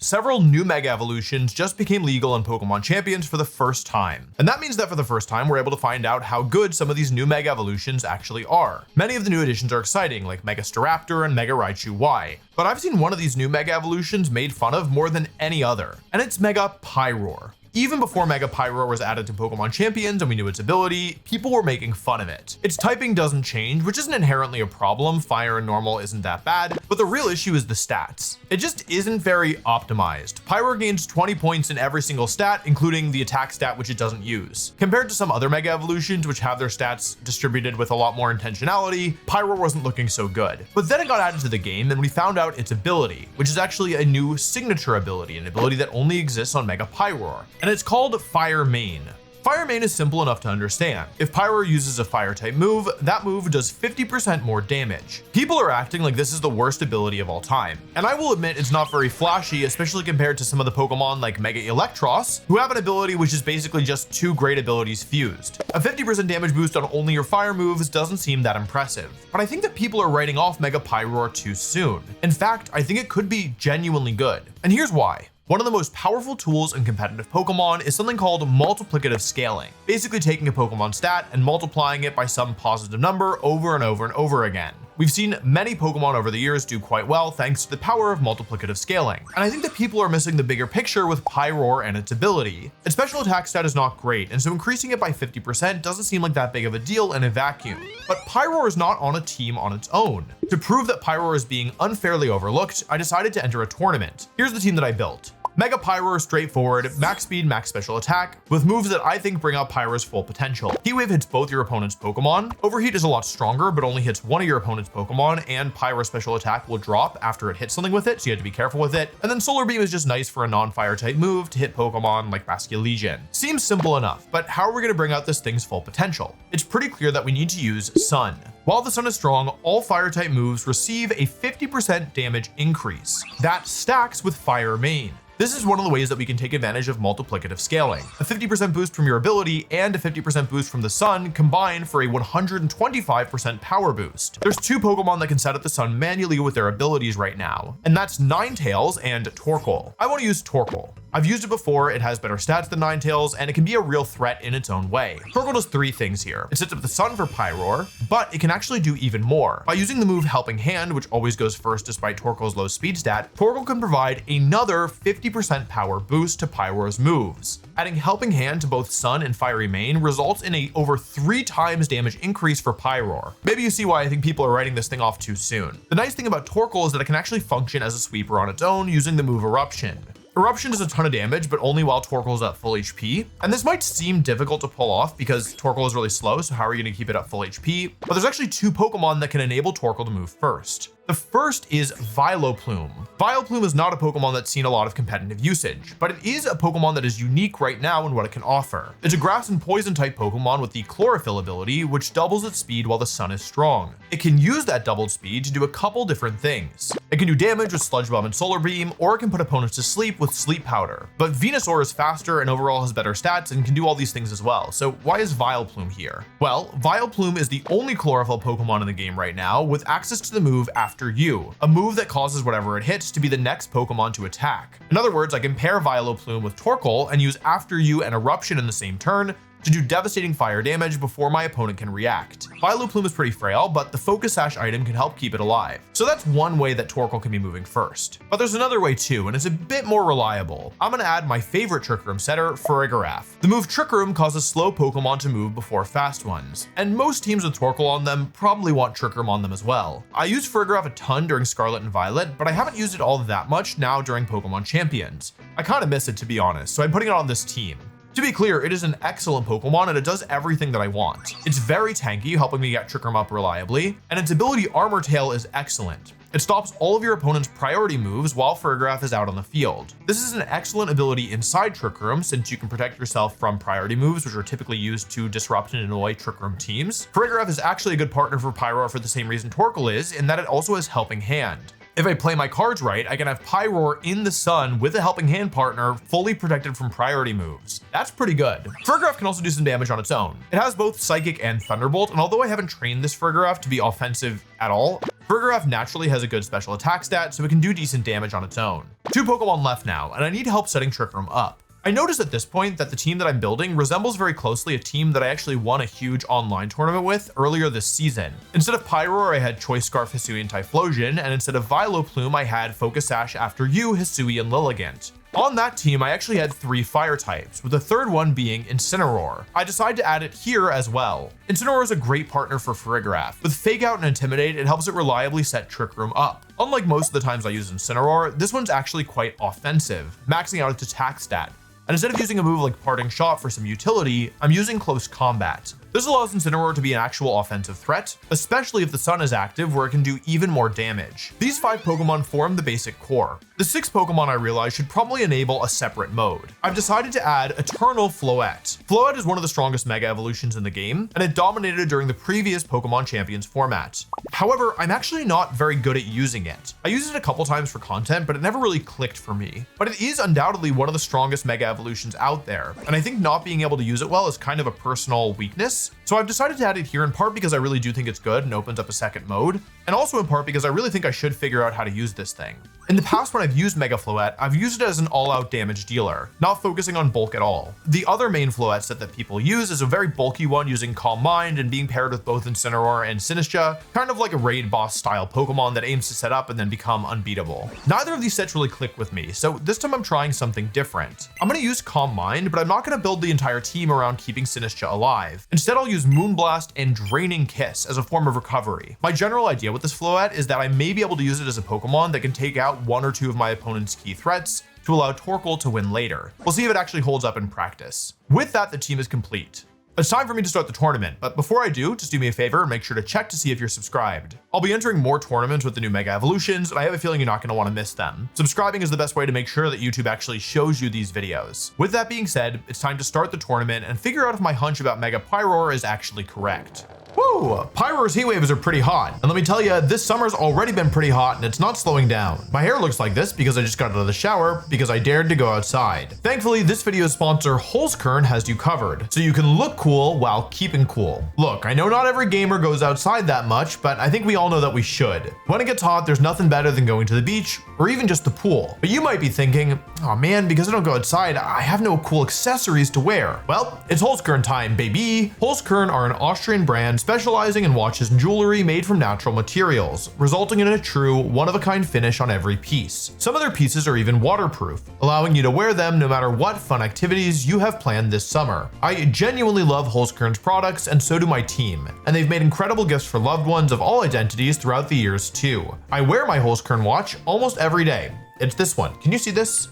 several new Mega Evolutions just became legal in Pokemon Champions for the first time. And that means that for the first time, we're able to find out how good some of these new Mega Evolutions actually are. Many of the new additions are exciting, like Mega Staraptor and Mega Raichu Y. But I've seen one of these new Mega Evolutions made fun of more than any other, and it's Mega Pyroar. Even before Mega Pyroar was added to Pokemon Champions and we knew its ability, people were making fun of it. Its typing doesn't change, which isn't inherently a problem. Fire and normal isn't that bad, but the real issue is the stats. It just isn't very optimized. Pyroar gains 20 points in every single stat, including the attack stat, which it doesn't use. Compared to some other Mega Evolutions, which have their stats distributed with a lot more intentionality, Pyroar wasn't looking so good. But then it got added to the game and we found out its ability, which is actually a new signature ability, an ability that only exists on Mega Pyroar. And it's called Fire Main. Fire Main is simple enough to understand. If Pyroar uses a fire type move, that move does 50% more damage. People are acting like this is the worst ability of all time. And I will admit it's not very flashy, especially compared to some of the Pokemon like Mega Electros, who have an ability which is basically just two great abilities fused. A 50% damage boost on only your fire moves doesn't seem that impressive. But I think that people are writing off Mega Pyroar too soon. In fact, I think it could be genuinely good. And here's why. One of the most powerful tools in competitive Pokemon is something called multiplicative scaling, basically taking a Pokemon stat and multiplying it by some positive number over and over and over again. We've seen many Pokemon over the years do quite well thanks to the power of multiplicative scaling, and I think that people are missing the bigger picture with Pyroar and its ability. Its special attack stat is not great, and so increasing it by 50% doesn't seem like that big of a deal in a vacuum. But Pyroar is not on a team on its own. To prove that Pyroar is being unfairly overlooked, I decided to enter a tournament. Here's the team that I built. Mega Pyroar straightforward, max speed, max special attack, with moves that I think bring out Pyroar's full potential. Heat Wave hits both your opponent's Pokemon. Overheat is a lot stronger, but only hits one of your opponent's Pokemon, and Pyroar's special attack will drop after it hits something with it, so you have to be careful with it. And then Solar Beam is just nice for a non-fire type move to hit Pokemon like Basculegion. Seems simple enough, but how are we going to bring out this thing's full potential? It's pretty clear that we need to use Sun. While the Sun is strong, all fire type moves receive a 50% damage increase. That stacks with Fire Main. This is one of the ways that we can take advantage of multiplicative scaling. A 50% boost from your ability and a 50% boost from the Sun combine for a 125% power boost. There's two Pokemon that can set up the Sun manually with their abilities right now, and that's Ninetales and Torkoal. I want to use Torkoal. I've used it before, it has better stats than Ninetales, and it can be a real threat in its own way. Torkoal does three things here. It sets up the Sun for Pyroar, but it can actually do even more. By using the move Helping Hand, which always goes first despite Torkoal's low speed stat, Torkoal can provide another 50% power boost to Pyroar's moves. Adding Helping Hand to both Sun and Fiery Mane results in a over 3 times damage increase for Pyroar. Maybe you see why I think people are writing this thing off too soon. The nice thing about Torkoal is that it can actually function as a sweeper on its own using the move Eruption. Eruption does a ton of damage, but only while Torkoal is at full HP. And this might seem difficult to pull off because Torkoal is really slow, so how are you going to keep it at full HP? But there's actually two Pokemon that can enable Torkoal to move first. The first is Vileplume. Vileplume is not a Pokemon that's seen a lot of competitive usage, but it is a Pokemon that is unique right now in what it can offer. It's a grass and poison type Pokemon with the Chlorophyll ability, which doubles its speed while the Sun is strong. It can use that doubled speed to do a couple different things. It can do damage with Sludge Bomb and Solar Beam, or it can put opponents to sleep with Sleep Powder. But Venusaur is faster and overall has better stats and can do all these things as well, so why is Vileplume here? Well, Vileplume is the only Chlorophyll Pokemon in the game right now with access to the move After You, a move that causes whatever it hits to be the next Pokemon to attack. In other words, I can pair Vileplume with Torkoal and use After You and Eruption in the same turn to do devastating fire damage before my opponent can react. Vileplume is pretty frail, but the Focus Sash item can help keep it alive. So that's one way that Torkoal can be moving first. But there's another way too, and it's a bit more reliable. I'm gonna add my favorite Trick Room setter, Farigiraf. The move Trick Room causes slow Pokemon to move before fast ones, and most teams with Torkoal on them probably want Trick Room on them as well. I use Farigiraf a ton during Scarlet and Violet, but I haven't used it all that much now during Pokemon Champions. I kinda miss it, to be honest, so I'm putting it on this team. To be clear, it is an excellent Pokemon and it does everything that I want. It's very tanky, helping me get Trick Room up reliably, and its ability Armor Tail is excellent. It stops all of your opponent's priority moves while Farigiraf is out on the field. This is an excellent ability inside Trick Room since you can protect yourself from priority moves, which are typically used to disrupt and annoy Trick Room teams. Farigiraf is actually a good partner for Pyroar for the same reason Torkoal is, in that it also has Helping Hand. If I play my cards right, I can have Pyroar in the Sun with a Helping Hand partner fully protected from priority moves. That's pretty good. Farigiraf can also do some damage on its own. It has both Psychic and Thunderbolt, and although I haven't trained this Farigiraf to be offensive at all, Farigiraf naturally has a good special attack stat, so it can do decent damage on its own. 2 Pokemon left now, and I need help setting Trick Room up. I noticed at this point that the team that I'm building resembles very closely a team that I actually won a huge online tournament with earlier this season. Instead of Pyroar, I had Choice Scarf, Hisui, and Typhlosion, and instead of Vileplume, I had Focus Sash, After You, Hisui, and Lilligant. On that team, I actually had 3 fire types, with the third one being Incineroar. I decided to add it here as well. Incineroar is a great partner for Farigiraf. With Fake Out and Intimidate, it helps it reliably set Trick Room up. Unlike most of the times I use Incineroar, this one's actually quite offensive, maxing out its attack stat. And instead of using a move like Parting Shot for some utility, I'm using Close Combat. This allows Incineroar to be an actual offensive threat, especially if the sun is active where it can do even more damage. These 5 Pokemon form the basic core. The 6th Pokemon I realized should probably enable a separate mode. I've decided to add Eternal Floette. Floette is one of the strongest Mega Evolutions in the game, and it dominated during the previous Pokemon Champions format. However, I'm actually not very good at using it. I used it a couple times for content, but it never really clicked for me. But it is undoubtedly one of the strongest Mega Evolutions out there, and I think not being able to use it well is kind of a personal weakness. So I've decided to add it here in part because I really do think it's good and opens up a second mode, and also in part because I really think I should figure out how to use this thing. In the past, when I've used Mega Floette, I've used it as an all-out damage dealer, not focusing on bulk at all. The other main Floette set that people use is a very bulky one using Calm Mind and being paired with both Incineroar and Sinistcha, kind of like a raid boss style Pokemon that aims to set up and then become unbeatable. Neither of these sets really click with me, so this time I'm trying something different. I'm going to use Calm Mind, but I'm not going to build the entire team around keeping Sinistcha alive. Instead, I'll use Moonblast and Draining Kiss as a form of recovery. My general idea with this Floette is that I may be able to use it as a Pokemon that can take out 1 or 2 of my opponent's key threats to allow Torkoal to win later. We'll see if it actually holds up in practice. With that, the team is complete. It's time for me to start the tournament, but before I do, just do me a favor and make sure to check to see if you're subscribed. I'll be entering more tournaments with the new Mega Evolutions, and I have a feeling you're not going to want to miss them. Subscribing is the best way to make sure that YouTube actually shows you these videos. With that being said, it's time to start the tournament and figure out if my hunch about Mega Pyroar is actually correct. Woo! Pyroar's heat waves are pretty hot, and let me tell you, this summer's already been pretty hot and it's not slowing down. My hair looks like this because I just got out of the shower because I dared to go outside. Thankfully, this video's sponsor, Holzkern, has you covered, so you can look cool while keeping cool. Look, I know not every gamer goes outside that much, but I think we all know that we should. When it gets hot, there's nothing better than going to the beach or even just the pool. But you might be thinking, oh man, because I don't go outside, I have no cool accessories to wear. Well, it's Holzkern time, baby. Holzkern are an Austrian brand specializing in watches and jewelry made from natural materials, resulting in a true one-of-a-kind finish on every piece. Some of their pieces are even waterproof, allowing you to wear them no matter what fun activities you have planned this summer. I genuinely love Holzkern's products, and so do my team, and they've made incredible gifts for loved ones of all identities throughout the years too. I wear my Holzkern watch almost every day. It's this one. Can you see this?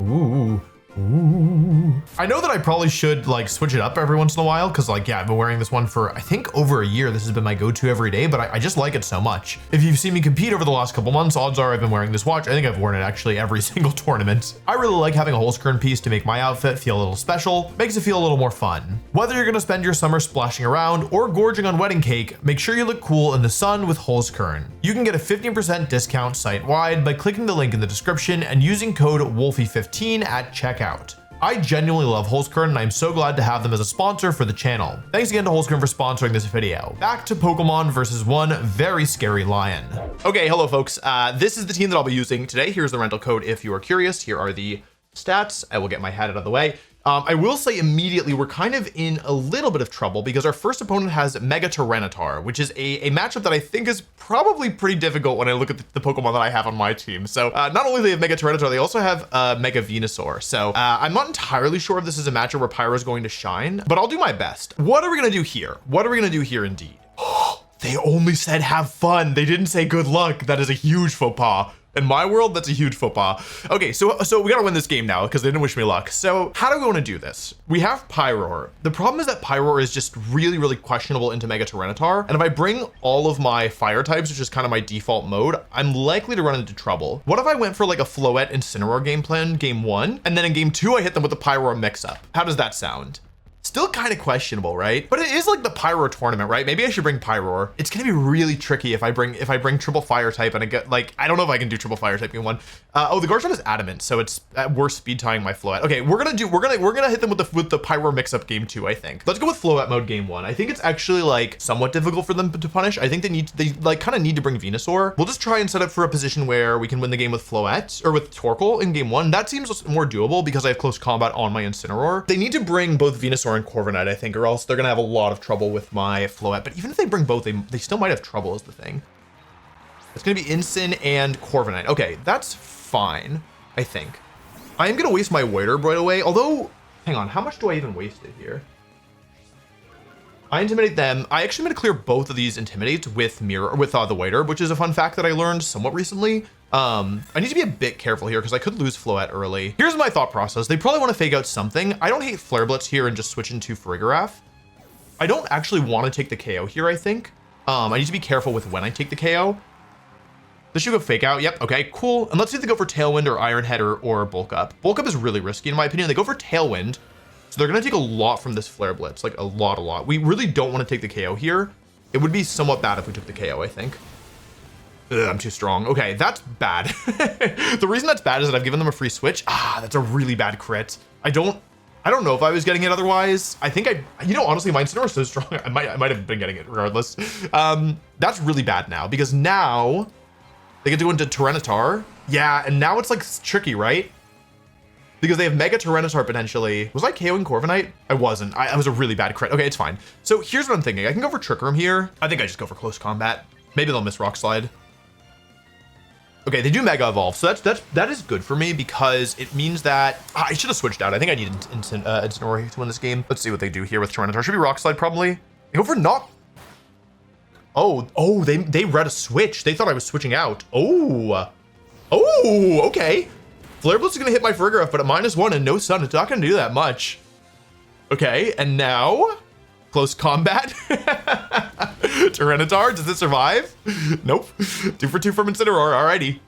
Ooh. Ooh. I know that I probably should like switch it up every once in a while because like, yeah, I've been wearing this one for I think over a year. This has been my go-to every day, but I just like it so much. If you've seen me compete over the last couple months, odds are I've been wearing this watch. I think I've worn it actually every single tournament. I really like having a Holzkern piece to make my outfit feel a little special, makes it feel a little more fun. Whether you're gonna spend your summer splashing around or gorging on wedding cake, make sure you look cool in the sun with Holzkern. You can get a 15% discount site-wide by clicking the link in the description and using code WolfeyVGC at checkout. I genuinely love Holzkern and I'm so glad to have them as a sponsor for the channel. Thanks again to Holzkern for sponsoring this video. Back to Pokemon versus one very scary lion. Okay, hello folks. This is the team that I'll be using today. Here's the rental code if you are curious. Here are the stats. I will get my hat out of the way. I will say immediately we're kind of in a little bit of trouble because our first opponent has Mega Tyranitar, which is a matchup that I think is probably pretty difficult when I look at the Pokemon that I have on my team. So not only do they have Mega Tyranitar, they also have Mega Venusaur. So I'm not entirely sure if this is a matchup where Pyro is going to shine, but I'll do my best. What are we gonna do here? What are we gonna do here indeed? They only said have fun. They didn't say good luck. That is a huge faux pas. In my world, that's a huge faux pas. Okay, so we gotta win this game now because they didn't wish me luck. So how do we want to do this? We have Pyroar. The problem is that Pyroar is just really, really questionable into Mega Tyranitar. And if I bring all of my fire types, which is kind of my default mode, I'm likely to run into trouble. What if I went for like a Floette Incineroar game plan, game 1, and then in game 2, I hit them with the Pyroar mix-up? How does that sound? still kind of questionable, right? But it is like the Pyroar tournament, right? Maybe I should bring Pyroar. It's gonna be really tricky if I bring triple fire type and I get like, I don't know if I can do triple fire type in one. Oh, the Garchomp is adamant, so it's at worst speed tying my Floette. Okay, we're gonna hit them with the Pyroar mix up game 2, I think. Let's go with Floette mode game 1. I think it's actually like somewhat difficult for them to punish. I think they like kind of need to bring Venusaur. We'll just try and set up for a position where we can win the game with Floette or with Torkoal in game 1. That seems more doable because I have close combat on my Incineroar. They need to bring both Venusaur and Corviknight, I think, or else they're gonna have a lot of trouble with my Floette. But even if they bring both, they still might have trouble is the thing. It's gonna be Incin and Corviknight. Okay, that's fine, I think. I am gonna waste my Waiter right away, although, hang on, how much do I even waste it here? I intimidate them. I actually gonna clear both of these intimidates with the Waiter, which is a fun fact that I learned somewhat recently. I need to be a bit careful here because I could lose Floette early. Here's my thought process. They probably want to fake out something. I don't hate Flare Blitz here and just switch into Farigiraf. I don't actually want to take the KO here, I think. I need to be careful with when I take the KO. This should go fake out. Yep. Okay, cool. And let's see if they go for Tailwind or Iron Head or Bulk Up. Bulk Up is really risky in my opinion. They go for Tailwind. So they're going to take a lot from this Flare Blitz, like a lot. We really don't want to take the KO here. It would be somewhat bad if we took the KO, I think. Ugh, I'm too strong. Okay, that's bad. The reason that's bad is that I've given them a free switch. Ah, that's a really bad crit. I don't know if I was getting it otherwise. I think honestly, my Incineroar is so strong. I might have been getting it regardless. That's really bad now because now they get to go into Tyranitar. Yeah, and now it's like tricky, right? Because they have Mega Tyranitar potentially. Was I KOing Corviknight? I wasn't. I was a really bad crit. Okay, it's fine. So here's what I'm thinking. I can go for Trick Room here. I think I just go for Close Combat. Maybe they'll miss Rock Slide. Okay, they do Mega Evolve, so that is good for me because it means that I should have switched out. I think I need Incineroar to win this game. Let's see what they do here with Tyranitar. Should be Rock Slide probably. They go for not. Oh, they read a switch. They thought I was switching out. Oh, okay. Flare Blitz is gonna hit my Farigiraf, but at -1 and no sun, it's not gonna do that much. Okay, and now Close Combat. Tyranitar, does it survive? Nope. 2 for 2 from Incineroar. Alrighty.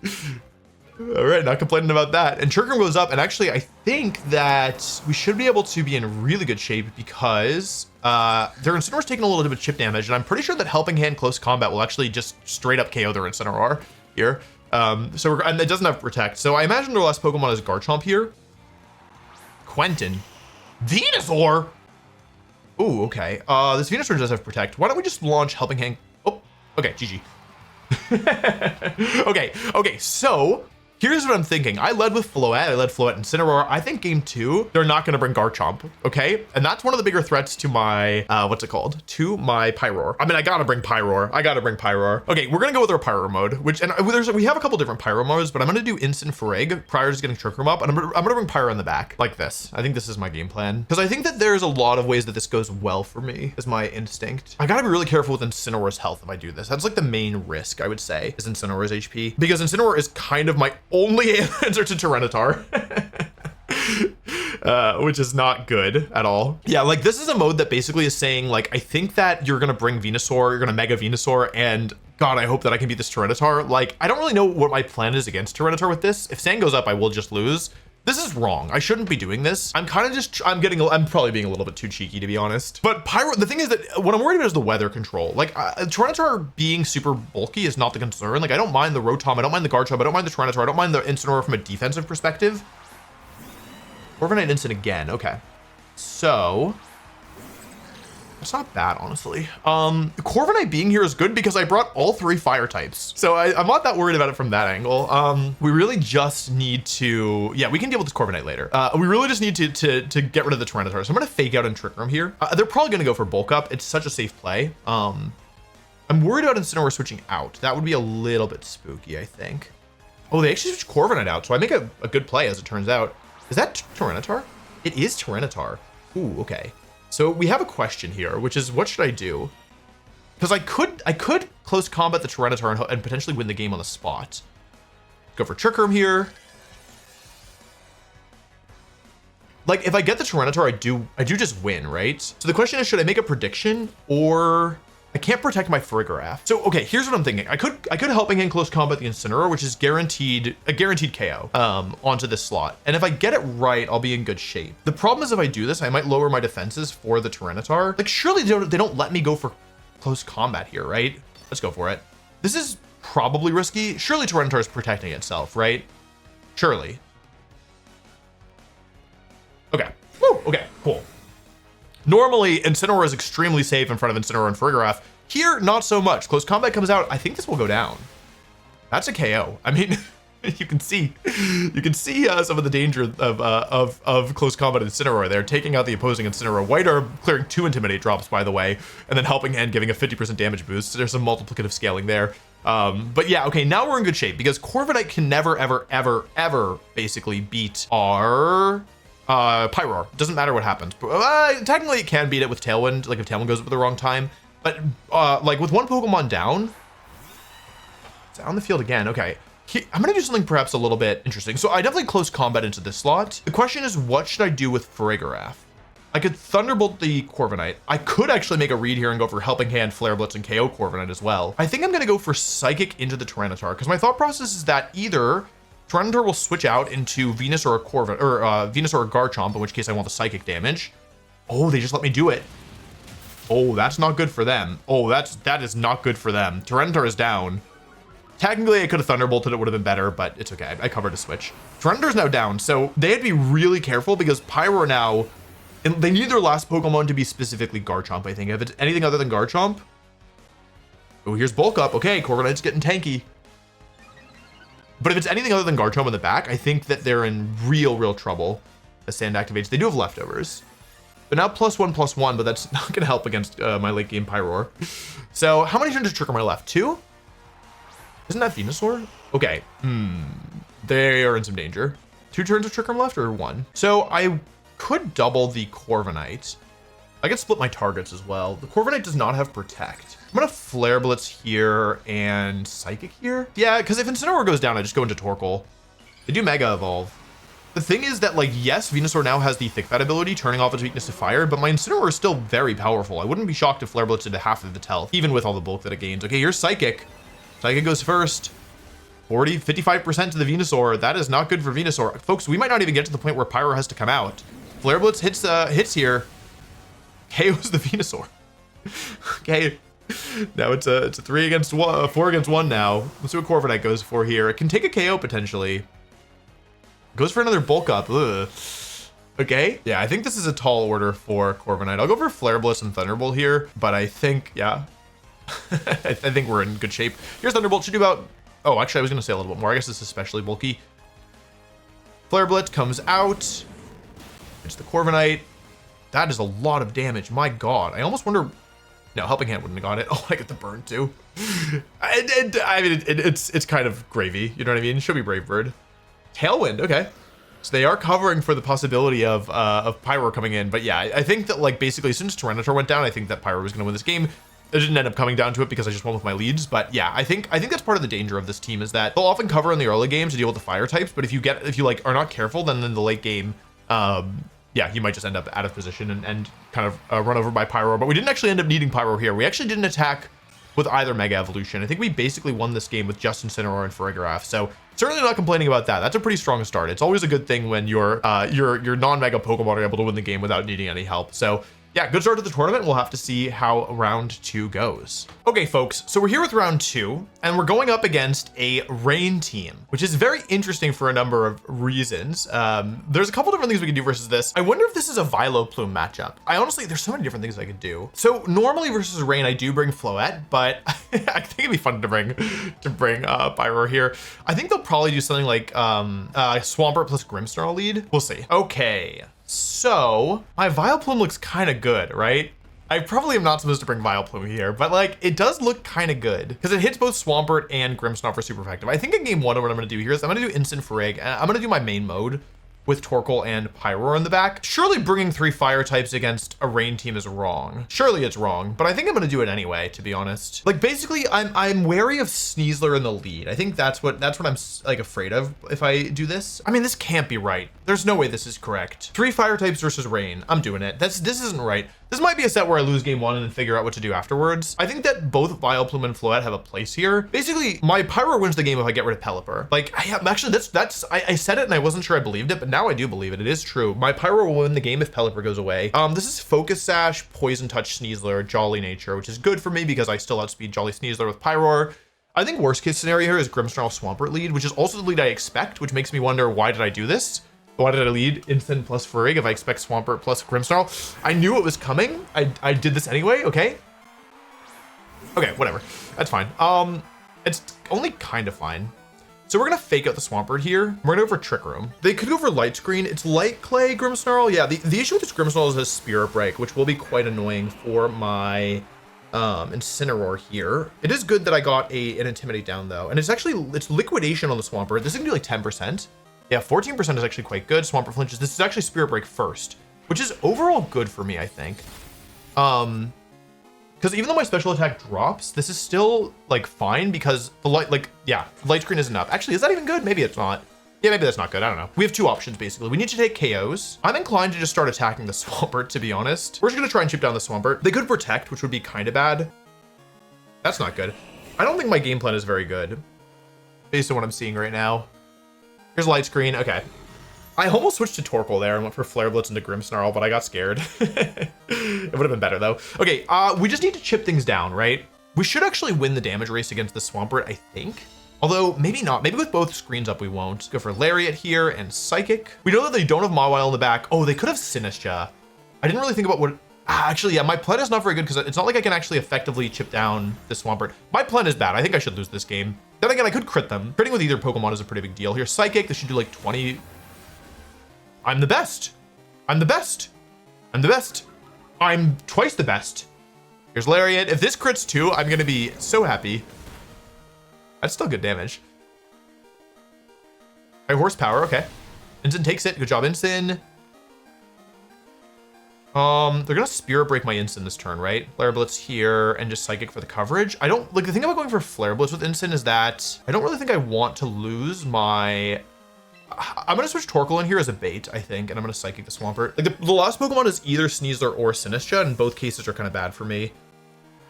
All right, not complaining about that. And Trick Room goes up, and actually, I think that we should be able to be in really good shape because their Incineroar's taking a little bit of chip damage, and I'm pretty sure that Helping Hand Close Combat will actually just straight up KO their Incineroar here. And it doesn't have Protect, so I imagine their last Pokemon is Garchomp here. Quentin. Venusaur! Ooh, okay. This Venusaur does have Protect. Why don't we just launch Helping Hand? Oh, okay, GG. Okay, so here's what I'm thinking. I led with Floette, Incineroar. I think game 2, they're not gonna bring Garchomp, okay? And that's one of the bigger threats to my, to my Pyroar. I mean, I gotta bring Pyroar. Okay, we're gonna go with our Pyroar mode, we have a couple different Pyroar modes, but I'm gonna do Instant Farig prior to just getting Trick Room up, and I'm gonna bring Pyroar in the back, like this. I think this is my game plan. Because I think that there's a lot of ways that this goes well for me, is my instinct. I gotta be really careful with Incineroar's health if I do this. That's like the main risk, I would say, is Incineroar's HP. Because Incineroar is kind of my only answer to Tyranitar. Which is not good at all. Yeah, like this is a mode that basically is saying like, I think that you're gonna bring Venusaur, you're gonna Mega Venusaur, and God, I hope that I can beat this Tyranitar. Like, I don't really know what my plan is against Tyranitar with this. If Sand goes up, I will just lose. This is wrong. I shouldn't be doing this. I'm probably being a little bit too cheeky, to be honest. But the thing is that what I'm worried about is the weather control. Like, Tyranitar being super bulky is not the concern. Like, I don't mind the Rotom, I don't mind the Garchomp, I don't mind the Tyranitar, I don't mind the Incineroar from a defensive perspective. Corviknight Incin again, okay. So, it's not bad, honestly. Corviknight being here is good because I brought all 3 fire types. So I'm not that worried about it from that angle. We really just need to, yeah, we can deal with this Corviknight later. We really just need to get rid of the Tyranitar. So I'm gonna fake out and Trick Room here. They're probably gonna go for Bulk Up. It's such a safe play. I'm worried about Incineroar switching out. That would be a little bit spooky, I think. Oh, they actually switched Corviknight out. So I make a good play as it turns out. Is that Tyranitar? It is Tyranitar. Ooh, okay. So we have a question here, which is what should I do? Because I could close combat the Tyranitar and potentially win the game on the spot. Go for Trick Room here. Like if I get the Tyranitar, I do just win, right? So the question is, should I make a prediction or I can't protect my Farigiraf. So, okay, here's what I'm thinking. I could Helping Hand close combat the Incineroar, which is a guaranteed KO onto this slot. And if I get it right, I'll be in good shape. The problem is if I do this, I might lower my defenses for the Tyranitar. Like, surely they don't let me go for close combat here, right? Let's go for it. This is probably risky. Surely Tyranitar is protecting itself, right? Surely. Okay. Woo, okay, cool. Normally, Incineroar is extremely safe in front of Incineroar and Farigiraf. Here, not so much. Close combat comes out. I think this will go down. That's a KO. I mean, you can see some of the danger of close combat Incineroar there, taking out the opposing Incineroar. White are clearing 2 Intimidate drops, by the way, and then Helping Hand giving a 50% damage boost. So there's some multiplicative scaling there. But yeah, okay, now we're in good shape because Corviknight can never, ever, ever, ever basically beat our Pyroar. Doesn't matter what happens. Technically it can beat it with Tailwind, like if Tailwind goes up at the wrong time. But like with one Pokemon down, it's on the field again. Okay, I'm gonna do something perhaps a little bit interesting. So I definitely close combat into this slot. The question is, what should I do with Farigiraf? I could Thunderbolt the Corviknight. I could actually make a read here and go for Helping Hand, Flare Blitz, and KO Corviknight as well. I think I'm gonna go for Psychic into the Tyranitar because my thought process is that either Tyranitar will switch out into Venus or a Corviknight, or Venus or a Garchomp, in which case I want the psychic damage. Oh, they just let me do it. Oh, that's not good for them. Oh, that is not good for them. Tyranitar is down. Technically, I could have Thunderbolted, it would have been better, but it's okay. I covered a switch. Tyranitar's now down, so they had to be really careful because Pyroar now, and they need their last Pokemon to be specifically Garchomp, I think. If it's anything other than Garchomp. Oh, here's Bulk Up. Okay, Corviknight's getting tanky. But if it's anything other than Garchomp in the back, I think that they're in real trouble as Sand activates. They do have leftovers. But now +1/+1, but that's not going to help against my late game Pyroar. So how many turns of Trick am I left? 2? Isn't that Venusaur? Okay. They are in some danger. 2 turns of Trick Room left or 1? So I could double the Corviknight. I could split my targets as well. The Corviknight does not have Protect. I'm going to Flare Blitz here and Psychic here. Yeah, because if Incineroar goes down, I just go into Torkoal. They do Mega Evolve. The thing is that, like, yes, Venusaur now has the Thick Bed ability, turning off its weakness to fire, but my Incineroar is still very powerful. I wouldn't be shocked if Flare Blitz into half of its health, even with all the bulk that it gains. Okay, here's Psychic. Psychic goes first. 55% to the Venusaur. That is not good for Venusaur. Folks, we might not even get to the point where Pyro has to come out. Flare Blitz hits here. KOs the Venusaur. Okay. Now it's a 3 against 1, 4 against 1 now. Let's see what Corviknight goes for here. It can take a KO potentially. Goes for another Bulk Up. Ugh. Okay. Yeah, I think this is a tall order for Corviknight. I'll go for Flare Blitz and Thunderbolt here, but I think, yeah. I think we're in good shape. Here's Thunderbolt. Should do about... Oh, actually, I was going to say a little bit more. I guess this is especially bulky. Flare Blitz comes out. It's the Corviknight. That is a lot of damage. My God. I almost wonder... No, Helping Hand wouldn't have got it. Oh, I get the burn too. I mean, it's kind of gravy. You know what I mean? It should be Brave Bird. Tailwind. Okay. So they are covering for the possibility of Pyro coming in. But yeah, I think that, like, basically as soon as Tyranitar went down, I think that Pyro was going to win this game. It didn't end up coming down to it because I just won with my leads. But yeah, I think that's part of the danger of this team is that they'll often cover in the early game to deal with the fire types. But if you like are not careful, then in the late game, yeah, you might just end up out of position and kind of run over by Pyro. But we didn't actually end up needing Pyro here. We actually didn't attack with either Mega Evolution. I think we basically won this game with just Incineroar and Farigiraf. So certainly not complaining about that. That's a pretty strong start. It's always a good thing when your non-Mega Pokemon are able to win the game without needing any help. So yeah, good start to the tournament. We'll have to see how round 2 goes. Okay, folks, so we're here with round 2, and we're going up against a rain team, which is very interesting for a number of reasons. There's a couple different things we can do versus this. I wonder if this is a Vileplume matchup. There's so many different things I could do. So normally versus rain, I do bring Floette, but I think it'd be fun to bring Pyro here. I think they'll probably do something like Swampert plus Grimmsnarl lead. We'll see. Okay. So my Vileplume looks kind of good, right? I probably am not supposed to bring Vileplume here, but like it does look kind of good because it hits both Swampert and Grimmsnarl for super effective. I think in game 1 what I'm going to do here is I'm going to do Instant Frig and I'm going to do my main mode with Torkoal and Pyroar in the back. Surely bringing 3 fire types against a rain team is wrong. Surely it's wrong, but I think I'm gonna do it anyway, to be honest. Like, basically, I'm wary of Sneasler in the lead. I think that's what I'm like afraid of if I do this. I mean, this can't be right. There's no way this is correct. 3 fire types versus rain. I'm doing it. This isn't right. This might be a set where I lose game 1 and then figure out what to do afterwards. I think that both Vileplume and Floette have a place here. Basically, my Pyro wins the game if I get rid of Pelipper. Like, actually, I said it and I wasn't sure I believed it, but now I do believe it. It is true. My Pyro will win the game if Pelipper goes away. This is Focus Sash, Poison Touch Sneasler, Jolly Nature, which is good for me because I still outspeed Jolly Sneasler with Pyroar. I think worst case scenario here is Grimmsnarl Swampert lead, which is also the lead I expect, which makes me wonder, why did I do this? Why did I lead Instant plus Frigg if I expect Swampert plus Grimmsnarl? I knew it was coming. I did this anyway, okay? Okay, whatever. That's fine. It's only kind of fine. So we're gonna fake out the Swampert here. We're gonna go for Trick Room. They could go for Light Screen. It's Light Clay Grimmsnarl. Yeah, the issue with this Grimmsnarl is his Spirit Break, which will be quite annoying for my Incineroar here. It is good that I got an Intimidate down though. And it's Liquidation on the Swampert. This is gonna do like 10%. Yeah, 14% is actually quite good. Swampert flinches. This is actually Spirit Break first, which is overall good for me, I think. Because even though my special attack drops, this is still like fine because the light screen isn't up. Actually, is that even good? Maybe it's not. Yeah, maybe that's not good. I don't know. We have 2 options basically. We need to take KOs. I'm inclined to just start attacking the Swampert, to be honest. We're just gonna try and chip down the Swampert. They could protect, which would be kind of bad. That's not good. I don't think my game plan is very good based on what I'm seeing right now. Here's Light Screen. Okay. I almost switched to Torkoal there and went for Flare Blitz into Grimmsnarl, but I got scared. It would have been better though. Okay, we just need to chip things down, right? We should actually win the damage race against the Swampert, I think. Although, maybe not. Maybe with both screens up, we won't. Go for Lariat here and Psychic. We know that they don't have Mawile in the back. Oh, they could have Sinistcha. I didn't really think about what... actually, yeah, my plan is not very good because it's not like I can actually effectively chip down the Swampert. My plan is bad. I think I should lose this game. Then again, I could crit them. Critting with either Pokemon is a pretty big deal. Here's Psychic. This should do like 20... I'm the best. I'm the best. I'm the best. I'm twice the best. Here's Lariat. If this crits too, I'm going to be so happy. That's still good damage. High horsepower. Okay. Ensign takes it. Good job, Ensign. They're going to Spirit Break my Ensign this turn, right? Flare Blitz here and just Psychic for the coverage. I don't... Like, the thing about going for Flare Blitz with Ensign is that I don't really think I want to lose my... I'm gonna switch Torkoal in here as a bait, I think, and I'm gonna Psychic the Swampert. Like the last Pokemon is either Sneasler or Sinistcha, and both cases are kind of bad for me.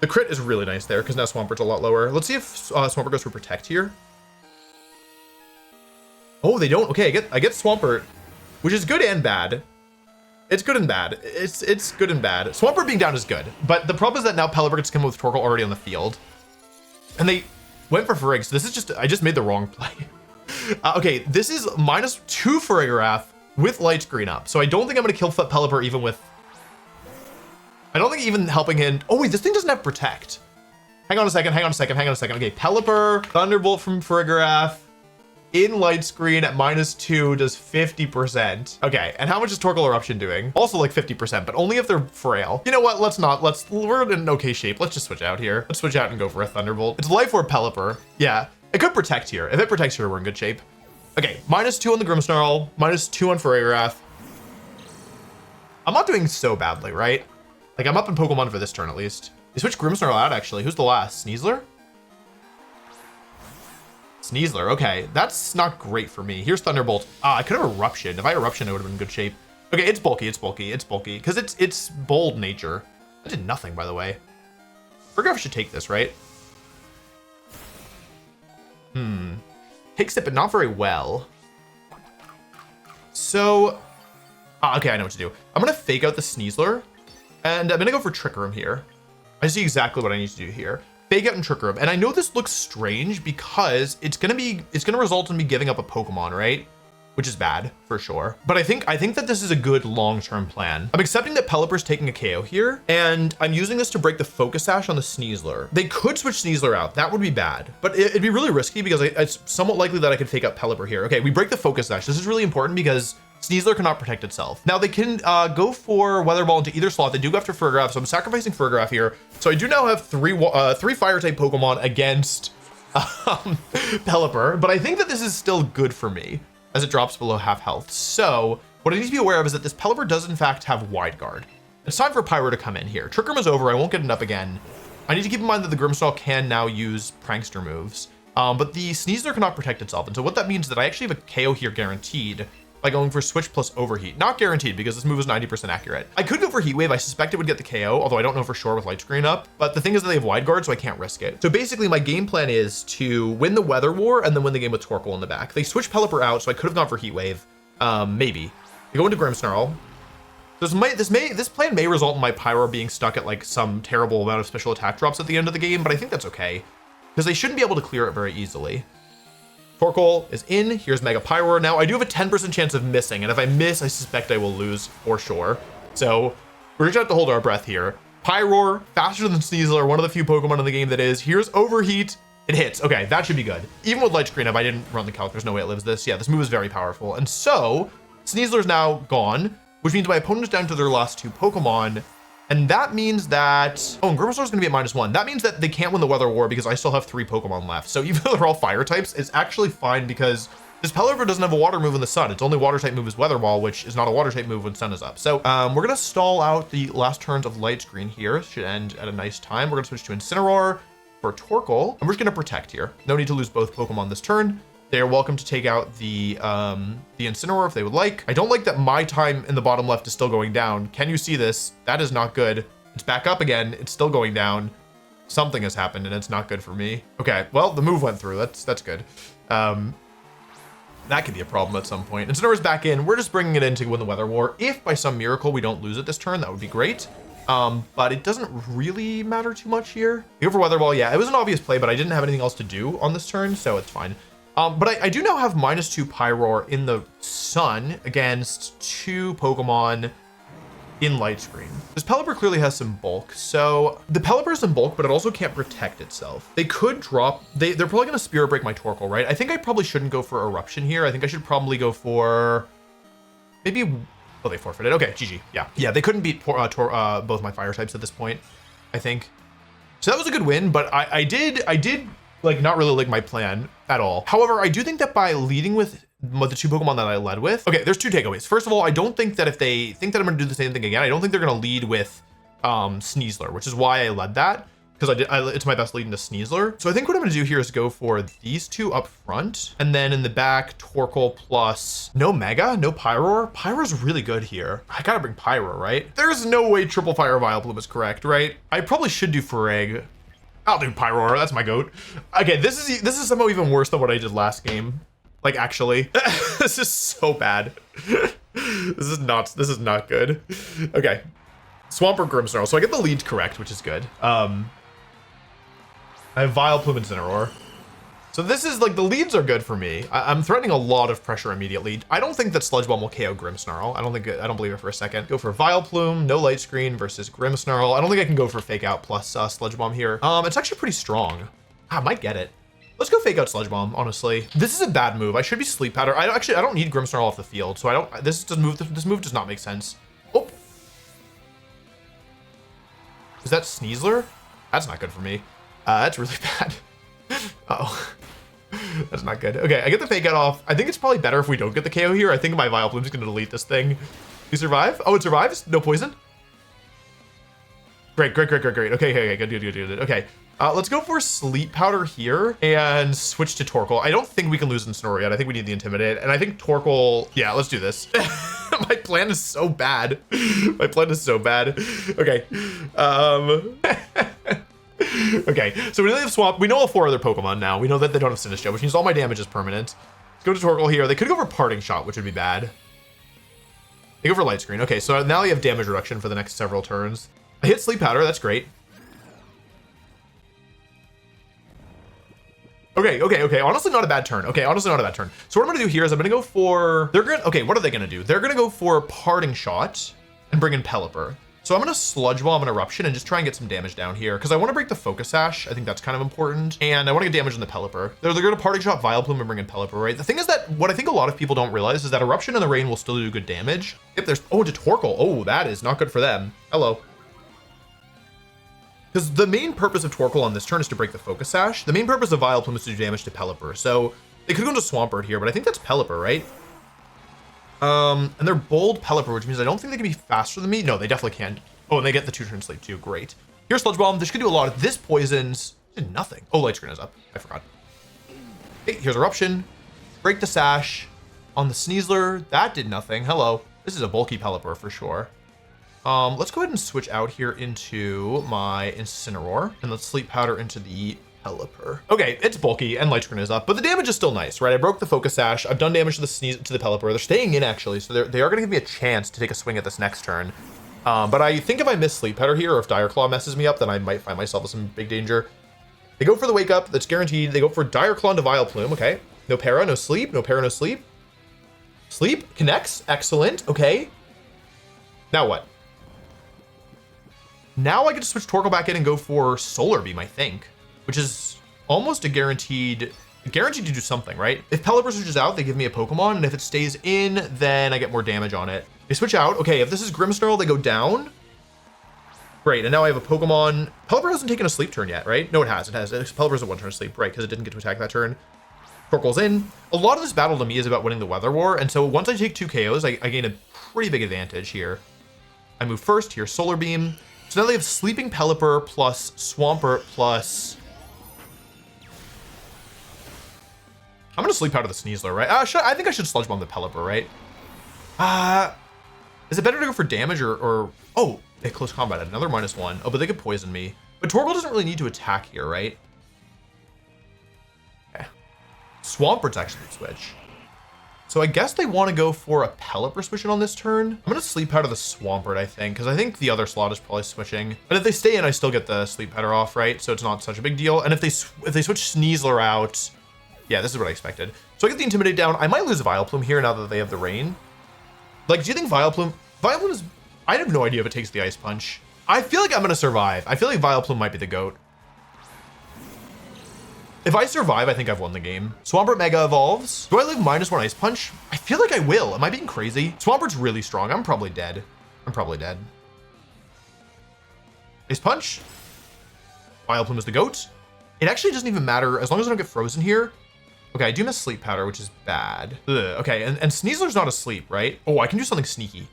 The crit is really nice there because now Swampert's a lot lower. Let's see if Swampert goes for Protect here. Oh, they don't. Okay, I get Swampert, which is good and bad. It's good and bad. It's good and bad. Swampert being down is good, but the problem is that now Pelipper gets to come with Torkoal already on the field, and they went for Frigg. So this is just I just made the wrong play. Okay, this is -2 Farigiraf with Light Screen up. So I don't think I'm going to kill Pelipper even with... I don't think even helping him... Oh, wait, this thing doesn't have Protect. Hang on a second. Okay, Pelipper, Thunderbolt from Farigiraf in Light Screen at -2 does 50%. Okay, and how much is Torkoal Eruption doing? Also like 50%, but only if they're frail. You know what? We're in an okay shape. Let's just switch out here. Let's switch out and go for a Thunderbolt. It's Life Orb Pelipper. Yeah. It could protect here. If it protects here, we're in good shape. Okay, -2 on the Grimmsnarl, -2 on Farigiraf. I'm not doing so badly, right? Like, I'm up in Pokemon for this turn, at least. They switched Grimmsnarl out, actually. Who's the last? Sneasler? Sneasler, okay. That's not great for me. Here's Thunderbolt. I could have Eruption. If I Eruption, I would have been in good shape. Okay, it's bulky, because it's bold nature. I did nothing, by the way. Farigiraf should take this, right? Takes it, but not very well. So, okay, I know what to do. I'm gonna fake out the Sneasler, and I'm gonna go for Trick Room here. I see exactly what I need to do here. Fake out and Trick Room, and I know this looks strange because it's gonna result in me giving up a Pokemon, right? Which is bad for sure. But I think that this is a good long-term plan. I'm accepting that Pelipper's taking a KO here, and I'm using this to break the Focus Sash on the Sneasler. They could switch Sneasler out. That would be bad, but it'd be really risky because it's somewhat likely that I could fake out Pelipper here. Okay, we break the Focus Sash. This is really important because Sneasler cannot protect itself. Now they can go for Weather Ball into either slot. They do go after Farigiraf, so I'm sacrificing Farigiraf here. So I do now have three Fire type Pokemon against Pelipper, but I think that this is still good for me. as it drops below half health. So what I need to be aware of is that this Pelipper does in fact have wide guard. It's time for Pyro to come in here. Trick Room is over. I won't get it up again. I need to keep in mind that the Grimmsnarl can now use prankster moves, but the Sneasler cannot protect itself. And so what that means is that I actually have a KO here guaranteed by going for switch plus overheat. Not guaranteed because this move is 90% accurate. I could go for heat wave. I suspect it would get the KO, although I don't know for sure with light screen up. But the thing is that they have wide guard, so I can't risk it. So basically my game plan is to win the weather war and then win the game with Torkoal in the back. They switch Pelipper out, so I could have gone for heat wave. Maybe. They go into Grimmsnarl. This plan may result in my Pyroar being stuck at like some terrible amount of special attack drops at the end of the game, but I think that's okay because they shouldn't be able to clear it very easily. Torkoal is in. Here's Mega Pyroar. Now I do have a 10% chance of missing, and if I miss, I suspect I will lose for sure. So we're gonna have to hold our breath here. Pyroar, faster than Sneasler, one of the few Pokemon in the game that is. Here's Overheat. It hits. Okay, that should be good. Even with Light Screen up, I didn't run the calc. There's no way it lives this. Yeah, this move is very powerful. And so Sneasler's now gone, which means my opponent's down to their last 2 Pokemon. And that means that, oh, and Grimmsnarl's gonna be at -1. That means that they can't win the weather war because I still have 3 Pokemon left. So even though they're all fire types, it's actually fine because this Pelipper doesn't have a water move in the sun. Its only water type move is Weather Wall, which is not a water type move when sun is up. So we're gonna stall out the last turns of Light Screen here. Should end at a nice time. We're gonna switch to Incineroar for Torkoal, and we're just gonna protect here. No need to lose both Pokemon this turn. They are welcome to take out the Incineroar if they would like. I don't like that my time in the bottom left is still going down. Can you see this? That is not good. It's back up again. It's still going down. Something has happened and it's not good for me. Okay, well, the move went through. That's good. That could be a problem at some point. Incineroar's back in. We're just bringing it in to win the weather war. If by some miracle we don't lose it this turn, that would be great. But it doesn't really matter too much here. Go for Weather Wall. Yeah, it was an obvious play, but I didn't have anything else to do on this turn, so it's fine. But I do now have -2 Pyroar in the sun against 2 Pokemon in Light Screen. This Pelipper clearly has some bulk. So the Pelipper is in bulk, but it also can't protect itself. They could drop, they're probably gonna Spirit Break my Torkoal, right? I think I probably shouldn't go for Eruption here. I think I should probably go for maybe, oh, they forfeited. Okay, GG, yeah. Yeah, they couldn't beat both my fire types at this point, I think. So that was a good win, but I did like not really like my plan at all. However, I do think that by leading with the 2 Pokemon that I led with, okay, there's 2 takeaways. First of all, I don't think that if they think that I'm gonna do the same thing again, I don't think they're gonna lead with Sneasler, which is why I led that, because it's my best lead into Sneasler. So I think what I'm gonna do here is go for these 2 up front, and then in the back, Torkoal plus no Mega, no Pyroar. Pyroar's really good here. I gotta bring Pyroar, right? There's no way Triple Fire Vileplume is correct, right? I probably should do Fereg. I'll do Pyroar, that's my goat. Okay, this is somehow even worse than what I did last game. Like, actually, this is so bad. This is not good. Okay, Swampert Grimmsnarl. So I get the lead correct, which is good. I have Vileplume and Incineroar. So this is like, the leads are good for me. I'm threatening a lot of pressure immediately. I don't think that Sludge Bomb will KO Grimmsnarl. I don't believe it for a second. Go for Vileplume, no Light Screen versus Grimmsnarl. I don't think I can go for Fake Out plus Sludge Bomb here. It's actually pretty strong. I might get it. Let's go Fake Out Sludge Bomb, honestly. This is a bad move. I should be Sleep Powder. I don't need Grimmsnarl off the field, so this move does not make sense. Oh. Is that Sneasler? That's not good for me. That's really bad. Uh-oh. That's not good. Okay, I get the Fake Out off. I think it's probably better if we don't get the KO here. I think my Vileplume's gonna delete this thing. You survive? Oh, it survives? No poison? Great. Okay, good. Okay, let's go for Sleep Powder here and switch to Torkoal. I don't think we can lose Incineroar yet. I think we need the Intimidate, and I think Torkoal, yeah, let's do this. My plan is so bad. My plan is so bad. Okay, okay, so we know they have Swamp. We know all 4 other Pokemon now. We know that they don't have Sinistcha, which means all my damage is permanent. Let's go to Torkoal here. They could go for Parting Shot, which would be bad. They go for Light Screen. Okay, so now they have damage reduction for the next several turns. I hit Sleep Powder. That's great. Okay. Honestly, not a bad turn. Okay, honestly, not a bad turn. So what I'm gonna do here is I'm gonna go for, okay, what are they gonna do? They're gonna go for Parting Shot and bring in Pelipper. So I'm gonna Sludge Bomb and Eruption and just try and get some damage down here because I want to break the Focus Sash. I think that's kind of important, and I want to get damage on the Pelipper. They're gonna Parting Shot Vileplume and bring in Pelipper, right? The thing is that what I think a lot of people don't realize is that Eruption in the rain will still do good damage. If there's, oh, to Torkoal. Oh, that is not good for them. Hello. Because the main purpose of Torkoal on this turn is to break the Focus Sash. The main purpose of Vileplume is to do damage to Pelipper. So they could go into Swampert here, but I think that's Pelipper, right? And they're bold Pelipper, which means I don't think they can be faster than me. No, they definitely can. Oh, and they get the 2-turn sleep too. Great. Here's Sludge Bomb. This could do a lot. This poisons did nothing. Oh, Light Screen is up. I forgot. Okay, here's Eruption. Break the Sash. On the Sneasler, that did nothing. Hello. This is a bulky Pelipper for sure. Let's go ahead and switch out here into my Incineroar. And let's Sleep Powder into the Pelipper. Okay, it's bulky and Light Screen is up, but the damage is still nice, right? I broke the Focus Sash. I've done damage to the Pelipper. They're staying in actually, so they are going to give me a chance to take a swing at this next turn. But I think if I miss Sleep Powder here, or if Dire Claw messes me up, then I might find myself in some big danger. They go for the Wake Up. That's guaranteed. They go for Dire Claw into Vileplume. Okay. No Para, no Sleep. No Para, no Sleep. Sleep connects. Excellent. Okay. Now what? Now I get to switch Torkoal back in and go for Solar Beam, I think, which is almost a guaranteed to do something, right? If Pelipper switches out, they give me a Pokemon, and if it stays in, then I get more damage on it. They switch out. Okay, if this is Grimmsnarl, they go down. Great, and now I have a Pokemon. Pelipper hasn't taken a sleep turn yet, right? No, it has. It has. Pelipper's a 1-turn sleep, right? Because it didn't get to attack that turn. Torkoal's in. A lot of this battle to me is about winning the Weather War, and so once I take 2 KOs, I gain a pretty big advantage here. I move first. Here's Solar Beam. So now they have Sleeping Pelipper plus Swampert plus... I'm going to Sleep Powder the Sneasler, right? I think I should Sludge Bomb the Pelipper, right? Is it better to go for damage or... Oh, they close combat at another -1. Oh, but they could poison me. But Torkoal doesn't really need to attack here, right? Okay. Swampert's actually the switch. So I guess they want to go for a Pelipper switching on this turn. I'm going to Sleep Powder the Swampert, I think, because I think the other slot is probably switching. But if they stay in, I still get the Sleep Powder off, right? So it's not such a big deal. And if they switch Sneasler out... Yeah, this is what I expected. So I get the Intimidate down. I might lose Vileplume here now that they have the Rain. Like, do you think Vileplume is... I have no idea if it takes the Ice Punch. I feel like I'm going to survive. I feel like Vileplume might be the GOAT. If I survive, I think I've won the game. Swampert Mega Evolves. Do I live -1 Ice Punch? I feel like I will. Am I being crazy? Swampert's really strong. I'm probably dead. Ice Punch. Vileplume is the GOAT. It actually doesn't even matter as long as I don't get frozen here. Okay, I do miss Sleep Powder, which is bad. Ugh, okay, and Sneasler's not asleep, right? Oh, I can do something sneaky.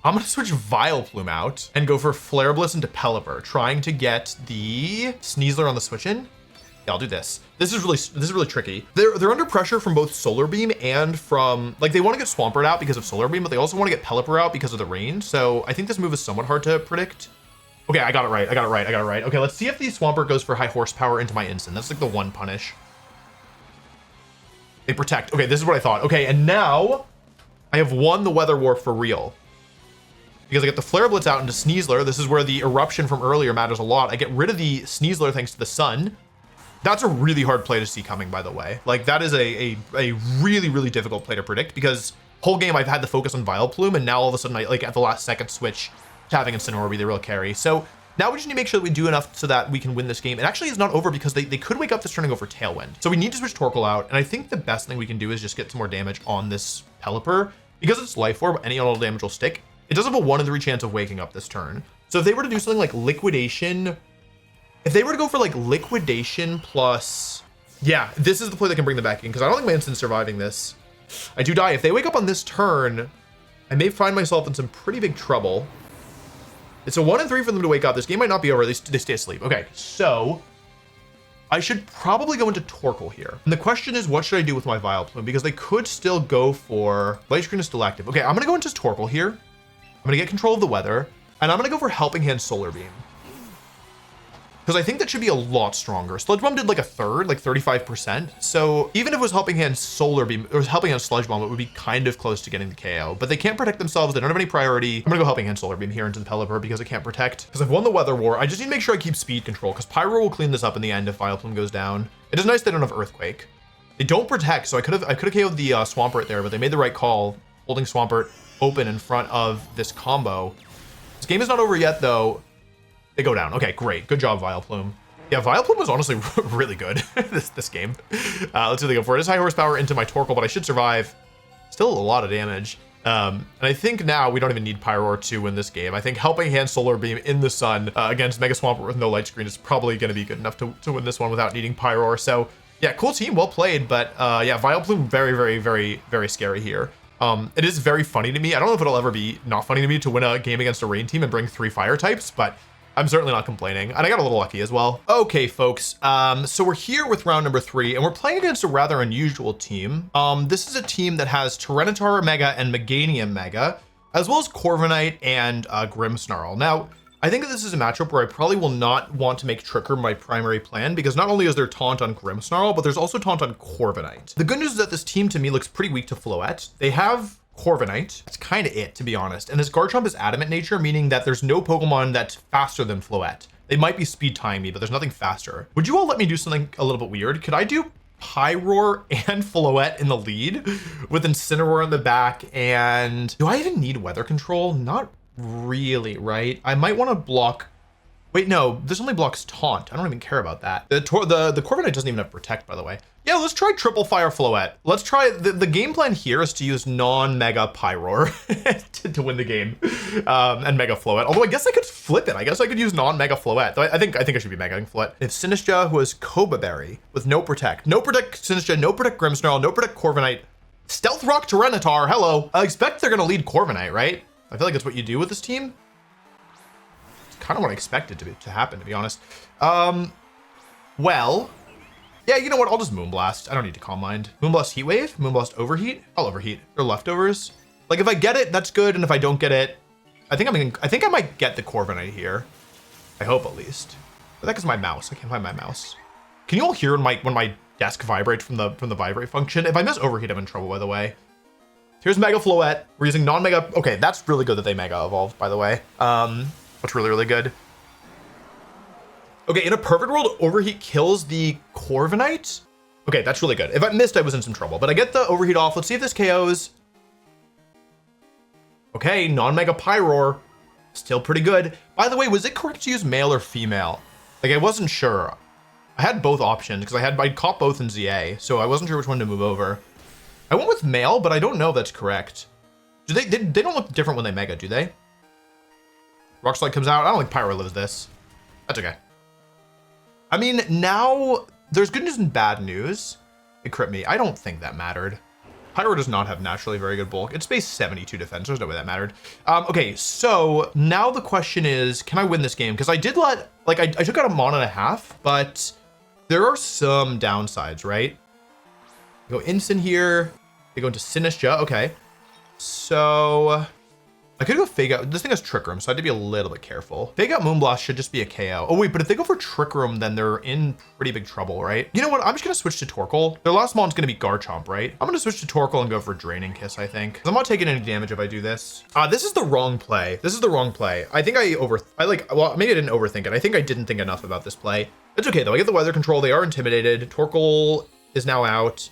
I'm going to switch Vileplume out and go for Flare Bliss into Pelipper, trying to get the Sneasler on the switch in. Yeah, I'll do this. This is really tricky. They're under pressure from both Solar Beam and from, like, they want to get Swampert out because of Solar Beam, but they also want to get Pelipper out because of the Rain. So I think this move is somewhat hard to predict. Okay, I got it right. Okay, let's see if the Swampert goes for High Horsepower into my Instant. That's like the one punish. They protect. Okay, this is what I thought. Okay, and now I have won the Weather War for real. Because I get the Flare Blitz out into Sneasler. This is where the Eruption from earlier matters a lot. I get rid of the Sneasler thanks to the Sun. That's a really hard play to see coming, by the way. Like, that is a really, really difficult play to predict because whole game I've had the focus on Vileplume, and now all of a sudden, I, like, at the last second switch to having Incineroar be the real carry. So now we just need to make sure that we do enough so that we can win this game. It actually is not over because they could wake up this turn and go for Tailwind. So we need to switch Torkoal out, and I think the best thing we can do is just get some more damage on this Pelipper. Because it's Life Orb, any auto damage will stick. It does have a 1 in 3 chance of waking up this turn. So if they were to do something like Liquidation... If they were to go for like Liquidation plus... Yeah, this is the play that can bring them back in because I don't think Manson's surviving this. I do die. If they wake up on this turn, I may find myself in some pretty big trouble. It's a 1 in 3 for them to wake up. This game might not be over. They stay asleep. Okay, so I should probably go into Torkoal here. And the question is, what should I do with my Vileplume? Because they could still go for... Light Screen is still active. Okay, I'm going to go into Torkoal here. I'm going to get control of the weather. And I'm going to go for Helping Hand Solar Beam. Because I think that should be a lot stronger. Sludge Bomb did like a third, like 35%. So even if it was Helping Hand Solar Beam, or Helping Hand Sludge Bomb, it would be kind of close to getting the KO. But they can't protect themselves. They don't have any priority. I'm going to go Helping Hand Solar Beam here into the Pelipper because it can't protect. Because I've won the Weather War. I just need to make sure I keep speed control because Pyroar will clean this up in the end if Vileplume goes down. It is nice they don't have Earthquake. They don't protect, so I could have KO'd the Swampert there, but they made the right call, holding Swampert open in front of this combo. This game is not over yet, though. They go down. Okay, great. Good job, Vileplume. Yeah, Vileplume was honestly really good this game. Let's see what they go for. It is High Horsepower into my Torkoal, but I should survive. Still a lot of damage. And I think now we don't even need Pyroar to win this game. I think Helping Hand Solar Beam in the sun against Mega Swampert with no Light Screen is probably going to be good enough to win this one without needing Pyroar. So yeah, cool team, well played. But yeah, Vileplume very, very, very, very scary here. It is very funny to me. I don't know if it'll ever be not funny to me to win a game against a rain team and bring 3 fire types, but I'm certainly not complaining. And I got a little lucky as well. Okay, folks. So we're here with round number 3, and we're playing against a rather unusual team. This is a team that has Tyranitar Mega and Meganium Mega, as well as Corviknight and Grimmsnarl. Now, I think that this is a matchup where I probably will not want to make Trick Room my primary plan, because not only is there taunt on Grimmsnarl, but there's also taunt on Corviknight. The good news is that this team to me looks pretty weak to Floette. They have Corviknight. That's kind of it, to be honest. And this Garchomp is adamant nature, meaning that there's no Pokemon that's faster than Floette. They might be speed tying me, but there's nothing faster. Would you all let me do something a little bit weird? Could I do Pyroar and Floette in the lead with Incineroar in the back? And do I even need weather control? Not really, right? I might want to block. Wait, no, this only blocks taunt. I don't even care about that. The Corviknight doesn't even have protect, by the way. Yeah, let's try triple fire Floette. Let's try the game plan here is to use non-Mega Pyroar to win the game, and Mega Floette. Although I guess I could flip it. I guess I could use non-Mega Floette. I think I should be Mega Floette. If Sinistcha, who has Cobra Berry with no protect Sinistcha, no protect Grimmsnarl, no protect Corviknight, Stealth Rock Tyranitar. Hello. I expect they're gonna lead Corviknight, right? I feel like that's what you do with this team. It's kind of what I expected to happen, to be honest. Well, yeah, you know what? I'll just Moonblast. I don't need to Calm Mind. Moonblast Heat Wave? Moonblast Overheat? I'll Overheat. They're leftovers. Like, if I get it, that's good. And if I don't get it, I think I might get the Corviknight here. I hope, at least. But that is my mouse. I can't find my mouse. Can you all hear when my desk vibrates from the vibrate function? If I miss Overheat, I'm in trouble, by the way. Here's Mega Floette. We're using non-Mega. Okay, that's really good that they Mega Evolved, by the way. That's really, really good. Okay, in a perfect world, Overheat kills the Corviknight. Okay, that's really good. If I missed, I was in some trouble. But I get the Overheat off. Let's see if this KOs. Okay, non-Mega Pyroar. Still pretty good. By the way, was it correct to use male or female? Like, I wasn't sure. I had both options because I caught both in ZA, so I wasn't sure which one to move over. I went with male, but I don't know if that's correct. Do they don't look different when they Mega, do they? Rock Slide comes out. I don't think Pyro lives this. That's okay. I mean, now there's good news and bad news. It crit me. I don't think that mattered. Pyro does not have naturally very good bulk. It's base 72 defense. There's no way that mattered. Okay, so now the question is, can I win this game? Because I did I took out a Mon and a half, but there are some downsides, right? Go Instant here. They go into Sinistcha. Okay. So I could go Fake Out. This thing has Trick Room, so I had to be a little bit careful. Fake Out Moonblast should just be a KO. Oh wait, but if they go for Trick Room, then they're in pretty big trouble, right? You know what? I'm just gonna switch to Torkoal. Their last Mon's gonna be Garchomp, right? I'm gonna switch to Torkoal and go for Draining Kiss, I think. 'Cause I'm not taking any damage if I do this. This is the wrong play. This is the wrong play. I think well, maybe I didn't overthink it. I think I didn't think enough about this play. It's okay though. I get the weather control. They are intimidated. Torkoal is now out.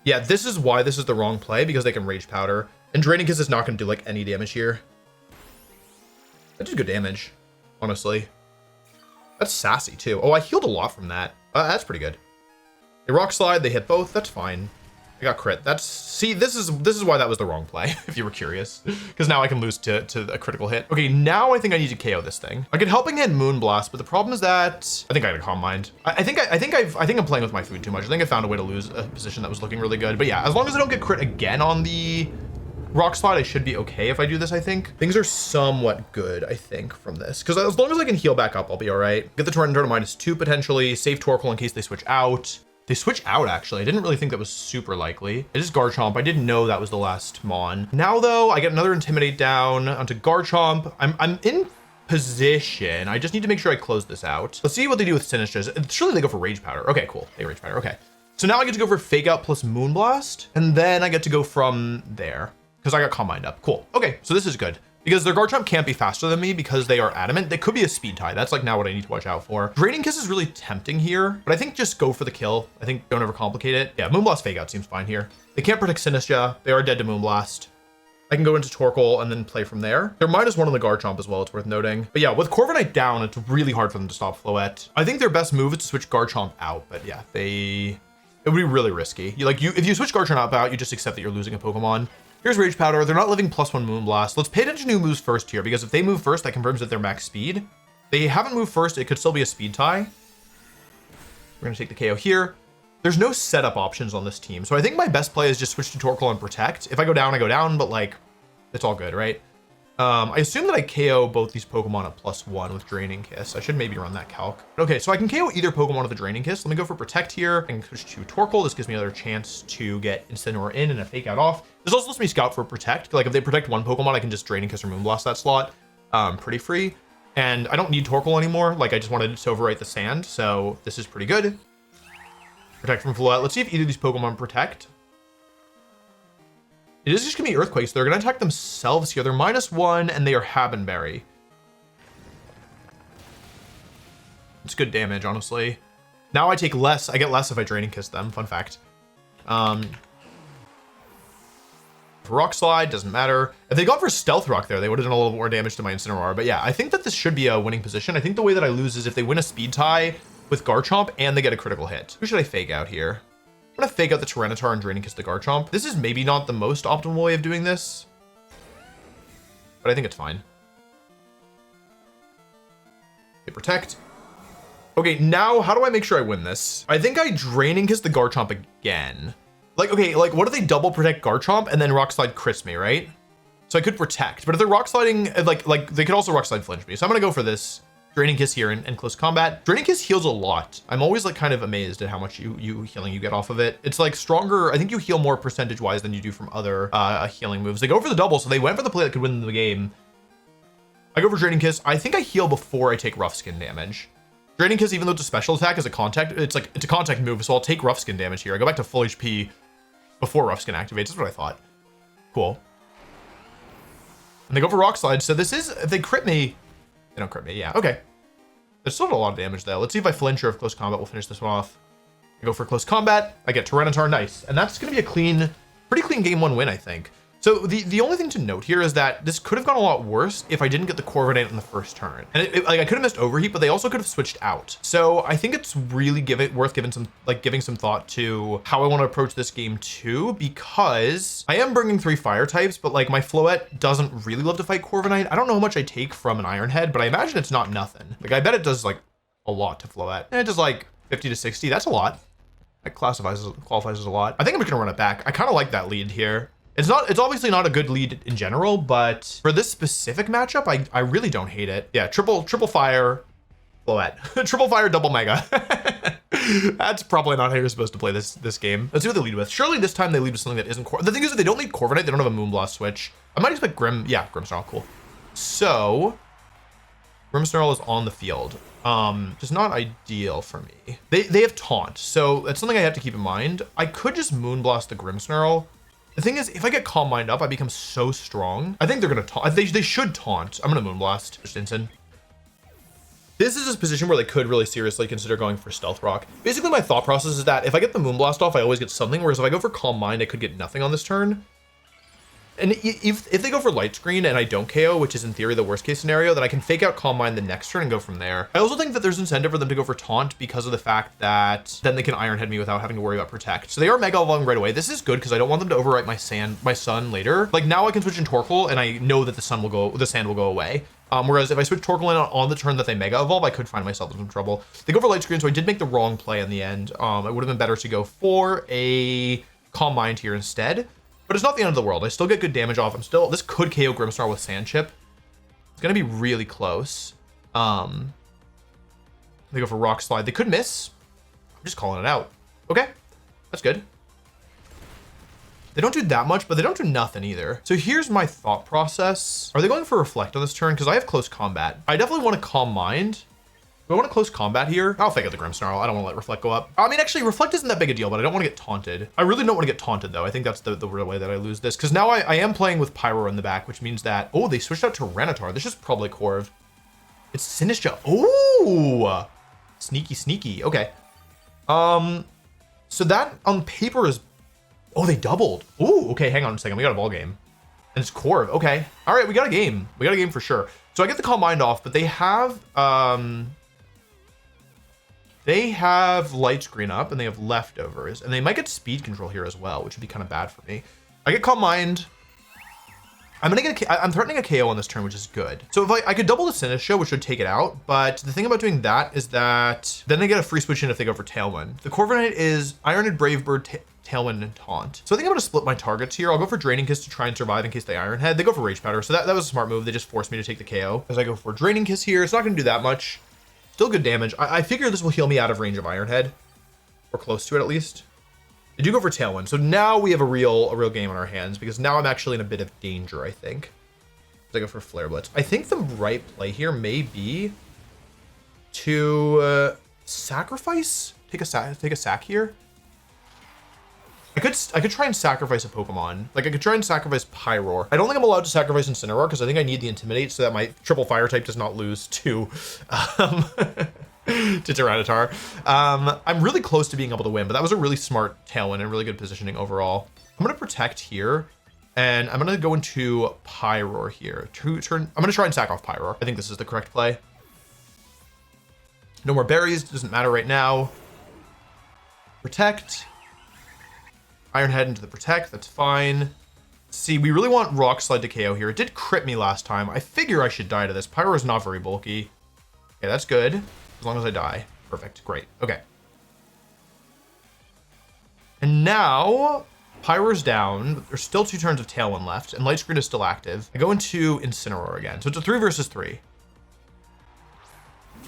Yeah, this is why this is the wrong play, because they can Rage Powder. And Draining Kiss is not going to do, like, any damage here. That did good damage, honestly. That's sassy, too. Oh, I healed a lot from that. That's pretty good. They Rock Slide, they hit both. That's fine. I got crit. See, this is why that was the wrong play, if you were curious. Because now I can lose to a critical hit. Okay, now I think I need to KO this thing. I could Helping Hand Moonblast, but the problem is that I think I had a Calm Mind. I think I'm playing with my food too much. I think I found a way to lose a position that was looking really good. But yeah, as long as I don't get crit again on the Rock Slide, I should be okay if I do this, I think. Things are somewhat good, I think, from this. Because as long as I can heal back up, I'll be all right. Get the Tyranitar to -2 potentially. Save Torkoal in case they switch out. They switch out, actually. I didn't really think that was super likely. It is Garchomp. I didn't know that was the last Mon. Now, though, I get another Intimidate down onto Garchomp. I'm in position. I just need to make sure I close this out. Let's see what they do with Sinistcha. Surely they go for Rage Powder. Okay, cool. They Rage Powder. Okay. So now I get to go for Fake Out plus Moonblast. And then I get to go from there, because I got Calm Mind up. Cool. Okay, so this is good. Because their Garchomp can't be faster than me because they are adamant. They could be a speed tie. That's like now what I need to watch out for. Draining Kiss is really tempting here, but I think just go for the kill. I think don't overcomplicate it. Yeah, Moonblast Fake Out seems fine here. They can't protect Sinistcha. They are dead to Moonblast. I can go into Torkoal and then play from there. They're -1 on the Garchomp as well, it's worth noting. But yeah, with Corviknight down, it's really hard for them to stop Floette. I think their best move is to switch Garchomp out, but yeah, it would be really risky. If you switch Garchomp out, you just accept that you're losing a Pokemon. Here's Rage Powder. They're not living +1 Moonblast. Let's pay attention to who moves first here, because if they move first, that confirms that they're max speed. They haven't moved first. It could still be a speed tie. We're going to take the KO here. there's no setup options on this team. So I think my best play is just switch to Torkoal and Protect. If I go down, I go down, but like, it's all good, right? I assume that I KO both these Pokemon at +1 with Draining Kiss. I should maybe run that calc. Okay, so I can KO either Pokemon with a Draining Kiss. Let me go for Protect here. I can switch to Torkoal. This gives me another chance to get Incineroar in and a Fake Out off. This also lets me scout for Protect. Like if they protect one Pokemon, I can just Draining Kiss or Moonblast that slot. Pretty free. And I don't need Torkoal anymore. Like I just wanted to overwrite the Sand. So this is pretty good. Protect from Floette. Let's see if either of these Pokemon protect. It is just gonna be Earthquake, so they're gonna attack themselves here. They're -1 and they are Habenberry. It's good damage, honestly. Now I take less. I get less if I Draining Kiss them. Fun fact. Rock Slide doesn't matter. If they gone for Stealth Rock there, they would have done a little more damage to my Incineroar. But yeah, I think that this should be a winning position. I think the way that I lose is if they win a speed tie with Garchomp and they get a critical hit. Who should I Fake Out here? I'm gonna Fake Out the Tyranitar and Draining Kiss the Garchomp. This is maybe not the most optimal way of doing this, but I think it's fine. Okay, Protect. Okay, now how do I make sure I win this? I think I Draining Kiss the Garchomp again. Like, okay, like what if they double Protect Garchomp and then Rock Slide crits me, right? So I could Protect, but if they're Rock Sliding, like they could also Rock Slide flinch me. So I'm gonna go for this. Draining Kiss here in close combat. Draining Kiss heals a lot. I'm always like kind of amazed at how much healing you get off of it. It's like stronger. I think you heal more percentage wise than you do from other healing moves. They go for the double, so they went for the play that could win the game. I go for Draining Kiss. I think I heal before I take Rough Skin damage. Draining Kiss, even though it's a special attack, is a contact. It's a contact move, so I'll take Rough Skin damage here. I go back to full HP before Rough Skin activates. That's what I thought. Cool. And they go for Rock Slide. So this is, if they crit me, they don't crit me. Yeah, okay. There's still a lot of damage though. Let's see if I flinch or if close combat will finish this one off. I go for close combat. I get Tyranitar. Nice. And that's going to be a pretty clean game 1 win, I think. So the only thing to note here is that this could have gone a lot worse if I didn't get the Corviknight in the first turn. And like I could have missed Overheat, but they also could have switched out. So I think it's really worth giving some thought to how I want to approach this game too, because I am bringing 3 fire types, but like my Floette doesn't really love to fight Corviknight. I don't know how much I take from an Iron Head, but I imagine it's not nothing. Like I bet it does like a lot to Floette. And it does like 50 to 60. That's a lot. That qualifies as a lot. I think I'm just gonna run it back. I kind of like that lead here. It's obviously not a good lead in general, but for this specific matchup, I really don't hate it. Yeah, triple fire, Floette. Triple fire, double mega. That's probably not how you're supposed to play this game. Let's see what they lead with. Surely this time they lead with something that isn't The thing is that they don't lead Corviknight, they don't have a Moonblast switch. I might expect Grimmsnarl, cool. So, Grimmsnarl is on the field. Just not ideal for me. They have Taunt, so that's something I have to keep in mind. I could just Moonblast the Grimmsnarl. The thing is, if I get Calm Mind up, I become so strong. I think they're gonna taunt. They should taunt. I'm gonna Moonblast. Just instant. This is a position where they could really seriously consider going for Stealth Rock. Basically, my thought process is that if I get the Moonblast off, I always get something. Whereas if I go for Calm Mind, I could get nothing on this turn. And if they go for Light Screen and I don't KO, which is in theory the worst case scenario, then I can Fake Out Calm Mind the next turn and go from there. I also think that there's incentive for them to go for Taunt because of the fact that then they can Iron Head me without having to worry about Protect. So they are Mega Evolving right away. This is good because I don't want them to overwrite my Sun later. Like now I can switch in Torkoal and I know that the Sand will go away. Whereas if I switch Torkoal in on the turn that they Mega Evolve, I could find myself in some trouble. They go for Light Screen, so I did make the wrong play in the end. It would have been better to go for a Calm Mind here instead. But it's not the end of the world. I still get good damage off. This could KO Grimmsnarl with Sand Chip. It's gonna be really close. They go for Rock Slide. They could miss. I'm just calling it out. Okay, that's good. They don't do that much, but they don't do nothing either. So here's my thought process. Are they going for Reflect on this turn? Because I have Close Combat. I definitely want to Calm Mind. Do I want to Close Combat here? I'll Fake Out the Grimmsnarl. I don't want to let Reflect go up. I mean, actually, Reflect isn't that big a deal, but I don't want to get taunted. I really don't want to get taunted, though. I think that's the real way that I lose this. Because now I am playing with Pyroar in the back, which means that... Oh, they switched out to Tyranitar. This is probably Corv. It's Sinistcha. Oh! Sneaky, sneaky. Okay. So that on paper is... Oh, they doubled. Ooh, okay, hang on a second. We got a ball game. And it's Corv. Okay. All right, we got a game. We got a game for sure. So I get the Calm Mind off, but they have... They have Light Screen up and they have Leftovers, and they might get Speed Control here as well, which would be kind of bad for me. I get Calm Mind. I'm threatening a KO on this turn, which is good. So if I could double the Sinistra, which would take it out, but the thing about doing that is that then they get a free switch in if they go for Tailwind. The Corviknight is Ironhead, Brave Bird, Tailwind, and Taunt. So I think I'm gonna split my targets here. I'll go for Draining Kiss to try and survive in case they Ironhead. They go for Rage Powder, so that was a smart move. They just forced me to take the KO. As I go for Draining Kiss here, it's not gonna do that much. Still good damage. I figure this will heal me out of range of Ironhead, or close to it at least. They do go for Tailwind, so now we have a real game on our hands because now I'm actually in a bit of danger, I think. As I go for Flare Blitz. I think the right play here may be to sacrifice, take a sack here. I could try and sacrifice a Pokemon. Like I could try and sacrifice Pyroar. I don't think I'm allowed to sacrifice Incineroar because I think I need the Intimidate so that my triple fire type does not lose to to Tyranitar. I'm really close to being able to win, but that was a really smart Tailwind and really good positioning overall. I'm gonna protect here, and I'm gonna go into Pyroar here. I'm gonna try and sack off Pyroar. I think this is the correct play. No more berries, doesn't matter right now. Protect. Ironhead into the Protect, that's fine. See, we really want Rock Slide to KO here. It did crit me last time. I figure I should die to this. Pyroar is not very bulky. Okay, that's good. As long as I die. Perfect, great, okay. And now, Pyroar's down, but there's still 2 turns of Tailwind left, and Light Screen is still active. I go into Incineroar again, so it's a 3 versus 3.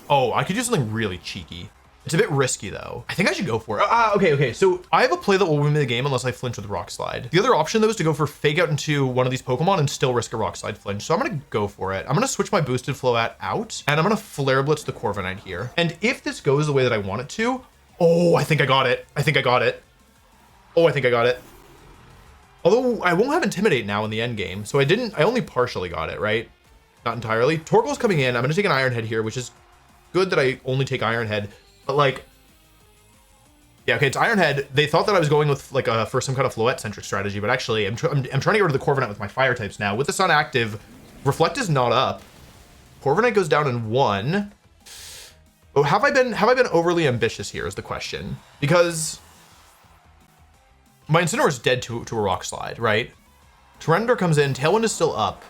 Oh, I could do something really cheeky. It's a bit risky though. I think I should go for it. Okay. So I have a play that will win me the game unless I flinch with Rock Slide. The other option though is to go for Fake Out into one of these Pokemon and still risk a Rock Slide flinch. So I'm gonna go for it. I'm gonna switch my boosted Float out and I'm gonna Flare Blitz the Corviknight here. And if this goes the way that I want it to, oh, I think I got it. Oh, I think I got it. Although I won't have Intimidate now in the end game. So I only partially got it, right? Not entirely. Torkoal's coming in. I'm gonna take an Ironhead here, which is good that I only take Ironhead. But like, yeah, okay, it's Ironhead. They thought that I was going with like for some kind of Floette-centric strategy, but actually I'm trying to get rid of the Corviknight with my fire types now. With the Sun active, Reflect is not up. Corviknight goes down in 1. Oh, have I been overly ambitious here is the question. Because my Incineroar is dead to a Rock Slide, right? Tyranitar comes in, Tailwind is still up.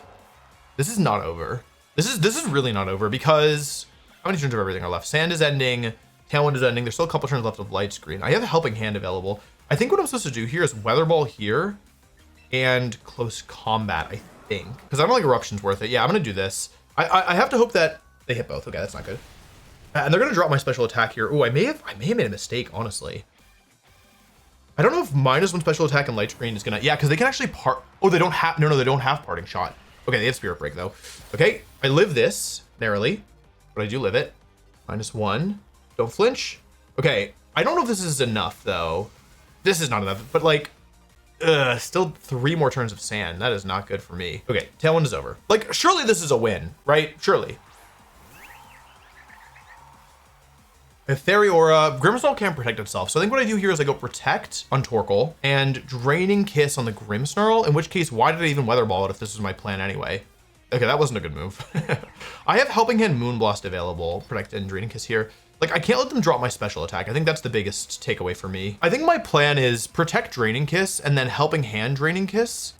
This is not over. This is really not over because how many turns of everything are left? Sand is ending. Tailwind is ending. There's still a couple turns left of Light Screen. I have a Helping Hand available. I think what I'm supposed to do here is Weather Ball here and Close Combat, I think. Because I don't think Eruption's worth it. Yeah, I'm going to do this. I have to hope that they hit both. Okay, that's not good. And they're going to drop my special attack here. Oh, I may have made a mistake, honestly. I don't know if -1 special attack and Light Screen is going to... Yeah, because they can actually part... Oh, they don't have... No, they don't have Parting Shot. Okay, they have Spirit Break, though. Okay, I live this narrowly, but I do live it. -1. Don't flinch. Okay, I don't know if this is enough though. This is not enough, but like, still 3 more turns of Sand. That is not good for me. Okay, Tailwind is over. Like, surely this is a win, right? Surely. Theriora, Grimmsnarl can't protect itself. So I think what I do here is I go Protect on Torkoal and Draining Kiss on the Grimmsnarl, in which case, why did I even Weather Ball it if this was my plan anyway? Okay, that wasn't a good move. I have Helping Hand Moonblast available, Protect and Draining Kiss here. Like, I can't let them drop my special attack. I think that's the biggest takeaway for me. I think my plan is Protect Draining Kiss and then Helping Hand Draining Kiss.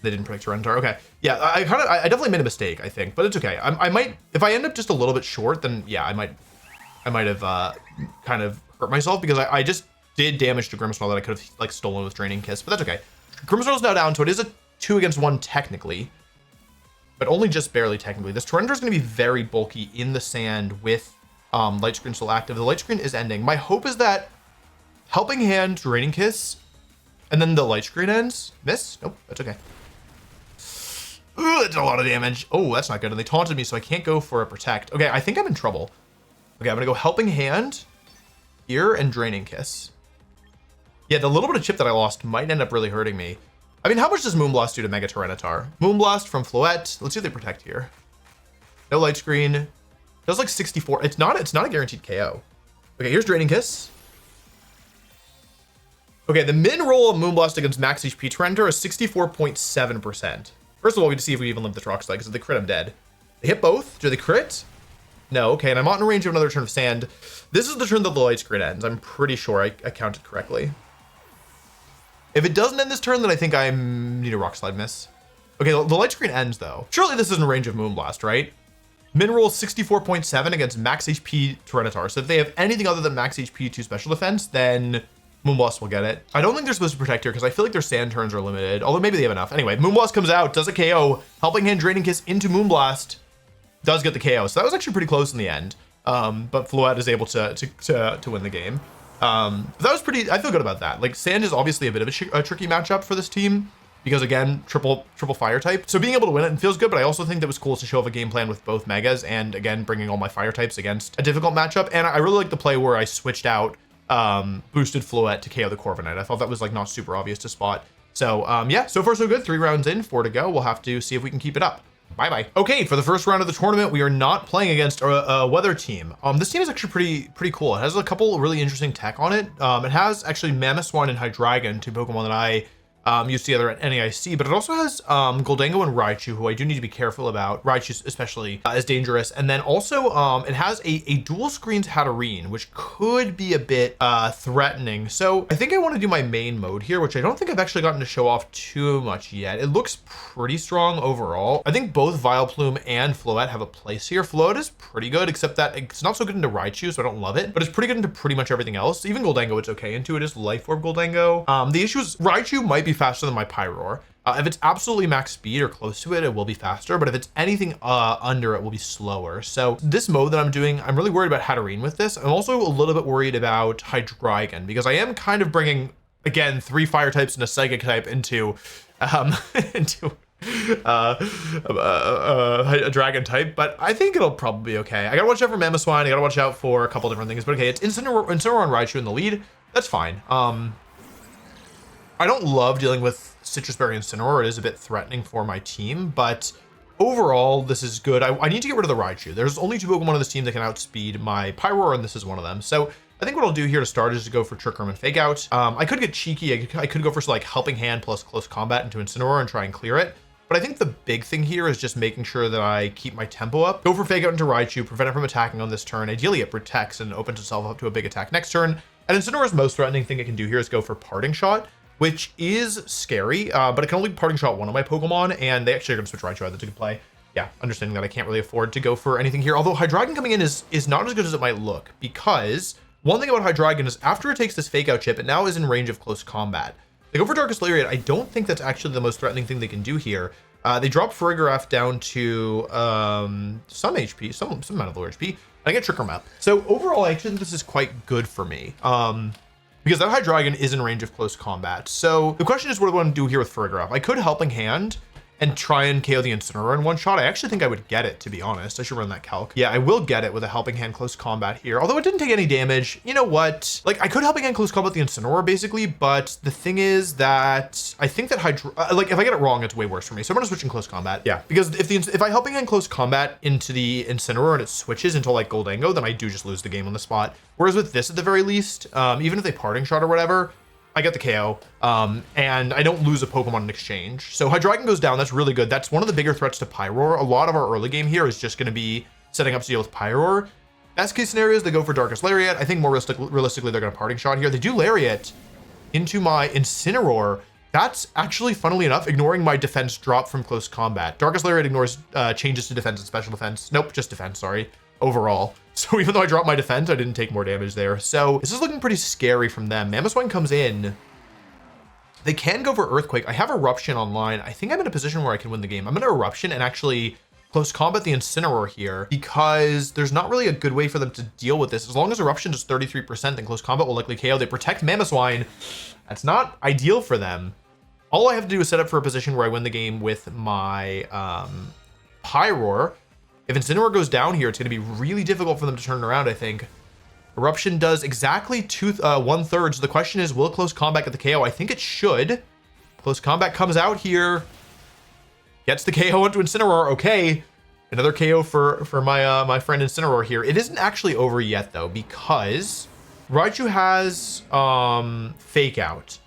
They didn't protect Tyranitar. Okay. Yeah, I definitely made a mistake, I think, but it's okay. I might, if I end up just a little bit short, then yeah, I might have kind of hurt myself because I just did damage to Grimmsnarl that I could have like stolen with Draining Kiss, but that's okay. Grimmsnarl's now down, so it is a 2 against 1 technically, but only just barely technically. This Tyranitar is going to be very bulky in the sand with Light Screen still active. The Light Screen is ending. My hope is that Helping Hand, Draining Kiss, and then the Light Screen ends. Miss? Nope, that's okay. Ooh, that's a lot of damage. Oh, that's not good. And they taunted me, so I can't go for a Protect. Okay, I think I'm in trouble. Okay, I'm gonna go Helping Hand here and Draining Kiss. Yeah, the little bit of chip that I lost might end up really hurting me. I mean, how much does Moonblast do to Mega Tyranitar? Moonblast from Floette. Let's see if they Protect here. No Light Screen. Does like 64. It's not a guaranteed KO. Okay, here's Draining Kiss. Okay, the min roll of Moonblast against max HP Tyranitar is 64.7%. First of all, we need to see if we even live the Rock Slide, because if they crit, I'm dead. They hit both. Do they crit? No. Okay, and I'm not in range of another turn of Sand. This is the turn that the Light Screen ends. I'm pretty sure I counted correctly. If it doesn't end this turn, then I think I need a Rock Slide miss. Okay, the light screen ends though. Surely this is in range of Moonblast, right? Mineral 64.7 against max HP Tyranitar. So if they have anything other than max HP 2 special defense, then Moonblast will get it. I don't think they're supposed to protect here because I feel like their sand turns are limited, although maybe they have enough. Anyway, Moonblast comes out, does a KO, Helping Hand, Draining Kiss into Moonblast, does get the KO. So that was actually pretty close in the end. But Floette is able to win the game. But that was pretty, I feel good about that. Like sand is obviously a bit of a tricky matchup for this team, because again, triple fire type. So being able to win it feels good, but I also think that was cool to show off a game plan with both megas and again, bringing all my fire types against a difficult matchup. And I really like the play where I switched out boosted Floette to KO the Corviknight. I thought that was like not super obvious to spot. So yeah, so far so good. 3 rounds in, 4 to go. We'll have to see if we can keep it up. Bye-bye. Okay, for the first round of the tournament, we are not playing against a weather team. This team is actually pretty cool. It has a couple really interesting tech on it. It has actually Mamoswine and Hydreigon, 2 Pokemon that I used together at NAIC, but it also has Goldango and Raichu, who I do need to be careful about. Raichu especially is dangerous. And then also it has a dual screens Hatterene, which could be a bit threatening. So I think I want to do my main mode here, which I don't think I've actually gotten to show off too much yet. It looks pretty strong overall. I think both Vileplume and Floette have a place here. Floette is pretty good, except that it's not so good into Raichu, so I don't love it, but it's pretty good into pretty much everything else. Even Goldango, it's okay into. It is Life Orb Goldango. The issue is Raichu might be faster than my Pyroar. If it's absolutely max speed or close to it, it will be faster, but if it's anything under it will be slower. So this mode that I'm doing, I'm really worried about Hatterene with this. I'm also a little bit worried about Hydreigon because I am kind of bringing, again, 3 fire types and a psychic type into a dragon type, but I think it'll probably be okay. I gotta watch out for Mamoswine. I gotta watch out for a couple different things, but okay, it's Incineroar and Raichu in the lead. That's fine. I don't love dealing with Citrus Berry and Incineroar. It is a bit threatening for my team, but overall, this is good. I need to get rid of the Raichu. There's only 2 Pokemon on this team that can outspeed my Pyroar, and this is one of them. So I think what I'll do here to start is to go for Trick Room and Fake Out. I could get cheeky. I could go for like Helping Hand plus Close Combat into Incineroar and try and clear it. But I think the big thing here is just making sure that I keep my tempo up. Go for Fake Out into Raichu, prevent it from attacking on this turn. Ideally, it protects and opens itself up to a big attack next turn. And Incineroar's most threatening thing it can do here is go for Parting Shot, which is scary, but it can only Parting Shot one of my Pokemon, and they actually are going to switch Raichu out. That's a good play. Yeah, understanding that I can't really afford to go for anything here. Although Hydreigon coming in is not as good as it might look, because one thing about Hydreigon is after it takes this Fake Out chip, it now is in range of close combat. They go for Darkest Lariat. I don't think that's actually the most threatening thing they can do here. They drop Farigiraf down to some HP, some amount of lower HP, and I get Trick Room up. So overall, I actually think this is quite good for me. Because that Hydreigon is in range of close combat. So the question is, what do I want to do here with Farigiraf? I could Helping Hand and try and KO the Incineroar in one shot. I actually think I would get it, to be honest. I should run that calc. Yeah, I will get it with a Helping Hand close combat here. Although it didn't take any damage. You know what? Like, I could Helping Hand close combat the Incineroar, basically, but the thing is that I think that like, if I get it wrong, it's way worse for me. So I'm gonna switch in close combat. Yeah, because if I Helping Hand close combat into the Incineroar and it switches into, like, Goldango, then I do just lose the game on the spot. Whereas with this, at the very least, even if they Parting Shot or whatever, I get the KO, and I don't lose a Pokemon in exchange. So Hydreigon goes down. That's really good. That's one of the bigger threats to Pyroar. A lot of our early game here is just going to be setting up to deal with Pyroar. Best case scenario is they go for Darkest Lariat. I think more realistically, they're going to Parting Shot here. They do Lariat into my Incineroar. That's actually, funnily enough, ignoring my defense drop from close combat. Darkest Lariat ignores changes to defense and special defense. Nope, just defense, sorry, overall. So even though I dropped my defense, I didn't take more damage there. So this is looking pretty scary from them. Mamoswine comes in. They can go for Earthquake. I have Eruption online. I think I'm in a position where I can win the game. I'm going to Eruption and actually close combat the Incineroar here, because there's not really a good way for them to deal with this. As long as Eruption does 33%, then close combat will likely KO. They protect Mamoswine. That's not ideal for them. All I have to do is set up for a position where I win the game with my Pyroar. If Incineroar goes down here, it's going to be really difficult for them to turn around, I think. Eruption does exactly 1/3. So the question is, will close combat get the KO? I think it should. Close combat comes out here. Gets the KO into Incineroar. Okay. Another KO for my my friend Incineroar here. It isn't actually over yet, though, because Raichu has Fake Out.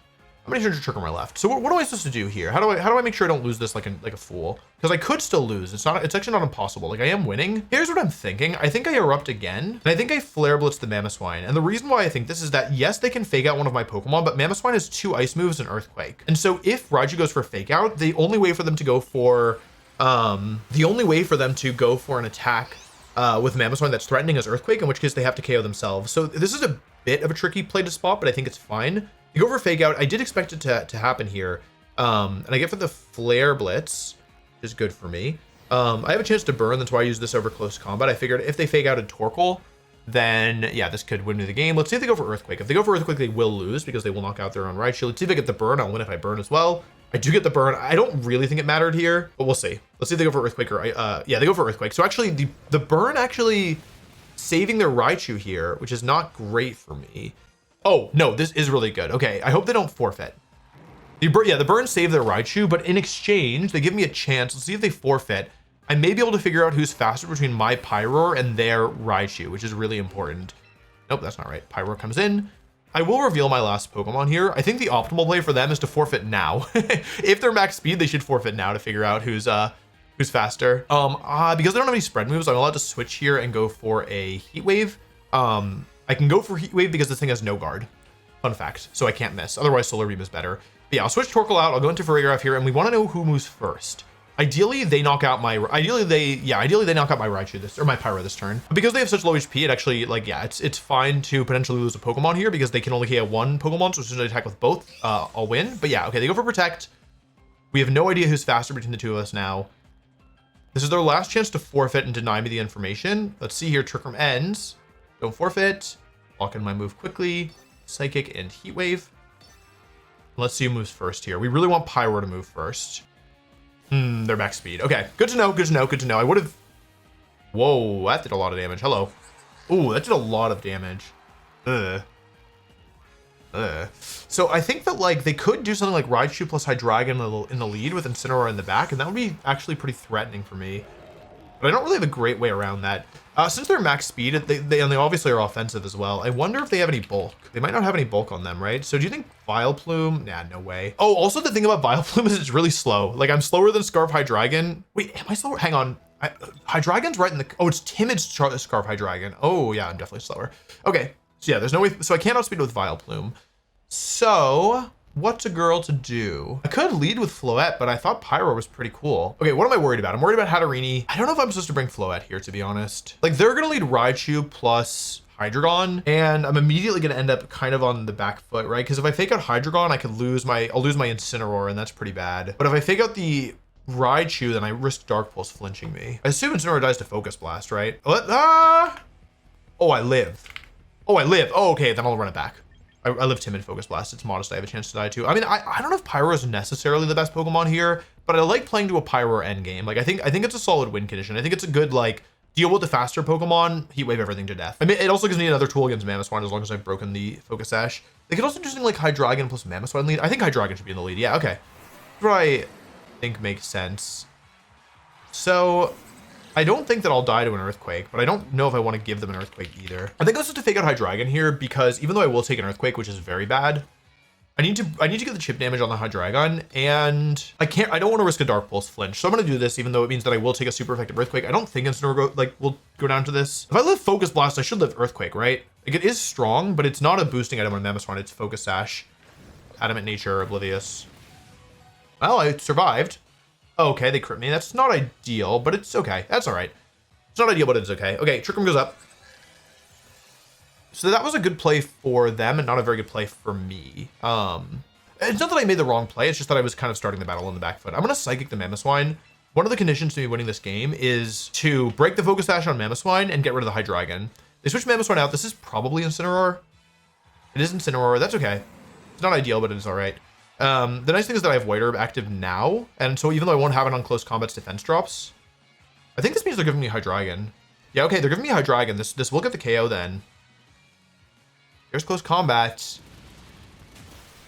How many turns of trick are left? So what am I supposed to do here? How do I make sure I don't lose this like a fool? Because I could still lose. It's actually not impossible. Like I am winning. Here's what I'm thinking. I think I erupt again, and I think I flare blitz the Mamoswine. And the reason why I think this is that yes, they can fake out one of my Pokemon, but Mamoswine has 2 ice moves and Earthquake. And so if Raichu goes for fake out, the only way for them to go for an attack with Mamoswine that's threatening is Earthquake, in which case they have to KO themselves. So this is a bit of a tricky play to spot, but I think it's fine. You go for fake out. I did expect it to happen here. And I get for the flare blitz, which is good for me. I have a chance to burn. That's why I use this over close combat. I figured if they fake out a Torkoal, then yeah, this could win me the game. Let's see if they go for Earthquake. If they go for Earthquake, they will lose because they will knock out their own Raichu. Let's see if I get the burn. I'll win if I burn as well. I do get the burn. I don't really think it mattered here, but we'll see. Let's see if they go for Earthquake or yeah, they go for Earthquake. So actually the burn actually saving their Raichu here, which is not great for me. Oh, no, this is really good. Okay, I hope they don't forfeit. The burn saved their Raichu, but in exchange, they give me a chance. Let's see if they forfeit. I may be able to figure out who's faster between my Pyroar and their Raichu, which is really important. Nope, that's not right. Pyroar comes in. I will reveal my last Pokemon here. I think the optimal play for them is to forfeit now. If they're max speed, they should forfeit now to figure out who's faster. Because they don't have any spread moves, I'm allowed to switch here and go for a Heat Wave. I can go for Heat Wave because this thing has no guard. Fun fact. So I can't miss. Otherwise, Solar Beam is better. But yeah, I'll switch Torkoal out. I'll go into Farigiraf here, and we want to know who moves first. Ideally, they knock out my Raichu or my Pyro this turn. But because they have such low HP, it actually, like, yeah, it's fine to potentially lose a Pokemon here because they can only KO 1 Pokemon, so as soon as I attack with both, I'll win. But yeah, okay, they go for Protect. We have no idea who's faster between the two of us now. This is their last chance to forfeit and deny me the information. Let's see here. Trick Room ends. Don't forfeit. Lock in my move quickly. Psychic and Heat Wave. Let's see who moves first here. We really want Pyro to move first. They're max speed. Okay, good to know, good to know, good to know. I would have... Whoa, that did a lot of damage. Hello. Ooh, that did a lot of damage. So I think that, like, they could do something like Raichu plus Hydreigon in the lead with Incineroar in the back, and that would be actually pretty threatening for me. But I don't really have a great way around that. Since they're max speed, they obviously are offensive as well. I wonder if they have any bulk. They might not have any bulk on them, right? So do you think Vileplume? Nah, no way. Oh, also the thing about Vileplume is it's really slow. Like, I'm slower than Scarf Hydreigon. Wait, am I slower? Hang on. Hydreigon's right in the... Oh, it's Timid Scarf Hydreigon. Oh, yeah, I'm definitely slower. Okay, so yeah, there's no way... So I can't outspeed with Vileplume. So... what's a girl to do? I could lead with Floette, but I thought Pyro was pretty cool. Okay, what am I worried about? I'm worried about Hatterini. I don't know if I'm supposed to bring Floette here, to be honest. Like, they're gonna lead Raichu plus Hydreigon, and I'm immediately gonna end up kind of on the back foot, right? Because if I fake out Hydreigon, I'll lose my Incineroar, and that's pretty bad. But if I fake out the Raichu, then I risk Dark Pulse flinching me. I assume Incineroar dies to Focus Blast, right? Oh, I live. Oh, I live. Oh, okay, then I'll run it back. I live Timid Focus Blast. It's modest. I have a chance to die too. I mean, I don't know if Pyro is necessarily the best Pokemon here, but I like playing to a Pyro endgame. Like, I think it's a solid win condition. I think it's a good, like, deal with the faster Pokemon, Heat Wave everything to death. I mean, it also gives me another tool against Mamoswine as long as I've broken the Focus Sash. They could also do something like Hydreigon plus Mamoswine lead. I think Hydreigon should be in the lead. Yeah, okay. That's what I think makes sense. So... I don't think that I'll die to an Earthquake, but I don't know if I want to give them an Earthquake either. I think I'll just have to fake out Hydreigon here because even though I will take an Earthquake, which is very bad, I need to get the chip damage on the Hydreigon, and I don't want to risk a Dark Pulse flinch. So I'm going to do this, even though it means that I will take a super effective Earthquake. I don't think Incineroar will go down to this. If I live Focus Blast, I should live Earthquake, right? Like, it is strong, but it's not a boosting item on Mamoswine. It's Focus Sash, Adamant Nature, Oblivious. Well, I survived. Okay, they crit me. That's not ideal, but it's okay. That's all right. It's not ideal, but it's okay. Okay, Trick Room goes up. So that was a good play for them and not a very good play for me. It's not that I made the wrong play. It's just that I was kind of starting the battle on the back foot. I'm going to Psychic the Mamoswine. One of the conditions to me winning this game is to break the Focus Sash on Mamoswine and get rid of the Hydreigon. They switch Mamoswine out. This is probably Incineroar. It is Incineroar. That's okay. It's not ideal, but it's all right. The nice thing is that I have White Herb active now, and so even though I won't have it on close combat's defense drops, I think this means they're giving me Hydreigon. Yeah, okay, they're giving me Hydreigon. This will get the KO then. Here's close combat.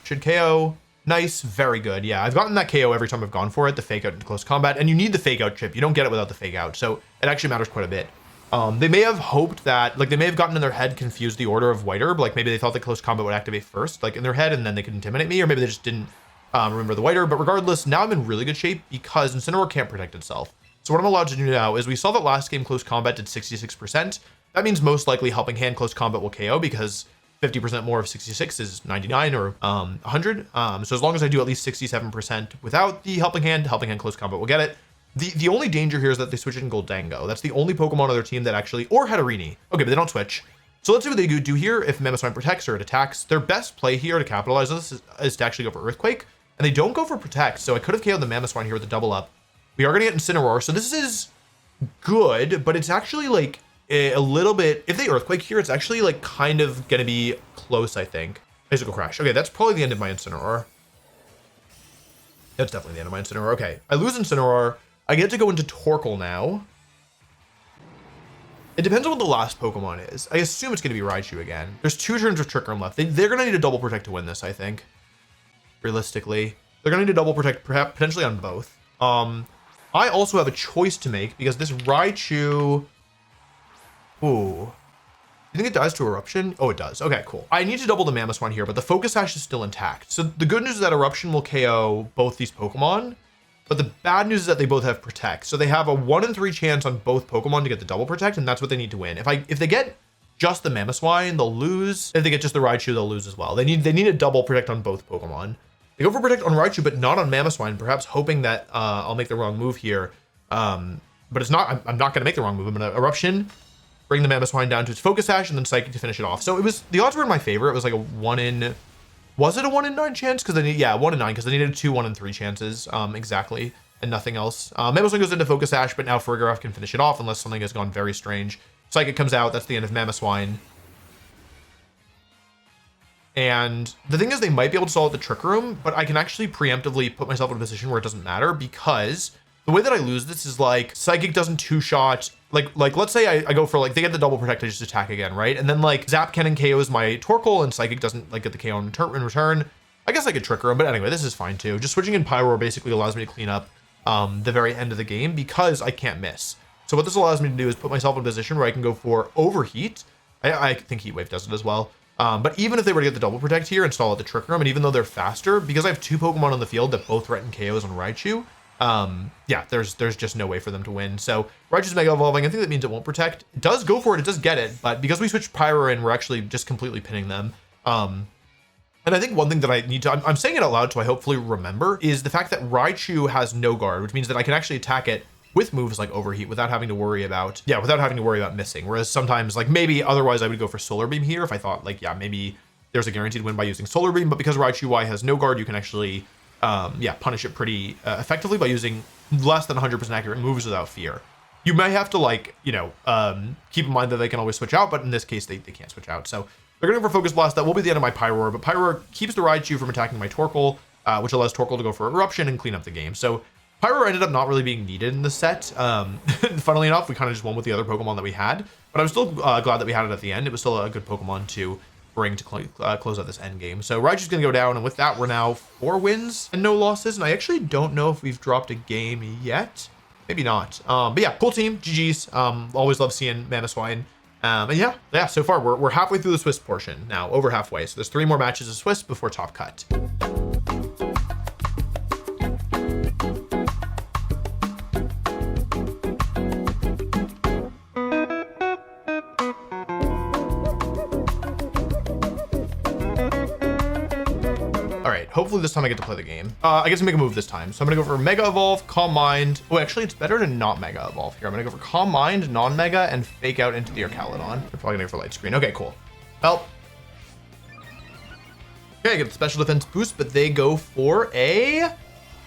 Should KO. Nice, very good. Yeah, I've gotten that KO every time I've gone for it, the fake out into close combat, and you need the fake out chip. You don't get it without the fake out, so it actually matters quite a bit. They may have hoped that, like, they may have gotten in their head confused the order of White Herb. Like, maybe they thought the close combat would activate first, like, in their head, and then they could intimidate me, or maybe they just didn't remember the White Herb. But regardless, now I'm in really good shape because Incineroar can't protect itself. So what I'm allowed to do now is, we saw that last game close combat did 66%. That means most likely Helping Hand close combat will KO, because 50% more of 66 is 99 or 100. So as long as I do at least 67% without the Helping Hand close combat will get it. The only danger here is that they switch in Goldango. That's the only Pokemon on their team that actually, or Hatterene. Okay, but they don't switch. So let's see what they do here if Mamoswine protects or it attacks. Their best play here to capitalize on this is to actually go for Earthquake. And they don't go for Protect, so I could have KO'd the Mamoswine here with a double up. We are going to get Incineroar, so this is good, but it's actually like a little bit, if they Earthquake here, it's actually like kind of going to be close, I think. Physical Crash. Okay, that's probably the end of my Incineroar. That's definitely the end of my Incineroar. Okay, I lose Incineroar. I get to go into Torkoal now. It depends on what the last Pokemon is. I assume it's going to be Raichu again. There's 2 turns of Trick Room left. They're going to need a double protect to win this, I think. Realistically. They're going to need a double protect, perhaps potentially on both. I also have a choice to make because this Raichu... Ooh. You think it dies to Eruption? Oh, it does. Okay, cool. I need to double the Mamoswine here, but the Focus Sash is still intact. So the good news is that Eruption will KO both these Pokemon. But the bad news is that they both have Protect. So they have a 1 in 3 chance on both Pokemon to get the double Protect, and that's what they need to win. If they get just the Mamoswine, they'll lose. If they get just the Raichu, they'll lose as well. They need a double Protect on both Pokemon. They go for Protect on Raichu, but not on Mamoswine, perhaps hoping that I'll make the wrong move here. But it's not. I'm not going to make the wrong move. I'm going to Eruption, bring the Mamoswine down to its Focus Sash, and then Psychic to finish it off. So it was, the odds were in my favor. It was like a 1 in... Was it a 1 in 9 chance? Because they need, yeah, 1 in 9, because they needed 2 1 in 3 chances, exactly, and nothing else. Mamoswine goes into Focus Sash, but now Farigiraf can finish it off unless something has gone very strange. Psychic comes out. That's the end of Mamoswine. And the thing is, they might be able to solve the Trick Room, but I can actually preemptively put myself in a position where it doesn't matter, because the way that I lose this is like Psychic doesn't 2-shot. Like let's say I go for, like, they get the double protect, I just attack again, right? And then like Zap Cannon KOs my Torkoal and Psychic doesn't like get the KO in return. I guess I could Trick Room, but anyway, this is fine too. Just switching in Pyroar basically allows me to clean up the very end of the game because I can't miss. So what this allows me to do is put myself in a position where I can go for Overheat. I think Heat Wave does it as well. But even if they were to get the double protect here, install at the Trick Room, and even though they're faster, because I have 2 Pokemon on the field that both threaten KOs on Raichu, yeah, there's just no way for them to win. So Raichu's Mega Evolving. I think that means it won't protect. It does go for it. It does get it. But because we switched Pyroar in, we're actually just completely pinning them. And I think one thing that I need to, I'm saying it out loud, so I hopefully remember, is the fact that Raichu has no guard, which means that I can actually attack it with moves like Overheat without having to worry about, missing. Whereas sometimes, like, maybe otherwise I would go for Solar Beam here if I thought, like, yeah, maybe there's a guaranteed win by using Solar Beam, but because Raichu Y has no guard, you can actually, punish it pretty effectively by using less than 100% accurate moves without fear. You may have to, like, keep in mind that they can always switch out, but in this case, they can't switch out. So they're going to go for Focus Blast. That will be the end of my Pyroar, but Pyroar keeps the Raichu from attacking my Torkoal, which allows Torkoal to go for Eruption and clean up the game. So Pyroar ended up not really being needed in the set. Funnily enough, we kind of just won with the other Pokemon that we had, but I'm still glad that we had it at the end. It was still a good Pokemon to bring to close out this end game. So Raichu's going to go down, and with that, we're now 4 wins and no losses, and I actually don't know if we've dropped a game yet. Maybe not. But yeah, cool team. GG's. Always love seeing Mamoswine. And yeah, so far we're halfway through the Swiss portion now, over halfway. So there's 3 more matches of Swiss before top cut. Hopefully this time I get to play the game. I get to make a move this time. So I'm gonna go for Mega Evolve, Calm Mind. Oh, actually it's better to not Mega Evolve here. I'm gonna go for Calm Mind, non-Mega, and Fake Out into the Arcalodon. They're probably gonna go for Light Screen. Okay, cool. Well. Okay, I get the special defense boost, but they go for a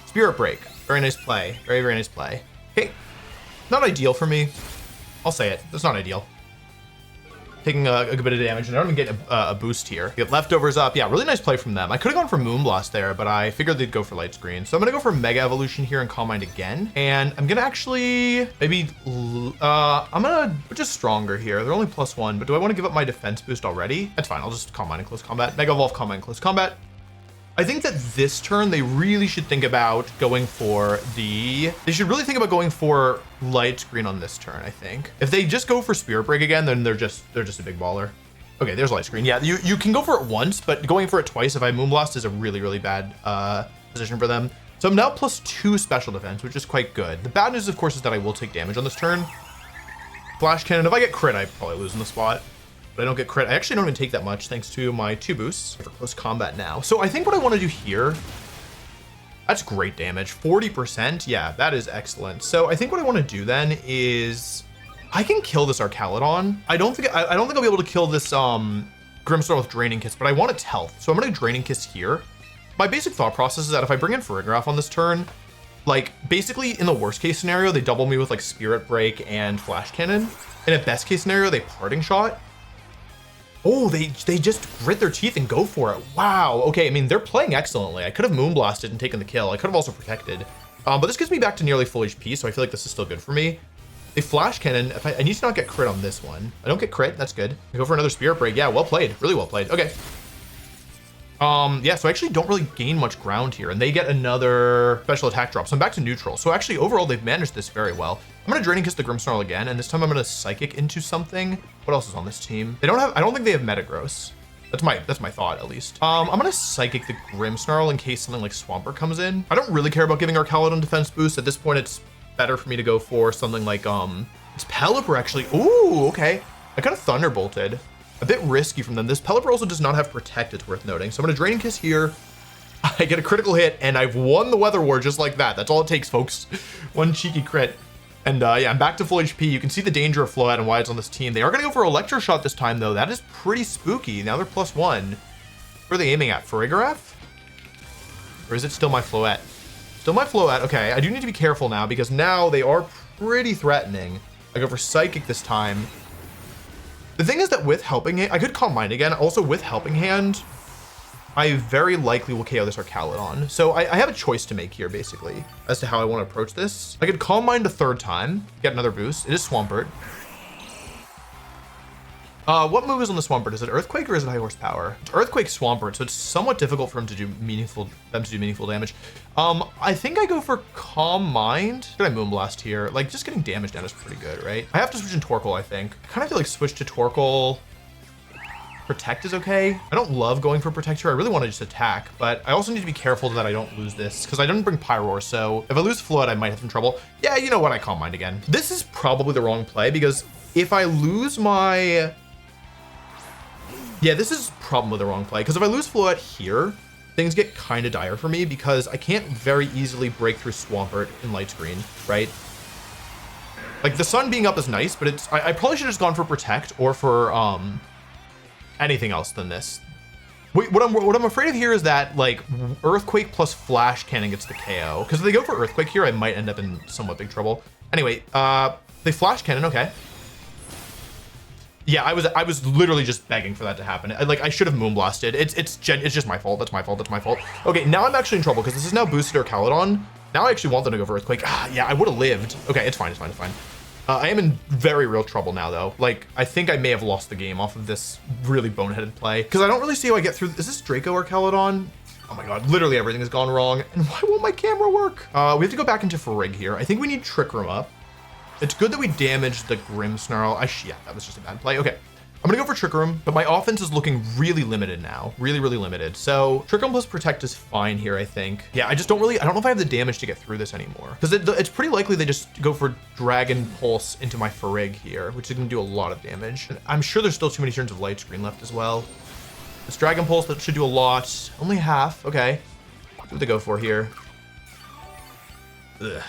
Spirit Break. Very nice play. Very, very nice play. Okay, not ideal for me. I'll say it, that's not ideal. Taking a good bit of damage, and I don't even get a boost here. Get Leftovers up. Yeah, really nice play from them. I could have gone for Moonblast there, but I figured they'd go for Light Screen. So I'm gonna go for Mega Evolution here and Calm Mind again. And I'm gonna actually, maybe, I'm gonna put just Stronger here. They're only +1, but do I wanna give up my defense boost already? That's fine, I'll just Calm Mind in close combat. Mega Evolve, Calm Mind in close combat. I think that this turn they really should think about going for they should really think about going for light screen on this turn. I think if they just go for Spirit Break again, then they're just a big baller. Okay, there's light screen. Yeah, you can go for it once, but going for it twice if I Moonblast is a really bad position for them. So I'm now +2 special defense, which is quite good. The bad news, of course, is that I will take damage on this turn. Flash Cannon, if I get crit, I probably lose in the spot. But I don't get crit. I actually don't even take that much thanks to my 2 boosts for close combat now. So I think what I want to do here, that's great damage. 40%. Yeah, that is excellent. So I think what I want to do then is I can kill this Archaludon. I don't think I'll be able to kill this Grimmsnarl with Draining Kiss, but I want its health. So I'm going to Draining Kiss here. My basic thought process is that if I bring in Farigiraf on this turn, like basically in the worst case scenario, they double me with like Spirit Break and Flash Cannon. In a best case scenario, they Parting Shot. Oh, they just grit their teeth and go for it. Wow. Okay, I mean, they're playing excellently. I could have Moonblasted and taken the kill. I could have also protected. But this gets me back to nearly full HP, so I feel like this is still good for me. They Flash Cannon. If I need to not get crit on this one. I don't get crit. That's good. I go for another Spirit Break. Yeah, well played. Really well played. Okay. Yeah, so I actually don't really gain much ground here, and they get another special attack drop. So I'm back to neutral. So actually, overall, they've managed this very well. I'm going to Draining Kiss the Grimmsnarl again, and this time I'm going to Psychic into something. What else is on this team? I don't think they have Metagross. That's my thought, at least. I'm going to Psychic the Grimmsnarl in case something like Swampert comes in. I don't really care about giving Archaludon defense boost. At this point, it's better for me to go for something like, it's Pelipper, actually. Ooh, okay. I kind of Thunderbolted. A bit risky from them. This Pelipper also does not have Protect, it's worth noting. So I'm going to Draining Kiss here. I get a critical hit, and I've won the Weather War just like that. That's all it takes, folks. One cheeky crit. And yeah, I'm back to full HP. You can see the danger of Floette and why it's on this team. They are going to go for Electroshot this time, though. That is pretty spooky. Now they're +1. What are they aiming at? Farigiraf? Or is it still my Floette? Still my Floette. Okay, I do need to be careful now because now they are pretty threatening. I go for Psychic this time. The thing is that with Helping Hand, I could Calm Mind again. Also with Helping Hand, I very likely will KO this Archaludon. So I have a choice to make here, basically, as to how I want to approach this. I could Calm Mind a 3rd time, get another boost. It is Swampert. What move is on the Swampert? Is it Earthquake or is it High Horsepower? It's Earthquake Swampert, so it's somewhat difficult for them to do meaningful damage. I think I go for Calm Mind. Should I Moonblast here? Like, just getting damage down is pretty good, right? I have to switch in Torkoal, I think. I kind of feel like switch to Torkoal. Protect is okay. I don't love going for Protect here. I really want to just attack, but I also need to be careful that I don't lose this because I didn't bring Pyroar, so if I lose Flood, I might have some trouble. Yeah, you know what? I Calm Mind again. This is probably the wrong play because if I lose my... Yeah, this is probably the wrong play because if I lose Floette here, things get kind of dire for me because I can't very easily break through Swampert in light screen, right? Like the sun being up is nice, but it's I probably should have just gone for Protect or for anything else than this. Wait, what I'm afraid of here is that like Earthquake plus Flash Cannon gets the KO because if they go for Earthquake here, I might end up in somewhat big trouble. Anyway, they Flash Cannon, okay. Yeah, I was literally just begging for that to happen. I should have Moonblasted. It's just my fault. That's my fault. Okay, now I'm actually in trouble because this is now boosted Archaludon. Now I actually want them to go for Earthquake. Yeah, I would have lived. Okay, it's fine. I am in very real trouble now, though. Like, I think I may have lost the game off of this really boneheaded play because I don't really see how I get through. Is this Draco Archaludon? Oh my god, literally everything has gone wrong. And why won't my camera work? We have to go back into Farig here. I think we need Trick Room up. It's good that we damaged the Grimmsnarl. Yeah, that was just a bad play. Okay, I'm gonna go for Trick Room, but my offense is looking really limited now. Really limited. So Trick Room plus Protect is fine here, I think. Yeah, I don't know if I have the damage to get through this anymore. Because it's pretty likely they just go for Dragon Pulse into my Farig here, which is gonna do a lot of damage. And I'm sure there's still too many turns of light screen left as well. This Dragon Pulse, that should do a lot. Only half, okay. What do they go for here? Ugh.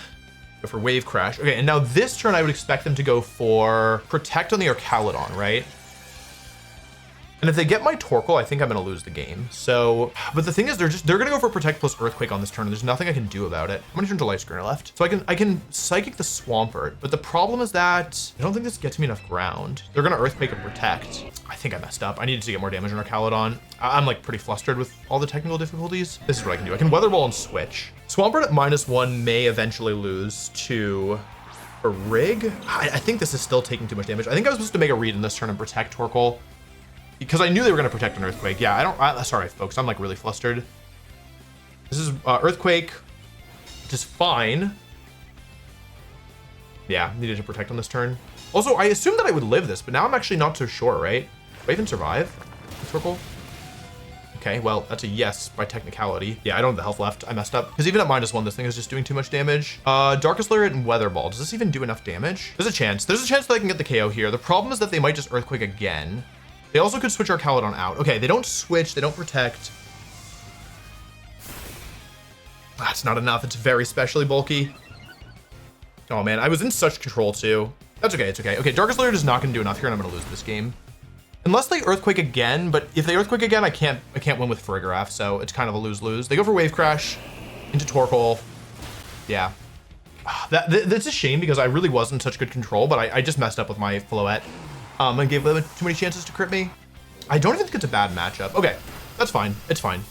Go for Wave Crash. Okay, and now this turn I would expect them to go for Protect on the Archaludon, right? And if they get my Torkoal, I think I'm gonna lose the game. So, but the thing is, they're gonna go for Protect plus Earthquake on this turn. And there's nothing I can do about it. How many turns of light screen are left? So I can Psychic the Swampert, but the problem is that I don't think this gets me enough ground. They're gonna Earthquake and Protect. I think I messed up. I needed to get more damage on Archaludon. I'm like pretty flustered with all the technical difficulties. This is what I can do. I can Weather Ball and switch. Swampert at -1 may eventually lose to a Rig. I think this is still taking too much damage. I think I was supposed to make a read in this turn and protect Torkoal because I knew they were going to protect an Earthquake. Yeah, sorry folks, I'm like really flustered. This is Earthquake, which is fine. Yeah, needed to protect on this turn. Also, I assumed that I would live this, but now I'm actually not so sure, right? Do I even survive? Circle? Okay, well, that's a yes by technicality. Yeah, I don't have the health left. I messed up. Because even at -1, this thing is just doing too much damage. Darkest Lariat and Weather Ball. Does this even do enough damage? There's a chance. There's a chance that I can get the KO here. The problem is that they might just Earthquake again. They also could switch our Caledon out. Okay, they don't switch. They don't protect. That's not enough. It's very specially bulky. Oh, man. I was in such control, too. That's okay. It's okay. Okay, Darkest Lariat is not going to do enough here, and I'm going to lose this game. Unless they Earthquake again, but if they Earthquake again, I can't win with Farigiraf, so it's kind of a lose-lose. They go for Wave Crash into Torkoal. Yeah. That's a shame because I really was in such good control, but I just messed up with my Floette and gave them too many chances to crit me. I don't even think it's a bad matchup. Okay, that's fine. It's fine.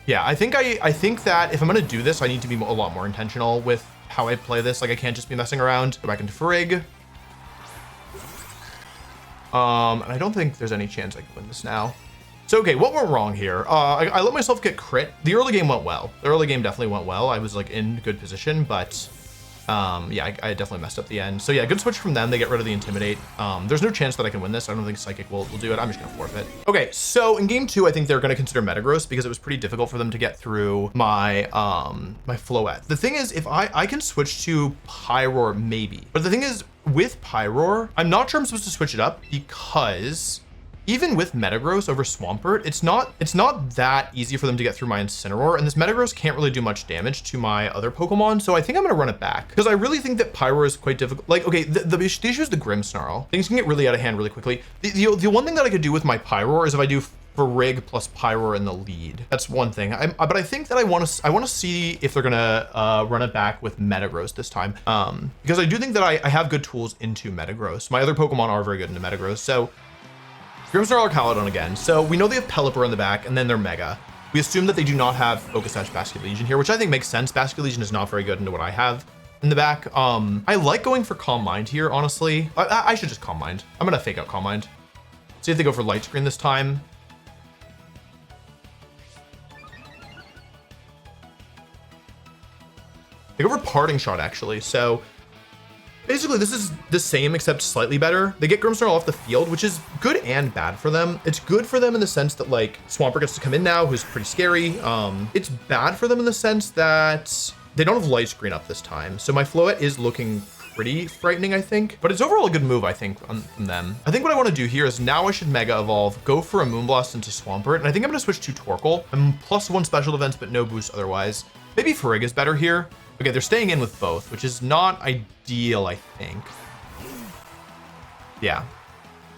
Yeah, I think that if I'm going to do this, I need to be a lot more intentional with how I play this. Like, I can't just be messing around. Go back into Farig. And I don't think there's any chance I can win this now. So, okay, what went wrong here? I let myself get crit. The early game went well. The early game definitely went well. I was like in good position, but yeah, I definitely messed up the end. So yeah, good switch from them. They get rid of the Intimidate. There's no chance that I can win this. I don't think Psychic will do it. I'm just gonna forfeit. Okay, so in game 2, I think they're gonna consider Metagross because it was pretty difficult for them to get through my my Floette. The thing is, if I can switch to Pyroar maybe, but the thing is with Pyroar, I'm not sure I'm supposed to switch it up because even with Metagross over Swampert, it's not that easy for them to get through my Incineroar, and this Metagross can't really do much damage to my other Pokemon, so I think I'm gonna run it back because I really think that Pyroar is quite difficult. Like, okay, the issue is the Grimmsnarl. Things can get really out of hand really quickly. The one thing that I could do with my Pyroar is if I do Farig plus Pyroar in the lead. That's one thing. But I think that I want to see if they're gonna run it back with Metagross this time, because I do think that I have good tools into Metagross. My other Pokemon are very good into Metagross, so. Grimmsnarl or Caledon again. So we know they have Pelipper in the back, and then they're Mega. We assume that they do not have Focus Sash Basket Legion here, which I think makes sense. Basket Legion is not very good into what I have in the back. I like going for Calm Mind here, honestly. I should just Calm Mind. I'm gonna fake out Calm Mind. See if they go for Light Screen this time. They go for Parting Shot, actually. So basically, this is the same except slightly better. They get Grimmsnarl off the field, which is good and bad for them. It's good for them in the sense that, like, Swampert gets to come in now, who's pretty scary. It's bad for them in the sense that they don't have Light Screen up this time. So my Floette is looking pretty frightening, I think. But it's overall a good move, I think, from them. I think what I want to do here is now I should Mega Evolve, go for a Moonblast into Swampert, and I think I'm going to switch to Torkoal. I'm +1 special defense, but no boost otherwise. Maybe Farig is better here. Okay, they're staying in with both, which is not ideal, I think. Yeah.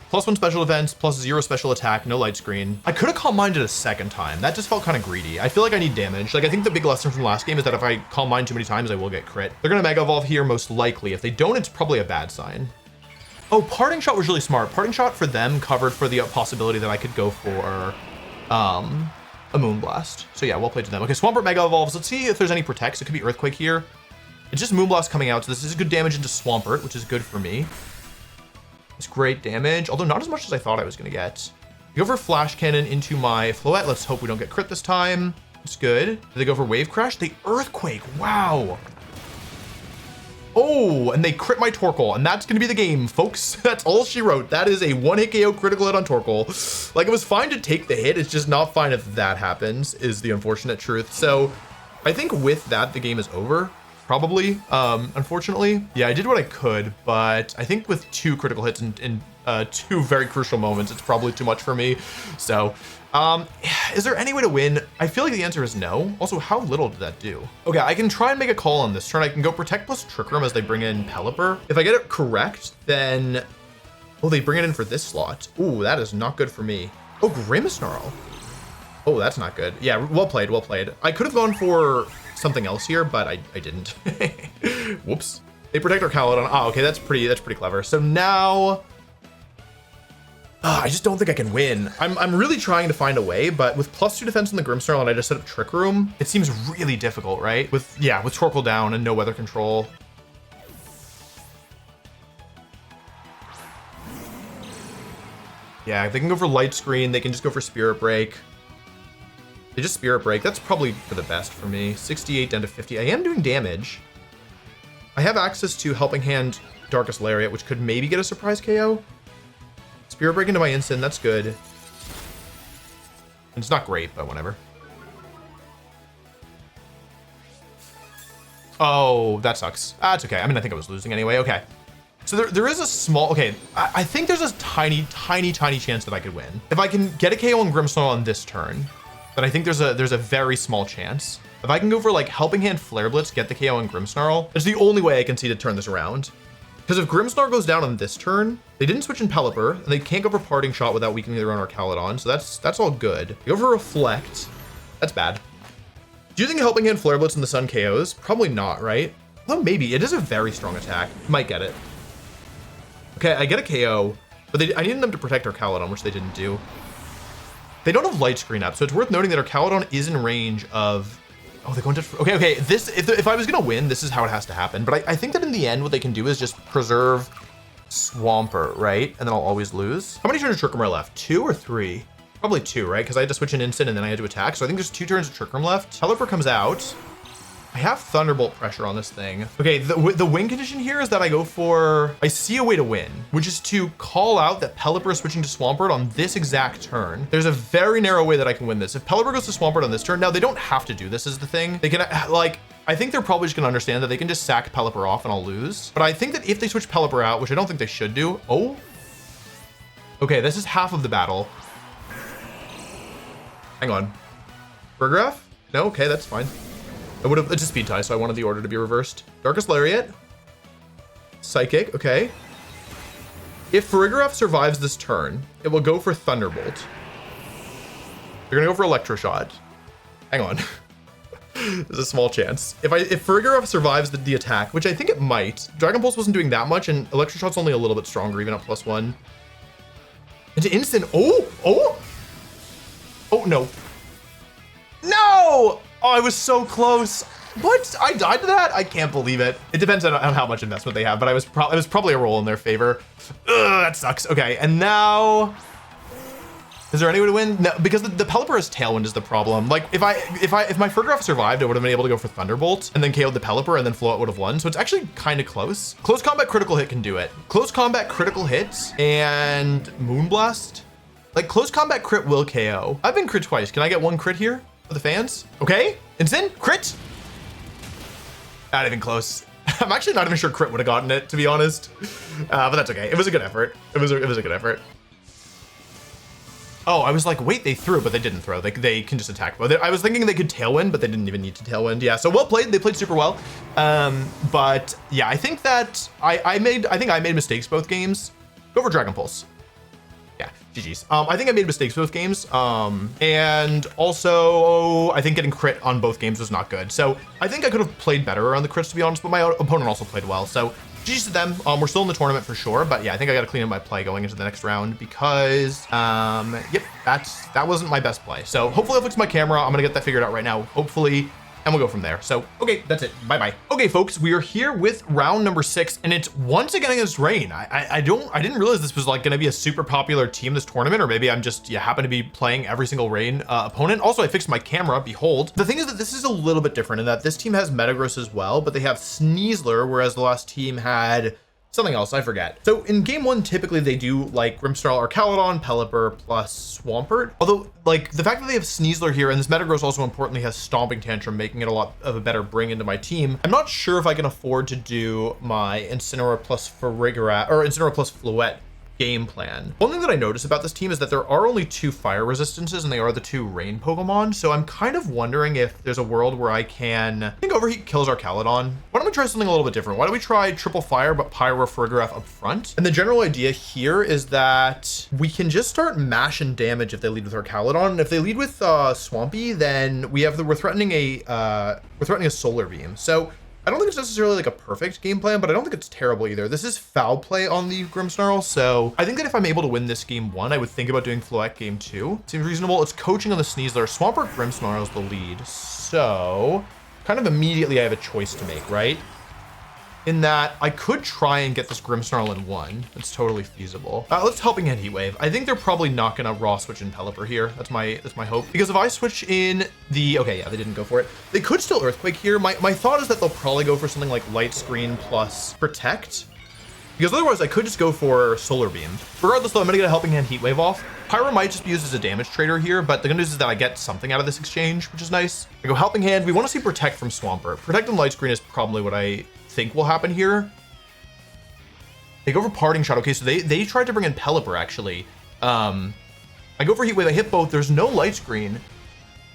+1 special defense, +0 special attack, no Light Screen. I could have Calm Minded a second time. That just felt kind of greedy. I feel like I need damage. Like, I think the big lesson from last game is that if I Calm Mind too many times, I will get crit. They're going to Mega Evolve here, most likely. If they don't, it's probably a bad sign. Oh, Parting Shot was really smart. Parting Shot for them covered for the possibility that I could go for a Moonblast. So yeah, well played to them. Okay, Swampert Mega Evolves. Let's see if there's any protects. It could be Earthquake here. It's just Moonblast coming out, so this is good damage into Swampert, which is good for me. It's great damage, although not as much as I thought I was going to get. Go for Flash Cannon into my Floette. Let's hope we don't get crit this time. It's good. Do they go for Wave Crash? They Earthquake. Wow. Oh, and they crit my Torkoal, and that's going to be the game, folks. That's all she wrote. That is a 1-hit KO critical hit on Torkoal. Like, it was fine to take the hit. It's just not fine if that happens, is the unfortunate truth. So I think with that, the game is over, probably, unfortunately. Yeah, I did what I could, but I think with 2 critical hits in 2 very crucial moments, it's probably too much for me. So is there any way to win? I feel like the answer is no. Also, how little did that do? Okay, I can try and make a call on this turn. I can go Protect plus Trick Room as they bring in Pelipper. If I get it correct, then... Oh, they bring it in for this slot. Ooh, that is not good for me. Oh, Grimmsnarl. Oh, that's not good. Yeah, well played, well played. I could have gone for something else here, but I didn't. Whoops. They protect our Caledon. Oh, okay, that's pretty clever. So now... I just don't think I can win. I'm really trying to find a way, but with +2 defense in the Grimmsnarl and I just set up Trick Room, it seems really difficult, right? With Torkoal down and no weather control. Yeah, they can go for Light Screen. They can just go for Spirit Break. They just Spirit Break. That's probably for the best for me. 68 down to 50. I am doing damage. I have access to Helping Hand, Darkest Lariat, which could maybe get a surprise KO. Spirit Break into my instant. That's good. It's not great, but whatever. Oh, that sucks. That's okay. I mean, I think I was losing anyway. Okay. So there is a small, okay, I think there's a tiny chance that I could win. If I can get a KO on Grimmsnarl on this turn, then I think there's a very small chance. If I can go for like Helping Hand Flare Blitz, get the KO on Grimmsnarl, it's the only way I can see to turn this around. Because if Grimmsnarl goes down on this turn, they didn't switch in Pelipper, and they can't go for Parting Shot without weakening their own Archaludon, so that's all good. They go for Reflect. That's bad. Do you think Helping Hand Flare Blitz in the Sun KOs? Probably not, right? Well, maybe. It is a very strong attack. Might get it. Okay, I get a KO, but I needed them to protect Archaludon, which they didn't do. They don't have Light Screen up, so it's worth noting that Archaludon is in range of... Oh, they're going to... Okay. This, if I was going to win, this is how it has to happen. But I think that in the end, what they can do is just preserve Swampert, right? And then I'll always lose. How many turns of Trick Room are left? 2 or 3? Probably 2, right? Because I had to switch an instant and then I had to attack. So I think there's 2 turns of Trick Room left. Pelipper comes out. I have Thunderbolt pressure on this thing. Okay, the win condition here is that I see a way to win, which is to call out that Pelipper is switching to Swampert on this exact turn. There's a very narrow way that I can win this. If Pelipper goes to Swampert on this turn, now they don't have to do this is the thing. They can, like, I think they're probably just gonna understand that they can just sack Pelipper off and I'll lose. But I think that if they switch Pelipper out, which I don't think they should do, oh. Okay, this is half of the battle. Hang on. Burgraph? No, okay, that's fine. It's a speed tie, so I wanted the order to be reversed. Darkest Lariat. Psychic, okay. If Farigiraf survives this turn, it will go for Thunderbolt. They're gonna go for Electroshot. Hang on. There's a small chance. If Farigiraf survives the attack, which I think it might, Dragon Pulse wasn't doing that much, and Electroshot's only a little bit stronger, even at +1. Into instant, oh, no. No! Oh, I was so close. What? I died to that? I can't believe it. It depends on how much investment they have, but it was probably a roll in their favor. Ugh, that sucks. Okay, and now, is there any way to win? No, because the Pelipper has Tailwind is the problem. Like if my Farigiraf survived, I would have been able to go for Thunderbolt and then KO'd the Pelipper and then Float would have won. So it's actually kind of close. Close Combat Critical Hit can do it. Close Combat Critical Hits and Moonblast. Like Close Combat Crit will KO. I've been crit twice. Can I get 1 crit here? For the fans. Okay, instant crit. Not even close. I'm actually not even sure crit would have gotten it, to be honest. But that's okay. It was a good effort. It was a good effort. Oh, I was like, wait, they threw, but they didn't throw. They can just attack. But I was thinking they could Tailwind, but they didn't even need to Tailwind. Yeah, so well played. They played super well. But yeah, I think that I made mistakes both games. Go for Dragon Pulse. Yeah, GG's. I think I made mistakes both games. And also, I think getting crit on both games was not good. So I think I could have played better around the crits, to be honest, but my opponent also played well. So GG's to them. We're still in the tournament for sure, but yeah, I think I got to clean up my play going into the next round because, yep, that wasn't my best play. So hopefully I'll fix my camera. I'm going to get that figured out right now, hopefully. And we'll go from there. So, okay, that's it. Bye-bye. Okay, folks, we are here with round number 6, and it's once again against Rain. I didn't realize this was like going to be a super popular team this tournament, or maybe I'm just, happen to be playing every single Rain opponent. Also, I fixed my camera, behold. The thing is that this is a little bit different in that this team has Metagross as well, but they have Sneasler, whereas the last team had something else, I forget. So in game 1, typically they do like Grimmsnarl, Archaludon, Pelipper plus Swampert. Although like the fact that they have Sneasler here, and this Metagross also importantly has Stomping Tantrum, making it a lot of a better bring into my team. I'm not sure if I can afford to do my Incineroar plus Farigiraf or Incineroar plus Floette game plan. One thing that I noticed about this team is that there are only 2 fire resistances, and they are the 2 rain Pokemon. So I'm kind of wondering if there's a world where I think Overheat kills Archaludon. Why don't we try something a little bit different? Why don't we try triple fire, but Pyroar Farigiraf up front? And the general idea here is that we can just start mashing damage if they lead with Archaludon. And if they lead with Swampy, then we're threatening a Solar Beam. So I don't think it's necessarily like a perfect game plan, but I don't think it's terrible either. This is foul play on the Grimmsnarl, so I think that if I'm able to win this game 1, I would think about doing Floette game 2. Seems reasonable. It's coaching on the Sneasler. Swampert Grimmsnarl is the lead, so kind of immediately I have a choice to make, right? in that I could try and get this Grimmsnarl in one. It's totally feasible. Let's Helping Hand Heat Wave. I think they're probably not gonna raw switch in Pelipper here. That's my hope. Because if I switch in the, okay, yeah, they didn't go for it. They could still Earthquake here. My thought is that they'll probably go for something like Light Screen plus Protect. Because otherwise I could just go for Solar Beam. Regardless though, I'm gonna get a Helping Hand Heat Wave off. Pyro might just be used as a damage trader here, but the good news is that I get something out of this exchange, which is nice. I go Helping Hand. We want to see Protect from Swampert. Protect and Light Screen is probably what I think will happen here. They go for Parting Shot. Okay, so they tried to bring in Pelipper actually. I go for Heat Wave. I hit both. There's no Light Screen.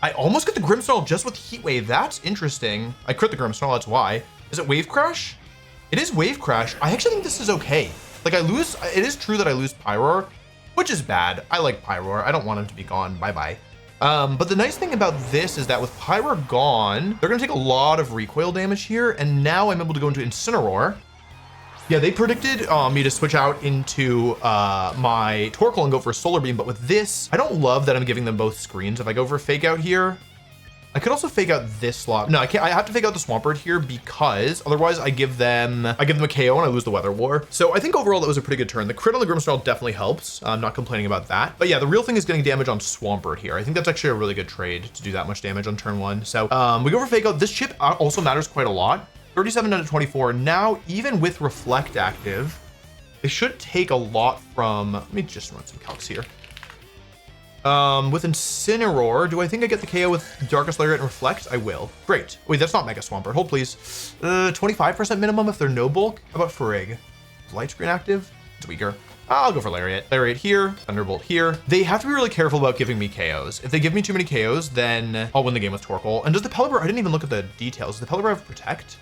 I almost get the Grimmsnarl just with Heat Wave. That's interesting. I crit the Grimmsnarl. That's why. Is it Wave Crash? It is Wave Crash. I actually think this is okay. Like I lose, it is true that I lose Pyroar, which is bad. I like Pyroar. I don't want him to be gone. Bye-bye. But the nice thing about this is that with Pyroar gone, they're gonna take a lot of recoil damage here. And now I'm able to go into Incineroar. Yeah, they predicted me to switch out into my Torkoal and go for a Solar Beam. But with this, I don't love that I'm giving them both screens. If I go for a Fake Out here, I could also fake out this slot. No, I can't. I have to fake out the Swampert here because otherwise I give them a KO and I lose the Weather War. So I think overall that was a pretty good turn. The crit on the Grimmsnarl definitely helps. I'm not complaining about that. But yeah, the real thing is getting damage on Swampert here. I think that's actually a really good trade to do that much damage on turn one. So we go for fake out. This chip also matters quite a lot. 37 out of 24. Now, even with Reflect active, they should take a lot from, let me just run some calcs here. With Incineroar, do I think I get the KO with Darkest Lariat and Reflect? I will. Great. Wait, that's not Mega Swampert. Hold, please. 25% minimum if they're no bulk. How about Frigg? Is Light Screen active? It's weaker. I'll go for Lariat. Lariat here, Thunderbolt here. They have to be really careful about giving me KOs. If they give me too many KOs, then I'll win the game with Torkoal. And does the Pelipper, I didn't even look at the details. Does the Pelipper have Protect?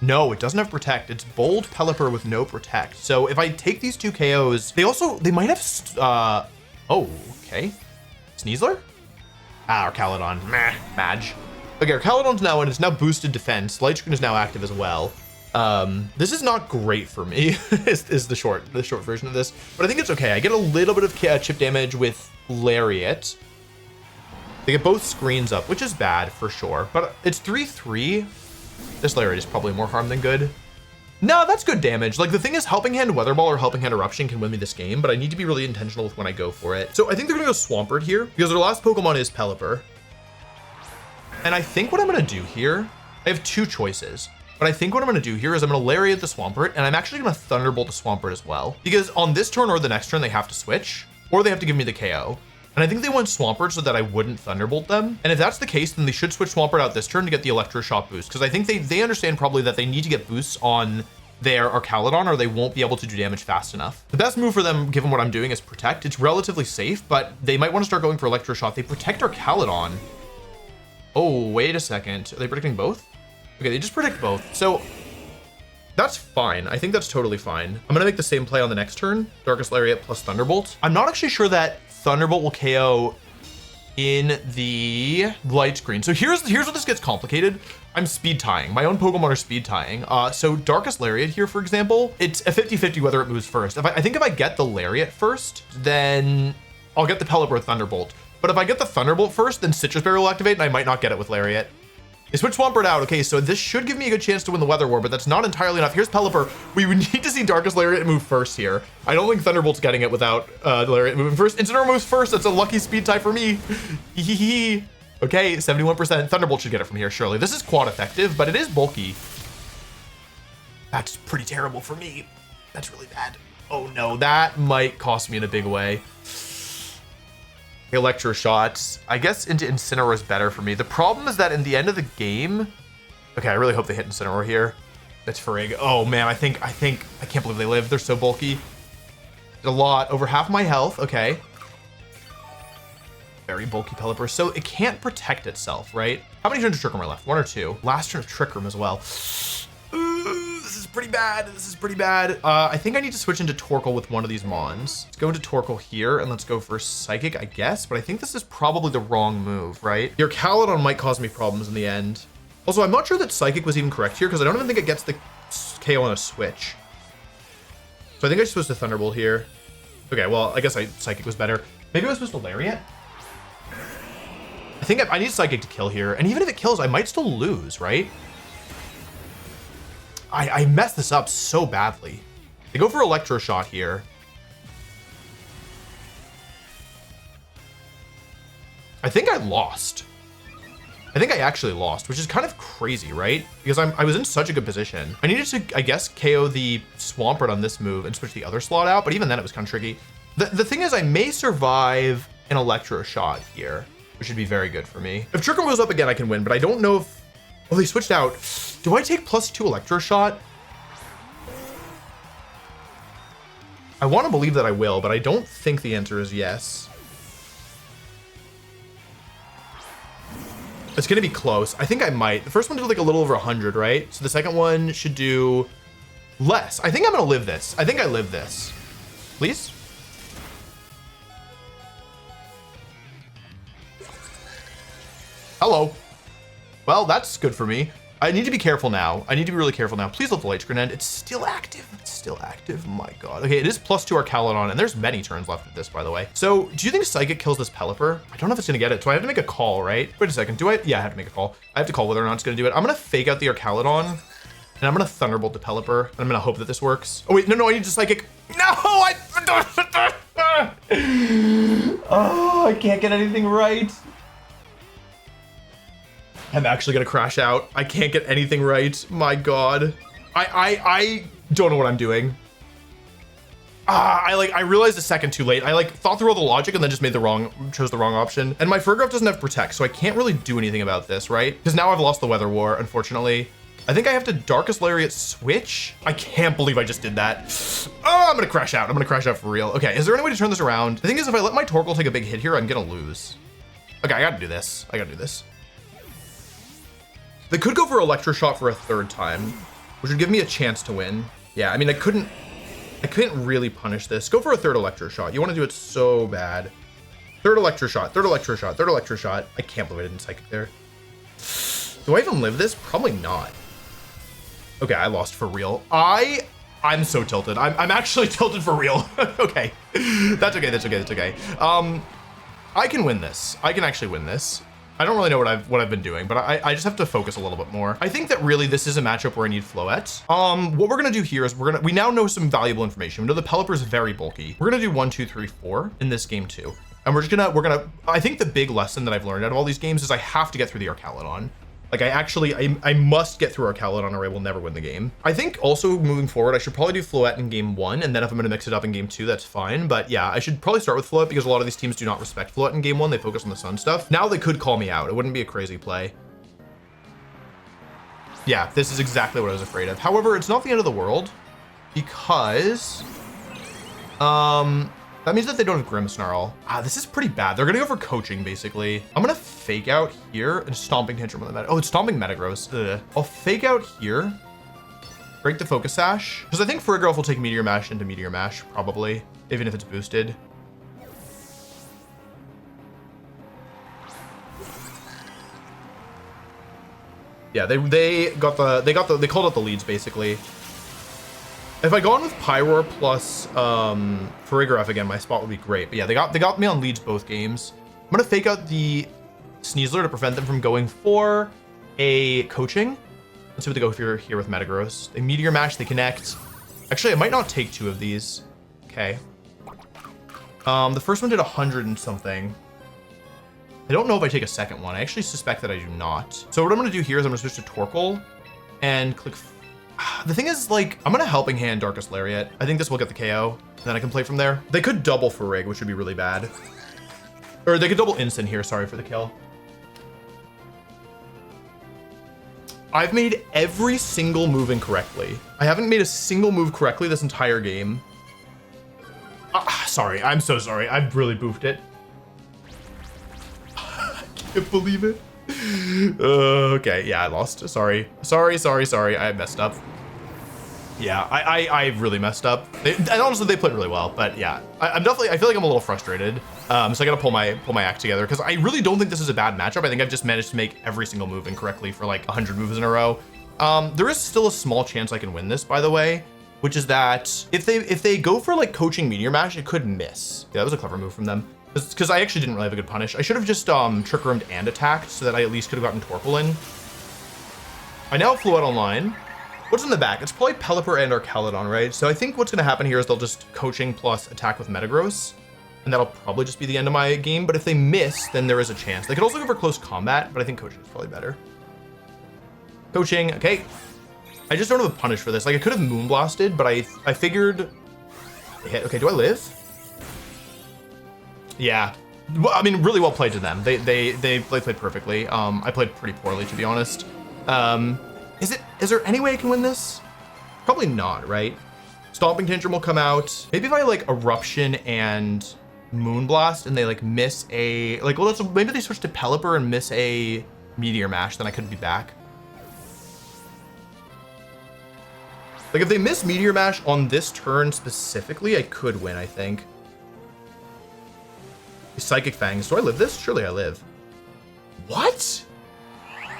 No, it doesn't have Protect. It's Bold Pelipper with no Protect. So if I take these two KOs, they might have, oh, okay. Sneasler? Or Caledon. Meh. Madge. Okay, our Caledon's now in. It's now boosted defense. Light Screen is now active as well. This is not great for me, is the short version of this. But I think it's okay. I get a little bit of chip damage with Lariat. They get both screens up, which is bad for sure. But it's 3-3. This Lariat is probably more harm than good. No, that's good damage. Like the thing is Helping Hand Weather Ball or Helping Hand Eruption can win me this game, but I need to be really intentional with when I go for it. So I think they're gonna go Swampert here because their last Pokemon is Pelipper. And I think what I'm gonna do here, I have two choices, but I think what I'm gonna do here is I'm gonna Lariat the Swampert and I'm actually gonna Thunderbolt the Swampert as well. Because on this turn or the next turn, they have to switch or they have to give me the KO. And I think they want Swampert so that I wouldn't Thunderbolt them. And if that's the case, then they should switch Swampert out this turn to get the Electro Shot boost. Because I think they understand probably that they need to get boosts on their Arcaladon or they won't be able to do damage fast enough. The best move for them, given what I'm doing, is Protect. It's relatively safe, but they might want to start going for Electro Shot. They protect Arcaladon. Oh, wait a second. Are they predicting both? Okay, they just predict both. So that's fine. I think that's totally fine. I'm going to make the same play on the next turn. Darkest Lariat plus Thunderbolt. I'm not actually sure that Thunderbolt will KO in the Light Screen. So here's where this gets complicated. I'm speed tying. My own Pokemon are speed tying. So Darkest Lariat here, for example, it's a 50-50 whether it moves first. I think if I get the Lariat first, then I'll get the Pelipper with Thunderbolt. But if I get the Thunderbolt first, then Citrus Berry will activate and I might not get it with Lariat. They switch Swampert out. Okay, so this should give me a good chance to win the Weather War, but that's not entirely enough. Here's Pelipper. We would need to see Darkest Lariat move first here. I don't think Thunderbolt's getting it without Lariat moving first. Incineroar moves first. That's a lucky speed tie for me. Okay, 71%. Thunderbolt should get it from here, surely. This is quad effective, but it is bulky. That's pretty terrible for me. That's really bad. Oh no, that might cost me in a big way. Electro Shots. I guess into Incineroar is better for me. The problem is that in the end of the game, okay, I really hope they hit Incineroar here. That's Frigg. Oh man, I can't believe they live. They're so bulky. A lot, over half my health. Okay. Very bulky Pelipper. So it can't protect itself, right? How many turns of Trick Room are left? 1 or 2? Last turn of Trick Room as well. Ooh, this is pretty bad. This is pretty bad. I think I need to switch into Torkoal with one of these Mons. Let's go into Torkoal here and let's go for Psychic, I guess. But I think this is probably the wrong move, right? Your Caledon might cause me problems in the end. Also, I'm not sure that Psychic was even correct here because I don't even think it gets the KO on a switch. So I think I'm supposed to Thunderbolt here. Okay, well, I guess Psychic was better. Maybe I was supposed to Lariat? I think I need Psychic to kill here. And even if it kills, I might still lose, right? I messed this up so badly. They go for Electro Shot here. I think I lost. I think I actually lost, which is kind of crazy, right? Because I was in such a good position. I needed to, I guess, KO the Swampert on this move and switch the other slot out, but even then it was kind of tricky. The thing is, I may survive an Electro Shot here, which would be very good for me. If Trick Room goes up again, I can win, but I don't know if... Oh, they switched out. Do I take +2 Electro Shot? I want to believe that I will, but I don't think the answer is yes. It's going to be close. I think I might. The first one did like a little over 100, right? So the second one should do less. I think I'm going to live this. I think I live this. Please? Hello. Well, that's good for me. I need to be careful now. I need to be really careful now. Please let the light screen end. It's still active. It's still active. My God. Okay, it is +2 Arcalodon, and there's many turns left of this, by the way. So, do you think Psychic kills this Pelipper? I don't know if it's gonna get it, so I have to make a call, right? Wait a second. Do I? Yeah, I have to make a call. I have to call whether or not it's gonna do it. I'm gonna fake out the Arcalodon, and I'm gonna Thunderbolt the Pelipper, and I'm gonna hope that this works. Oh wait, no, I need to Psychic. No, oh, I can't get anything right. I'm actually gonna crash out. I can't get anything right. My God. I don't know what I'm doing. I realized a second too late. I thought through all the logic and then just chose the wrong option. And my Furgrove doesn't have Protect, so I can't really do anything about this, right? Because now I've lost the Weather War, unfortunately. I think I have to Darkest Lariat switch. I can't believe I just did that. Oh, I'm gonna crash out. I'm gonna crash out for real. Okay, is there any way to turn this around? The thing is, if I let my Torkoal take a big hit here, I'm gonna lose. Okay, I gotta do this. They could go for Electro Shot for a third time, which would give me a chance to win. Yeah, I mean, I couldn't really punish this. Go for a third Electro Shot. You want to do it so bad. Third Electro Shot, third Electro Shot, third Electro Shot. I can't believe I didn't Psychic there. Do I even live this? Probably not. Okay, I lost for real. I'm so tilted. I'm actually tilted for real. Okay, that's okay. I can win this. I can actually win this. I don't really know what I've been doing, but I just have to focus a little bit more. I think that really this is a matchup where I need Floette. What we're gonna do here is we now know some valuable information. We know the Pelipper is very bulky. We're gonna do 1, 2, 3, 4 in this game too. And we're gonna, I think the big lesson that I've learned out of all these games is I have to get through the Arcalodon. Like I must get through Arcalodon or I will never win the game. I think also moving forward, I should probably do Floette in game 1, and then if I'm gonna mix it up in game 2, that's fine. But yeah, I should probably start with Floette because a lot of these teams do not respect Floette in game 1. They focus on the Sun stuff. Now they could call me out. It wouldn't be a crazy play. Yeah, this is exactly what I was afraid of. However, it's not the end of the world because that means that they don't have Grimmsnarl. This is pretty bad. They're gonna go for Coaching, basically. I'm gonna fake out here and Stomping Tantrum on the Meta. Oh, it's Stomping Metagross. Ugh. I'll fake out here, break the Focus Sash, because I think Farigiraf will take Meteor Mash into Meteor Mash, probably, even if it's boosted. Yeah, they called out the leads, basically. If I go on with Pyroar plus Farigiraf again, my spot would be great. But yeah, they got me on leads both games. I'm gonna fake out the Sneasler to prevent them from going for a Coaching. Let's see what they go for here with Metagross. They Meteor Mash, they connect. Actually, I might not take 2 of these. Okay. The first one did 100 and something. I don't know if I take a second one. I actually suspect that I do not. So what I'm gonna do here is I'm gonna switch to Torkoal and click. The thing is, like, I'm gonna Helping Hand Darkest Lariat. I think this will get the KO. Then I can play from there. They could double Farig, which would be really bad. Or they could double Instant here, sorry for the kill. I've made every single move incorrectly. I haven't made a single move correctly this entire game. Sorry, I'm so sorry. I really boofed it. I can't believe it. Okay, yeah, I lost. Sorry. I messed up. Yeah, I really messed up. And honestly, they played really well, but yeah, I feel like I'm a little frustrated. So I gotta pull my act together because I really don't think this is a bad matchup. I think I've just managed to make every single move incorrectly for like 100 moves in a row. There is still a small chance I can win this, by the way, which is that if they go for like Coaching Meteor Mash, it could miss. Yeah, that was a clever move from them. Because I actually didn't really have a good punish. I should have just Trick Roomed and attacked so that I at least could have gotten Torkoal in. I now have Floette online. What's in the back? It's probably Pelipper and Archaludon, right? So I think what's going to happen here is they'll just coaching plus attack with Metagross. And that'll probably just be the end of my game. But if they miss, then there is a chance. They could also go for close combat, but I think coaching is probably better. Coaching, okay. I just don't have a punish for this. Like I could have Moonblasted, but I figured hit. Okay, do I live? Yeah. Well, I mean, really well played to them. They played perfectly. I played pretty poorly, to be honest. Is there any way I can win this? Probably not, right? Stomping Tantrum will come out. Maybe if I like Eruption and Moonblast and they like miss a like, well, maybe they switch to Pelipper and miss a Meteor Mash, then I could be back. Like if they miss Meteor Mash on this turn specifically, I could win, I think. Psychic Fangs. Do I live this? Surely I live. What?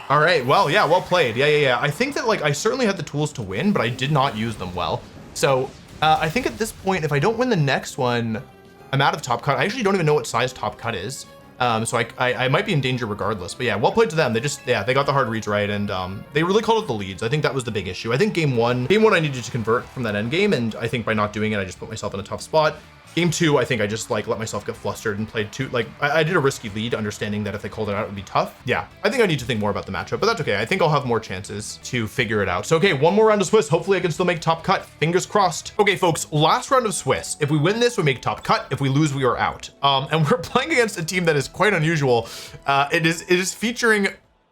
All right. Well, yeah, well played. Yeah. I think that like I certainly had the tools to win, but I did not use them well. So I think at this point, if I don't win the next one, I'm out of top cut. I actually don't even know what size top cut is. So I might be in danger regardless, but yeah, well played to them. They got the hard reads right, and they really called it the leads. I think that was the big issue. I think game one I needed to convert from that end game, and I think by not doing it, I just put myself in a tough spot. Game two, I think I just like let myself get flustered and played too, like I did a risky lead, understanding that if they called it out, it would be tough. Yeah, I think I need to think more about the matchup, but that's okay. I think I'll have more chances to figure it out. So, okay, one more round of Swiss. Hopefully I can still make top cut. Fingers crossed. Okay, folks, last round of Swiss. If we win this, we make top cut. If we lose, we are out. And we're playing against a team that is quite unusual. It is featuring,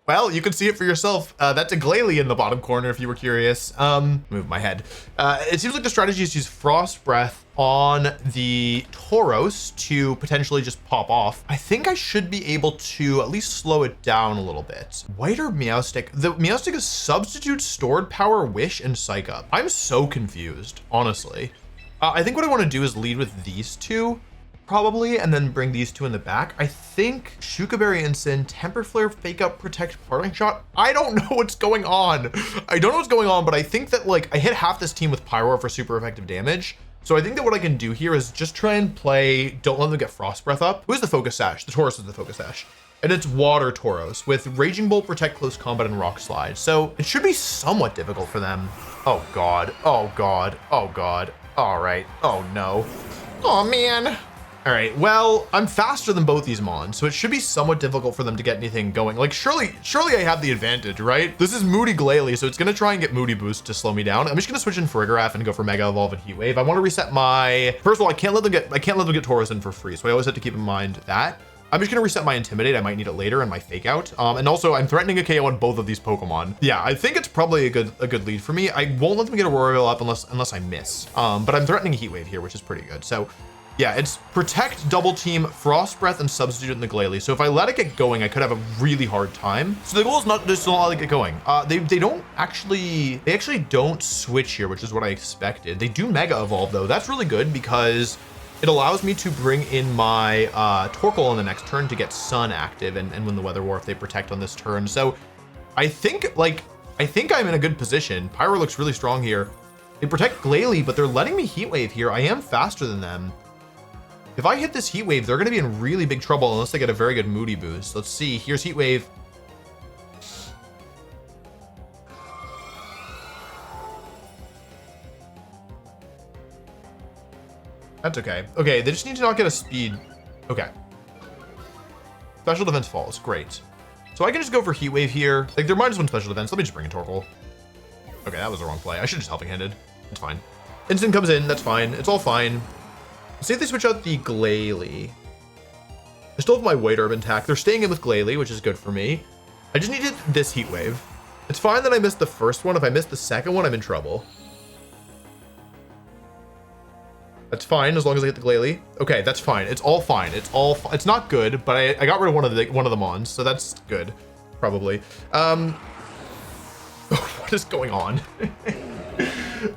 well, you can see it for yourself. That's a Glalie in the bottom corner if you were curious. Move my head. It seems like the strategy is to use Frost Breath on the Tauros to potentially just pop off. I think I should be able to at least slow it down a little bit. White or Meowstic? The Meowstic is Substitute, Stored Power, Wish, and Psych Up. I'm so confused, honestly. I think what I want to do is lead with these two, probably, and then bring these two in the back. I think Shuka Berry Ensign, Temper Flare, Fake Up, Protect, Parting Shot. I don't know what's going on. I don't know what's going on, but I think that like I hit half this team with Pyroar for super effective damage. So I think that what I can do here is just try and play, don't let them get Frost Breath up. Who's the Focus Sash? The Tauros is the Focus Sash. And it's Water Tauros with Raging Bolt, Protect, Close Combat, and Rock Slide. So it should be somewhat difficult for them. Oh God, oh God, oh God. All right, oh no. Oh man. All right, well, I'm faster than both these Mons, so it should be somewhat difficult for them to get anything going. Like, surely I have the advantage, right? This is Moody Glalie, so it's gonna try and get Moody Boost to slow me down. I'm just gonna switch in Farigiraf and go for Mega Evolve and Heat Wave. I wanna reset my, first of all, I can't let them get Tauros in for free, so I always have to keep in mind that. I'm just gonna reset my Intimidate. I might need it later, and my Fake Out. And also, I'm threatening a KO on both of these Pokemon. Yeah, I think it's probably a good lead for me. I won't let them get a Royal up unless I miss. But I'm threatening a Heat Wave here, which is pretty good. So yeah, it's Protect, Double Team, Frost Breath, and Substitute in the Glalie. So if I let it get going, I could have a really hard time. So the goal is not just to let it get going. They actually don't switch here, which is what I expected. They do Mega Evolve though. That's really good because it allows me to bring in my Torkoal on the next turn to get Sun active and win the Weather War if they Protect on this turn. So I think I'm in a good position. Pyro looks really strong here. They Protect Glalie, but they're letting me Heat Wave here. I am faster than them. If I hit this Heat Wave, they're going to be in really big trouble unless they get a very good Moody boost. Let's see. Here's Heat Wave. That's okay. Okay, they just need to not get a speed. Okay. Special defense falls. Great. So I can just go for Heat Wave here. Like, they're -1 special defense. Let me just bring in Torkoal. Okay, that was the wrong play. I should just Helping Handed. It's fine. Instant comes in. That's fine. It's all fine. See if they switch out the Glalie. I still have my White Herb intact. They're staying in with Glalie, which is good for me. I just needed this Heat Wave. It's fine that I missed the first one. If I missed the second one, I'm in trouble. That's fine as long as I get the Glalie. Okay, that's fine. It's all fine. It's not good, but I got rid of one of the Mons, so that's good, probably. What is going on?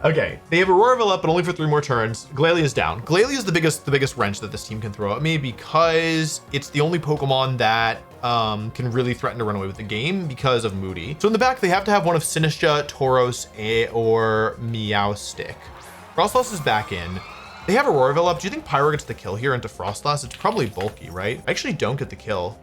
Okay, they have Auroreville up, but only for 3 more turns. Glalie is down. Glalie is the biggest wrench that this team can throw at me because it's the only Pokemon that can really threaten to run away with the game because of Moody. So in the back, they have to have one of Sinistcha, Tauros, or Meowstic. Frostlass is back in. They have Auroreville up. Do you think Pyro gets the kill here into Frostlass? It's probably bulky, right? I actually don't get the kill.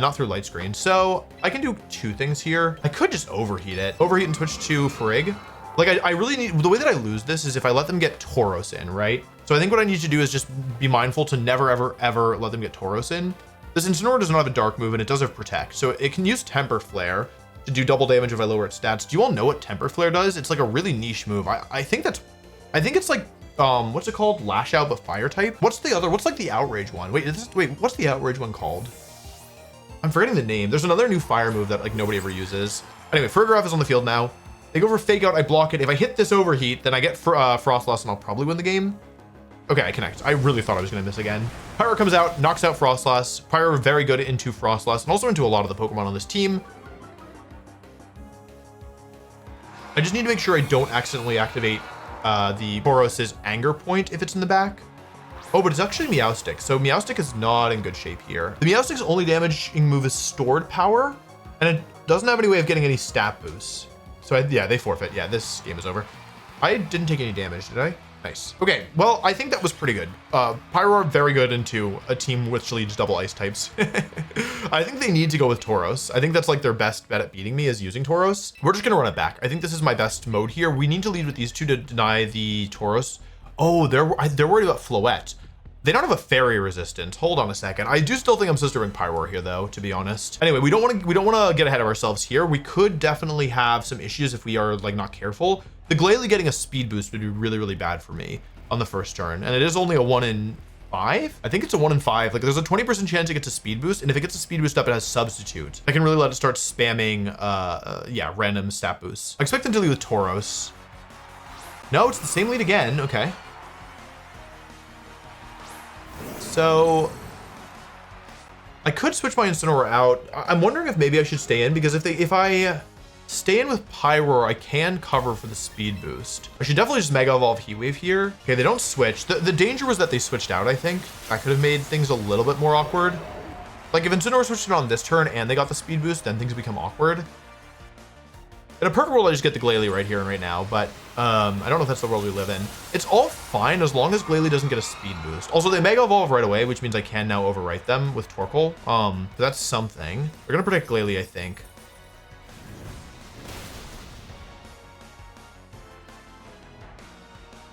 not through light screen. So I can do two things here. I could just overheat it. Overheat and switch to Frigg. Like I really need, the way that I lose this is if I let them get Tauros in, right? So I think what I need to do is just be mindful to never, ever, ever let them get Tauros in. This Incineroar does not have a dark move and it does have Protect. So it can use Temper Flare to do double damage if I lower its stats. Do you all know what Temper Flare does? It's like a really niche move. I think it's like, what's it called? Lash Out, but fire type? What's like the Outrage one? Wait, what's the Outrage one called? I'm forgetting the name. There's another new fire move that like nobody ever uses. Anyway, Farigiraf is on the field now. They go for Fake Out, I block it. If I hit this Overheat, then I get Frostlass and I'll probably win the game. Okay, I connect. I really thought I was gonna miss again. Pyro comes out, knocks out Frostlass. Pyro very good into Frostlass and also into a lot of the Pokemon on this team. I just need to make sure I don't accidentally activate the Tauros' Anger Point if it's in the back. Oh, but it's actually Meowstic. So Meowstic is not in good shape here. The Meowstic's only damaging move is Stored Power, and it doesn't have any way of getting any stat boosts. So yeah, they forfeit. Yeah, this game is over. I didn't take any damage, did I? Nice. Okay, well, I think that was pretty good. Pyroar, very good into a team which leads double ice types. I think they need to go with Tauros. I think that's like their best bet at beating me is using Tauros. We're just gonna run it back. I think this is my best mode here. We need to lead with these two to deny the Tauros. Oh, they're worried about Floette. They don't have a fairy resistance. Hold on a second. I do still think I'm supposed to bring Pyroar here though, to be honest. Anyway, we don't want to get ahead of ourselves here. We could definitely have some issues if we are like not careful. The Glalie getting a speed boost would be really, really bad for me on the first turn. And it is only a 1 in 5. I think it's a 1 in 5. Like there's a 20% chance it gets a speed boost. And if it gets a speed boost up, it has Substitute. I can really let it start spamming, yeah, random stat boosts. I expect them to lead with Tauros. No, it's the same lead again. Okay. So I could switch my Incineroar out. I'm wondering if maybe I should stay in because if I stay in with Pyroar, I can cover for the speed boost. I should definitely just Mega Evolve Heat Wave here. Okay, they don't switch. The danger was that they switched out, I think. That could have made things a little bit more awkward. Like if Incineroar switched it on this turn and they got the speed boost, then things become awkward. In a perfect world, I just get the Glalie right here and right now, but I don't know if that's the world we live in. It's all fine as long as Glalie doesn't get a speed boost. Also, they Mega Evolve right away, which means I can now overwrite them with Torkoal. That's something. They're gonna protect Glalie, I think.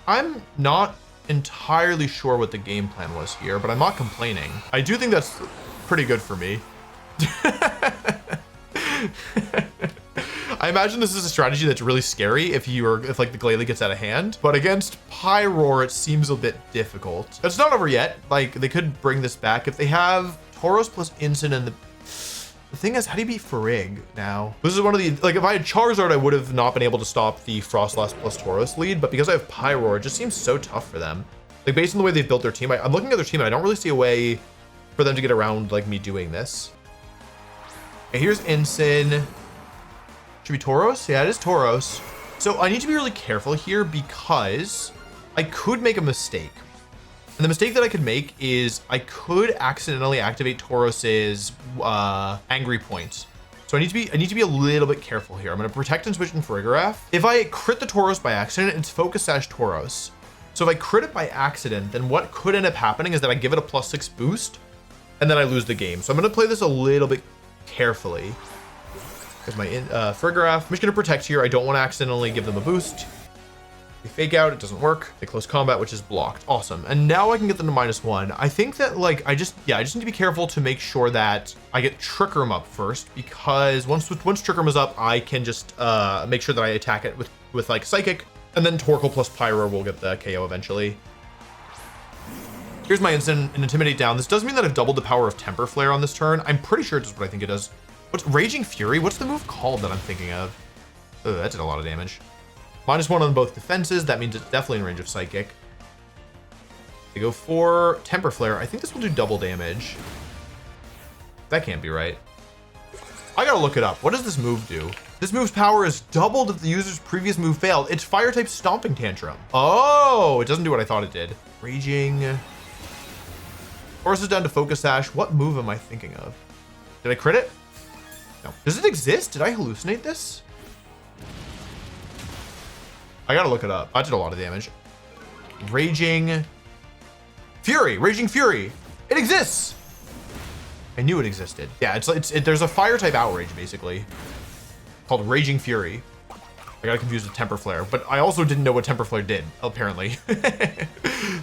I'm not entirely sure what the game plan was here, but I'm not complaining. I do think that's pretty good for me. I imagine this is a strategy that's really scary if like the Glalie gets out of hand, but against Pyroar, it seems a bit difficult. It's not over yet. Like they could bring this back if they have Tauros plus Incin and the thing is, how do you beat Frigg now? This is one of the, like if I had Charizard, I would have not been able to stop the Frostlass plus Tauros lead, but because I have Pyroar, it just seems so tough for them. Like based on the way they've built their team, I'm looking at their team and I don't really see a way for them to get around like me doing this. Okay, here's Incin. Should be Tauros? Yeah, it is Tauros. So I need to be really careful here because I could make a mistake. And the mistake that I could make is I could accidentally activate Tauros's Angry Point. So I need to be a little bit careful here. I'm going to protect and switch in Farigiraf. If I crit the Tauros by accident, it's Focus Sash Tauros. So if I crit it by accident, then what could end up happening is that I give it a +6 boost and then I lose the game. So I'm going to play this a little bit carefully. There's my Farigiraf. I'm just going to protect here. I don't want to accidentally give them a boost. They Fake Out, it doesn't work. They close combat, which is blocked. Awesome. And now I can get them to -1. I think that like I just need to be careful to make sure that I get Trick Room up first, because once Trick Room is up, I can just make sure that I attack it with like Psychic, and then Torkoal plus Pyro will get the KO eventually. Here's my instant and Intimidate down. This does mean that I've doubled the power of Temper Flare on this turn. I'm pretty sure it does what I think it does. What's Raging Fury? What's the move called that I'm thinking of? Oh, that did a lot of damage. -1 on both defenses. That means it's definitely in range of Psychic. They go for Temper Flare. I think this will do double damage. That can't be right. I gotta look it up. What does this move do? This move's power is doubled if the user's previous move failed. It's Fire type Stomping Tantrum. Oh, it doesn't do what I thought it did. Raging. Force is down to Focus Sash. What move am I thinking of? Did I crit it? No. Does it exist? Did I hallucinate this? I gotta look it up. I did a lot of damage. Raging Fury. Raging Fury. It exists. I knew it existed. Yeah, there's a fire type outrage basically called Raging Fury. I got confused with Temper Flare, but I also didn't know what Temper Flare did, apparently.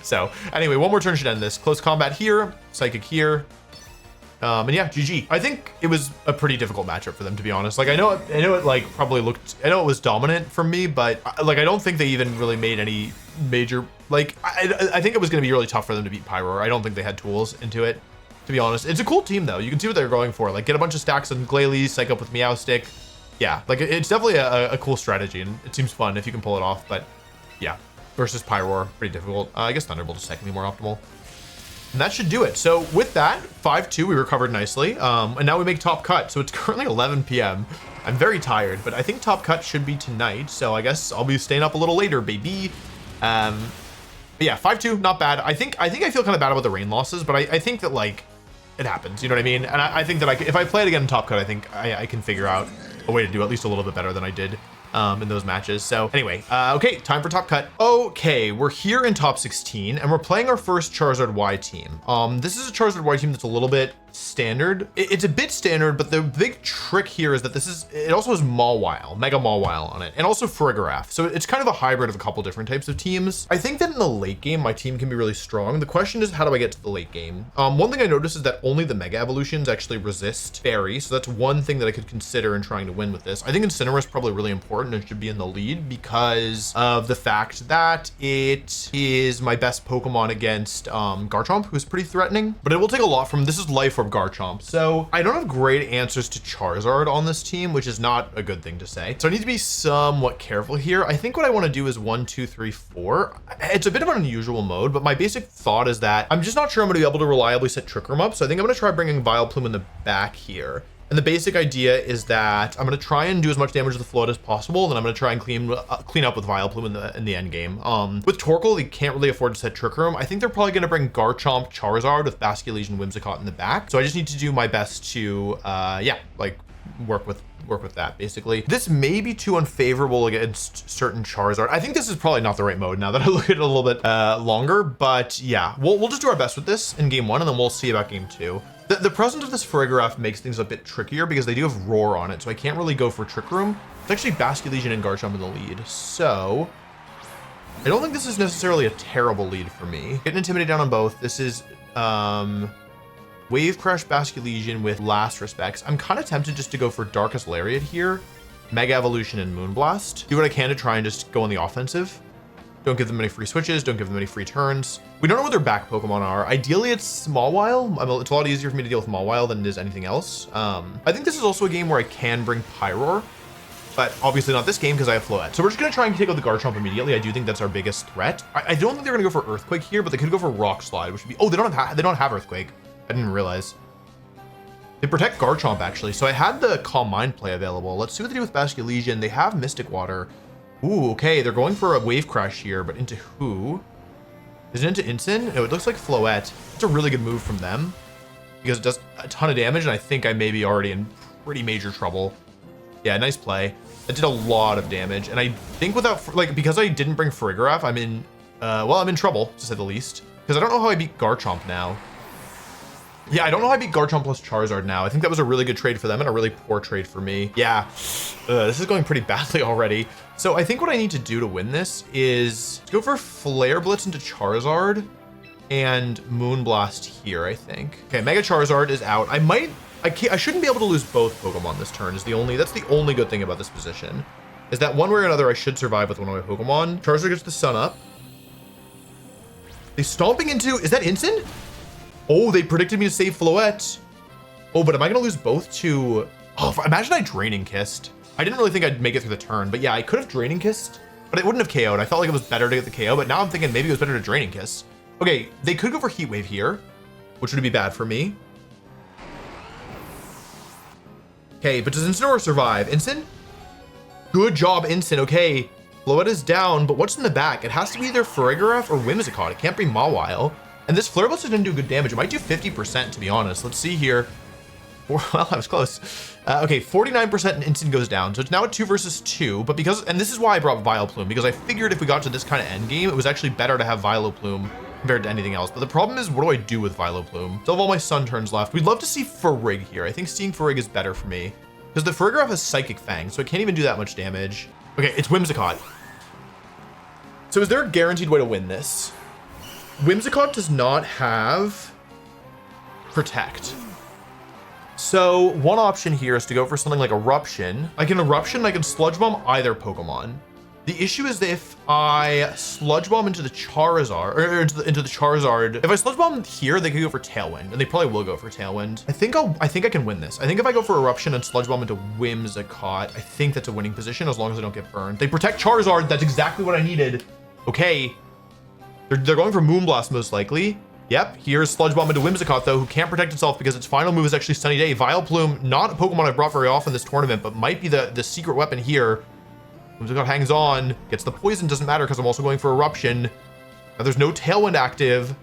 So anyway, one more turn should end this. Close combat here, Psychic here. And yeah, GG. I think it was a pretty difficult matchup for them, to be honest. Like I know it like probably looked, I know it was dominant from me, but like I don't think they even really made any major, like I think it was going to be really tough for them to beat Pyroar. I don't think they had tools into it, to be honest. It's a cool team though. You can see what they're going for. Like get a bunch of stacks on Glalie, psych up with Meowstic. Yeah, like it's definitely a cool strategy, and it seems fun if you can pull it off. But yeah, versus Pyroar, pretty difficult. I guess Thunderbolt is technically more optimal. And that should do it. So with that, 5-2, we recovered nicely. And now we make top cut. So it's currently 11 p.m. I'm very tired, but I think top cut should be tonight. So I guess I'll be staying up a little later, baby. But yeah, 5-2, not bad. I think I feel kind of bad about the rain losses, but I think that like it happens. You know what I mean? And I think that if I play it again in top cut, I think I can figure out a way to do at least a little bit better than I did in those matches. So anyway, okay, time for top cut. Okay, we're here in top 16 and we're playing our first Charizard Y team. This is a Charizard Y team that's a little bit standard. It's a bit standard, but the big trick here is that it also has Mawile, Mega Mawile on it, and also Farigiraf. So it's kind of a hybrid of a couple different types of teams. I think that in the late game, my team can be really strong. The question is, how do I get to the late game? One thing I noticed is that only the Mega Evolutions actually resist Fairy. So that's one thing that I could consider in trying to win with this. I think Incineroar is probably really important and should be in the lead because of the fact that it is my best Pokemon against Garchomp, who's pretty threatening, but it will take a lot from, this is Life Orb Garchomp. So I don't have great answers to Charizard on this team, which is not a good thing to say. So I need to be somewhat careful here. I think what I want to do is 1, 2, 3, 4. It's a bit of an unusual mode, but my basic thought is that I'm just not sure I'm going to be able to reliably set Trick Room up. So I think I'm going to try bringing Vileplume in the back here. And the basic idea is that I'm going to try and do as much damage to the float as possible. Then I'm going to try and clean up with Vileplume in the end game. With Torkoal, they can't really afford to set Trick Room. I think they're probably going to bring Garchomp, Charizard with Basculege and Whimsicott in the back. So I just need to do my best to, yeah, like work with that basically. This may be too unfavorable against certain Charizard. I think this is probably not the right mode now that I look at it a little bit longer, but yeah, we'll just do our best with this in game 1 and then we'll see about game 2. The presence of this Farigiraf makes things a bit trickier because they do have Roar on it, so I can't really go for Trick Room. It's actually Basculege and Garchomp in the lead, so I don't think this is necessarily a terrible lead for me. Getting Intimidate down on both. This is Wave Crush Basculege with Last Respects. I'm kind of tempted just to go for Darkest Lariat here, Mega Evolution and Moonblast. Do what I can to try and just go on the offensive. Don't give them any free switches, don't give them any free turns. We don't know what their back Pokemon are. Ideally, it's Mawile. It's a lot easier for me to deal with Mawile than it is anything else. I think this is also a game where I can bring Pyroar, but obviously not this game because I have Floette. So we're just gonna try and take out the Garchomp immediately. I do think that's our biggest threat. I don't think they're gonna go for Earthquake here, but they could go for Rock Slide, which would be, oh, they don't have Earthquake. I didn't realize. They protect Garchomp actually. So I had the Calm Mind play available. Let's see what they do with Basculege. And they have Mystic Water. Ooh, okay, they're going for a Wave Crash here, but into who? Is it into Incin? No, it looks like Floette. It's a really good move from them because it does a ton of damage, and I think I may be already in pretty major trouble. Yeah, nice play. That did a lot of damage, and I think without, like, because I didn't bring Farigiraf, I'm in, well, I'm in trouble, to say the least, because I don't know how I beat Garchomp now. Yeah, I don't know how I beat Garchomp plus Charizard now. I think that was a really good trade for them and a really poor trade for me. Yeah, this is going pretty badly already. So I think what I need to do to win this is go for Flare Blitz into Charizard and Moonblast here, I think. Okay, Mega Charizard is out. I shouldn't be able to lose both Pokemon this turn. That's the only good thing about this position, is that one way or another I should survive with one of my Pokemon. Charizard gets the Sun Up. They stomping into, is that Incin? Oh, they predicted me to save Floette. Oh, but am I gonna lose both to, oh, imagine I Draining Kissed. I didn't really think I'd make it through the turn, but yeah, I could have Draining Kissed, but it wouldn't have KO'd. I felt like it was better to get the KO, but now I'm thinking maybe it was better to Draining Kiss. Okay, they could go for Heat Wave here, which would be bad for me. Okay, but does Incineroar survive? Incin? Good job, Incin. Okay, Floette is down, but what's in the back? It has to be either Farigiraf or Whimsicott. It can't be Mawile. And this Flare Blitz didn't do good damage. It might do 50%, to be honest. Let's see here. Well, I was close. Okay, 49% and Incin goes down. So it's now a 2 versus 2. But and this is why I brought Vileplume, because I figured if we got to this kind of end game, it was actually better to have Vileplume compared to anything else. But the problem is, what do I do with Vileplume? Still have all my Sun turns left. We'd love to see Farig here. I think seeing Farig is better for me because the Farigiraf has Psychic Fang, so it can't even do that much damage. Okay, it's Whimsicott. So is there a guaranteed way to win this? Whimsicott does not have Protect. So one option here is to go for something like Eruption. I can Eruption, I can Sludge Bomb either Pokemon. The issue is that if I Sludge Bomb into the Charizard, or into the Charizard, if I Sludge Bomb here, they could go for Tailwind, and they probably will go for Tailwind. I think I can win this. I think if I go for Eruption and Sludge Bomb into Whimsicott, I think that's a winning position as long as I don't get burned. They protect Charizard. That's exactly what I needed. Okay. They're going for Moonblast most likely. Yep, here's Sludge Bomb into Whimsicott, though, who can't protect itself because its final move is actually Sunny Day. Vileplume, not a Pokemon I've brought very often this tournament, but might be the secret weapon here. Whimsicott hangs on, gets the poison, doesn't matter because I'm also going for Eruption. Now there's no Tailwind active.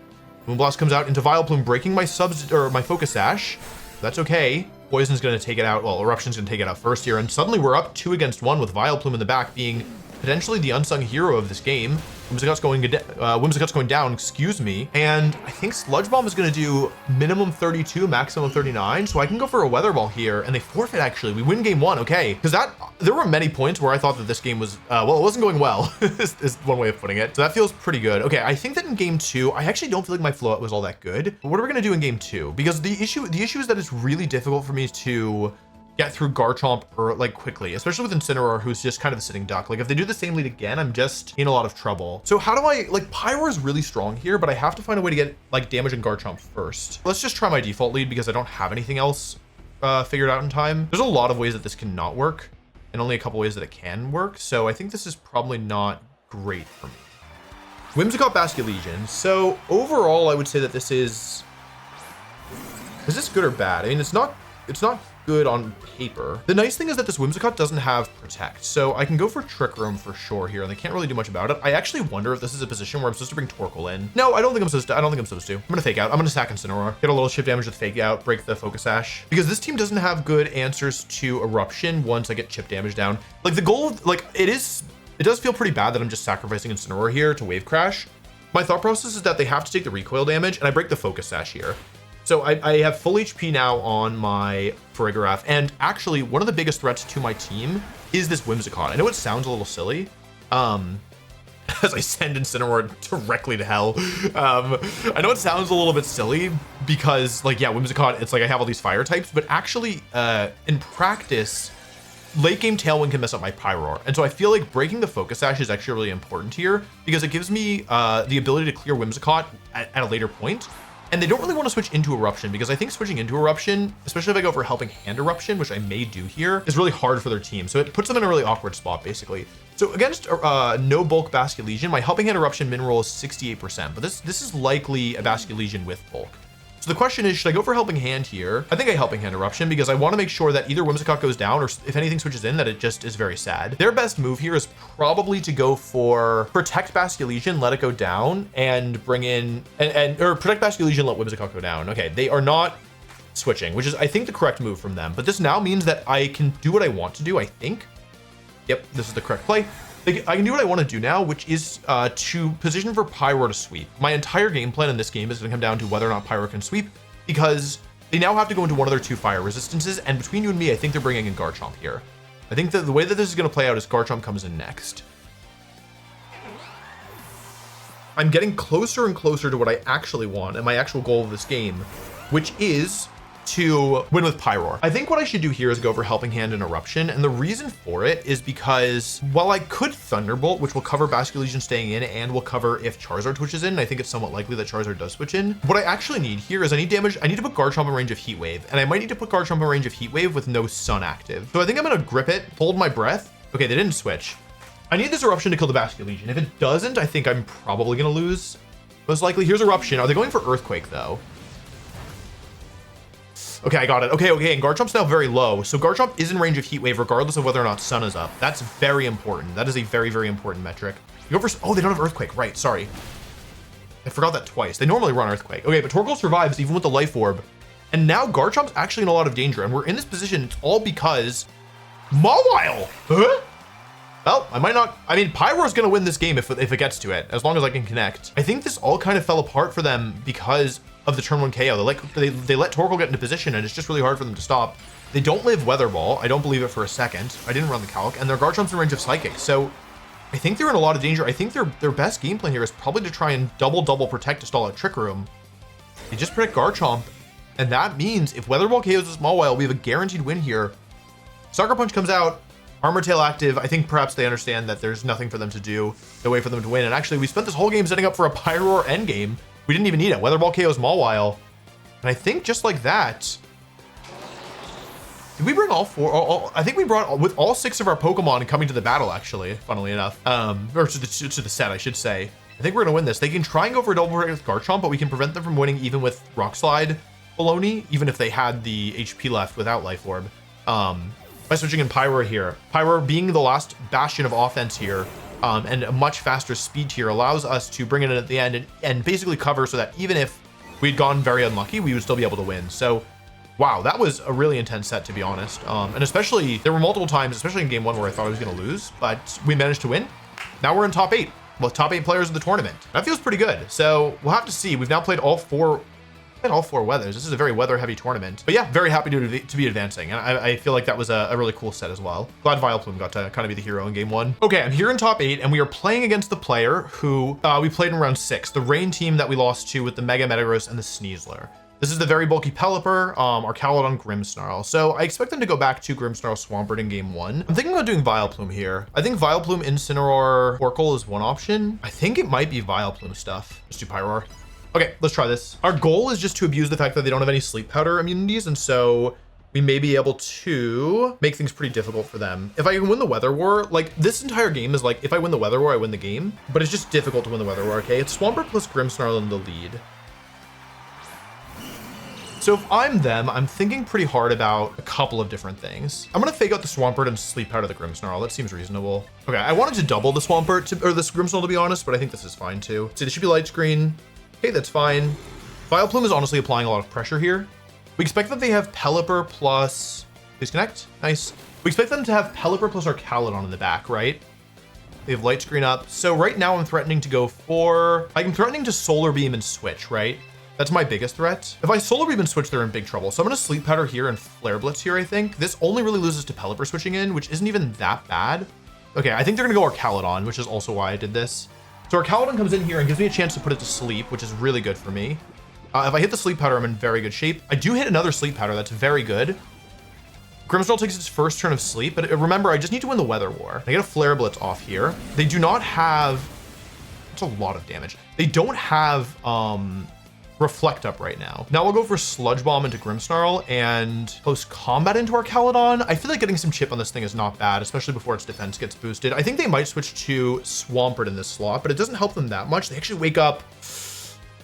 Moonblast comes out into Vileplume, breaking my Focus Sash. That's okay. Poison's gonna take it out. Well, Eruption's gonna take it out first here, and suddenly we're up 2-against-1 with Vileplume in the back being potentially the unsung hero of this game. Whimsicott's going down, excuse me. And I think Sludge Bomb is going to do minimum 32, maximum 39. So I can go for a Weather Ball here, and they forfeit actually. We win game 1, okay. Because there were many points where I thought that this game was, well, it wasn't going well, is one way of putting it. So that feels pretty good. Okay, I think that in game 2, I actually don't feel like my flow was all that good. But what are we going to do in game 2? Because the issue is that it's really difficult for me to get through Garchomp like quickly, especially with Incineroar, who's just kind of a sitting duck. Like if they do the same lead again, I'm just in a lot of trouble. So how do I, like Pyroar is really strong here, but I have to find a way to get like damaging Garchomp first. Let's just try my default lead because I don't have anything else figured out in time. There's a lot of ways that this cannot work and only a couple ways that it can work. So I think this is probably not great for me. Whimsicott Basculegion. So overall, I would say that this is this good or bad? I mean, it's not good on paper. The nice thing is that this Whimsicott doesn't have Protect, so I can go for Trick Room for sure here, and they can't really do much about it. I actually wonder if this is a position where I'm supposed to bring Torkoal in. No, I don't think I'm supposed to. I'm gonna Fake Out. I'm gonna sack Incineroar, get a little chip damage with Fake Out, break the Focus Sash, because this team doesn't have good answers to Eruption once I get chip damage down. Like the goal, like it does feel pretty bad that I'm just sacrificing Incineroar here to Wave Crash. My thought process is that they have to take the recoil damage, and I break the Focus Sash here. So I have full HP now on my Farigiraf, and actually one of the biggest threats to my team is this Whimsicott. I know it sounds a little silly, as I send Incineroar directly to hell. I know it sounds a little bit silly because, like, yeah, Whimsicott, it's like I have all these fire types, but actually, in practice, late game Tailwind can mess up my Pyroar. And so I feel like breaking the Focus Sash is actually really important here because it gives me the ability to clear Whimsicott at a later point. And they don't really want to switch into Eruption because I think switching into Eruption, especially if I go for Helping Hand Eruption, which I may do here, is really hard for their team. So it puts them in a really awkward spot, basically. So against no bulk Basculegion, my Helping Hand Eruption min roll is 68%, but this is likely a Basculegion with bulk. So the question is, should I go for Helping Hand here? I think I Helping Hand Eruption because I want to make sure that either Whimsicott goes down or if anything switches in, that it just is very sad. Their best move here is probably to go for Protect Basculegion, let it go down, and bring in, or Protect Basculegion, let Whimsicott go down. Okay, they are not switching, which is, I think, the correct move from them. But this now means that I can do what I want to do, I think. Yep, this is the correct play. I can do what I want to do now, which is to position for Pyroar to sweep. My entire game plan in this game is going to come down to whether or not Pyroar can sweep, because they now have to go into one of their 2 fire resistances, and between you and me, I think they're bringing in Garchomp here. I think that the way that this is going to play out is Garchomp comes in next. I'm getting closer and closer to what I actually want and my actual goal of this game, which is to win with Pyroar. I think what I should do here is go for Helping Hand and Eruption, and the reason for it is because while I could Thunderbolt, which will cover Basculegion staying in and will cover if Charizard switches in, and I think it's somewhat likely that Charizard does switch in, what I actually need here is I need to put Garchomp in range of Heat Wave, and I might need to put Garchomp in range of Heat Wave with no Sun active. So I think I'm gonna grip it, hold my breath. Okay, they didn't switch. I need this Eruption to kill the Basculegion. If it doesn't, I think I'm probably gonna lose. Most likely. Here's Eruption. Are they going for Earthquake though? Okay, I got it. Okay, and Garchomp's now very low. So Garchomp is in range of Heat Wave regardless of whether or not Sun is up. That's very important. That is a very, very important metric. You go for, oh, they don't have Earthquake. Right, sorry. I forgot that twice. They normally run Earthquake. Okay, but Torkoal survives even with the Life Orb. And now Garchomp's actually in a lot of danger. And we're in this position, it's all because Mawile. Huh? Well, I might not. I mean, Pyroar's going to win this game if it gets to it, as long as I can connect. I think this all kind of fell apart for them because of the turn 1 KO. They let Torkoal get into position, and it's just really hard for them to stop. They don't live Weather Ball. I don't believe it for a second. I didn't run the calc, and their Garchomp's in range of Psychic. So I think they're in a lot of danger. I think their best game plan here is probably to try and double protect to stall out Trick Room. They just protect Garchomp, and that means if Weather Ball KOs a Smawile, we have a guaranteed win here. Sucker Punch comes out. Armor Tail active. I think perhaps they understand that there's nothing for them to do, no way for them to win. And actually, we spent this whole game setting up for a Pyroar endgame. We didn't even need it. Weather Ball KOs Smawile. And I think just like that, did we bring all 4? I think we brought with all 6 of our Pokemon coming to the battle, actually, funnily enough. Or to the set, I should say. I think we're going to win this. They can try and go for a double break with Garchomp, but we can prevent them from winning even with Rock Slide Baloney, even if they had the HP left without Life Orb. By switching in Pyroar here. Pyroar being the last bastion of offense here, and a much faster speed tier allows us to bring it in at the end and basically cover so that even if we'd gone very unlucky, we would still be able to win. So, wow, that was a really intense set, to be honest. And especially, there were multiple times, especially in game 1, where I thought I was going to lose, but we managed to win. Now we're in top 8. Well, top 8 players of the tournament. That feels pretty good. So we'll have to see. We've now played all 4 weathers. This is a very weather heavy tournament, but yeah, very happy to be advancing. And I feel like that was a really cool set as well. Glad Vileplume got to kind of be the hero in game 1. Okay, I'm here in top 8 and we are playing against the player who we played in round 6, the Rain team that we lost to with the Mega Metagross and the Sneasler. This is the very bulky Pelipper, our Calodon Grimmsnarl. So I expect them to go back to Grimmsnarl Swampert in game 1. I'm thinking about doing Vileplume here. I think Vileplume, Incineroar, Torkoal is one option. I think it might be Vileplume stuff. Let's do Pyroar. Okay, let's try this. Our goal is just to abuse the fact that they don't have any sleep powder immunities, and so we may be able to make things pretty difficult for them. If I can win the Weather War, like this entire game is like, if I win the Weather War, I win the game, but it's just difficult to win the Weather War, okay? It's Swampert plus Grimmsnarl in the lead. So if I'm them, I'm thinking pretty hard about a couple of different things. I'm gonna fake out the Swampert and sleep powder the Grimmsnarl. That seems reasonable. Okay, I wanted to double the Swampert, or this Grimmsnarl to be honest, but I think this is fine too. See, this should be light screen. Okay, that's fine. Vileplume is honestly applying a lot of pressure here. We expect that they have Pelipper plus... Please connect. Nice. We expect them to have Pelipper plus our Calodon in the back, right? They have light screen up. So right now I'm threatening to go for... I'm threatening to Solar Beam and switch, right? That's my biggest threat. If I Solar Beam and switch, they're in big trouble. So I'm gonna Sleep Powder here and Flare Blitz here, I think. This only really loses to Pelipper switching in, which isn't even that bad. Okay, I think they're gonna go our Calodon, which is also why I did this. So our Calodon comes in here and gives me a chance to put it to sleep, which is really good for me. If I hit the Sleep Powder, I'm in very good shape. I do hit another Sleep Powder. That's very good. Grimmsnarl takes its first turn of sleep, but remember, I just need to win the Weather War. I get a Flare Blitz off here. They do not have... That's a lot of damage. They don't have Reflect up right now. Now we'll go for Sludge Bomb into Grimmsnarl and close combat into our Calodon. I feel like getting some chip on this thing is not bad, especially before its defense gets boosted. I think they might switch to Swampert in this slot, but it doesn't help them that much. They actually wake up.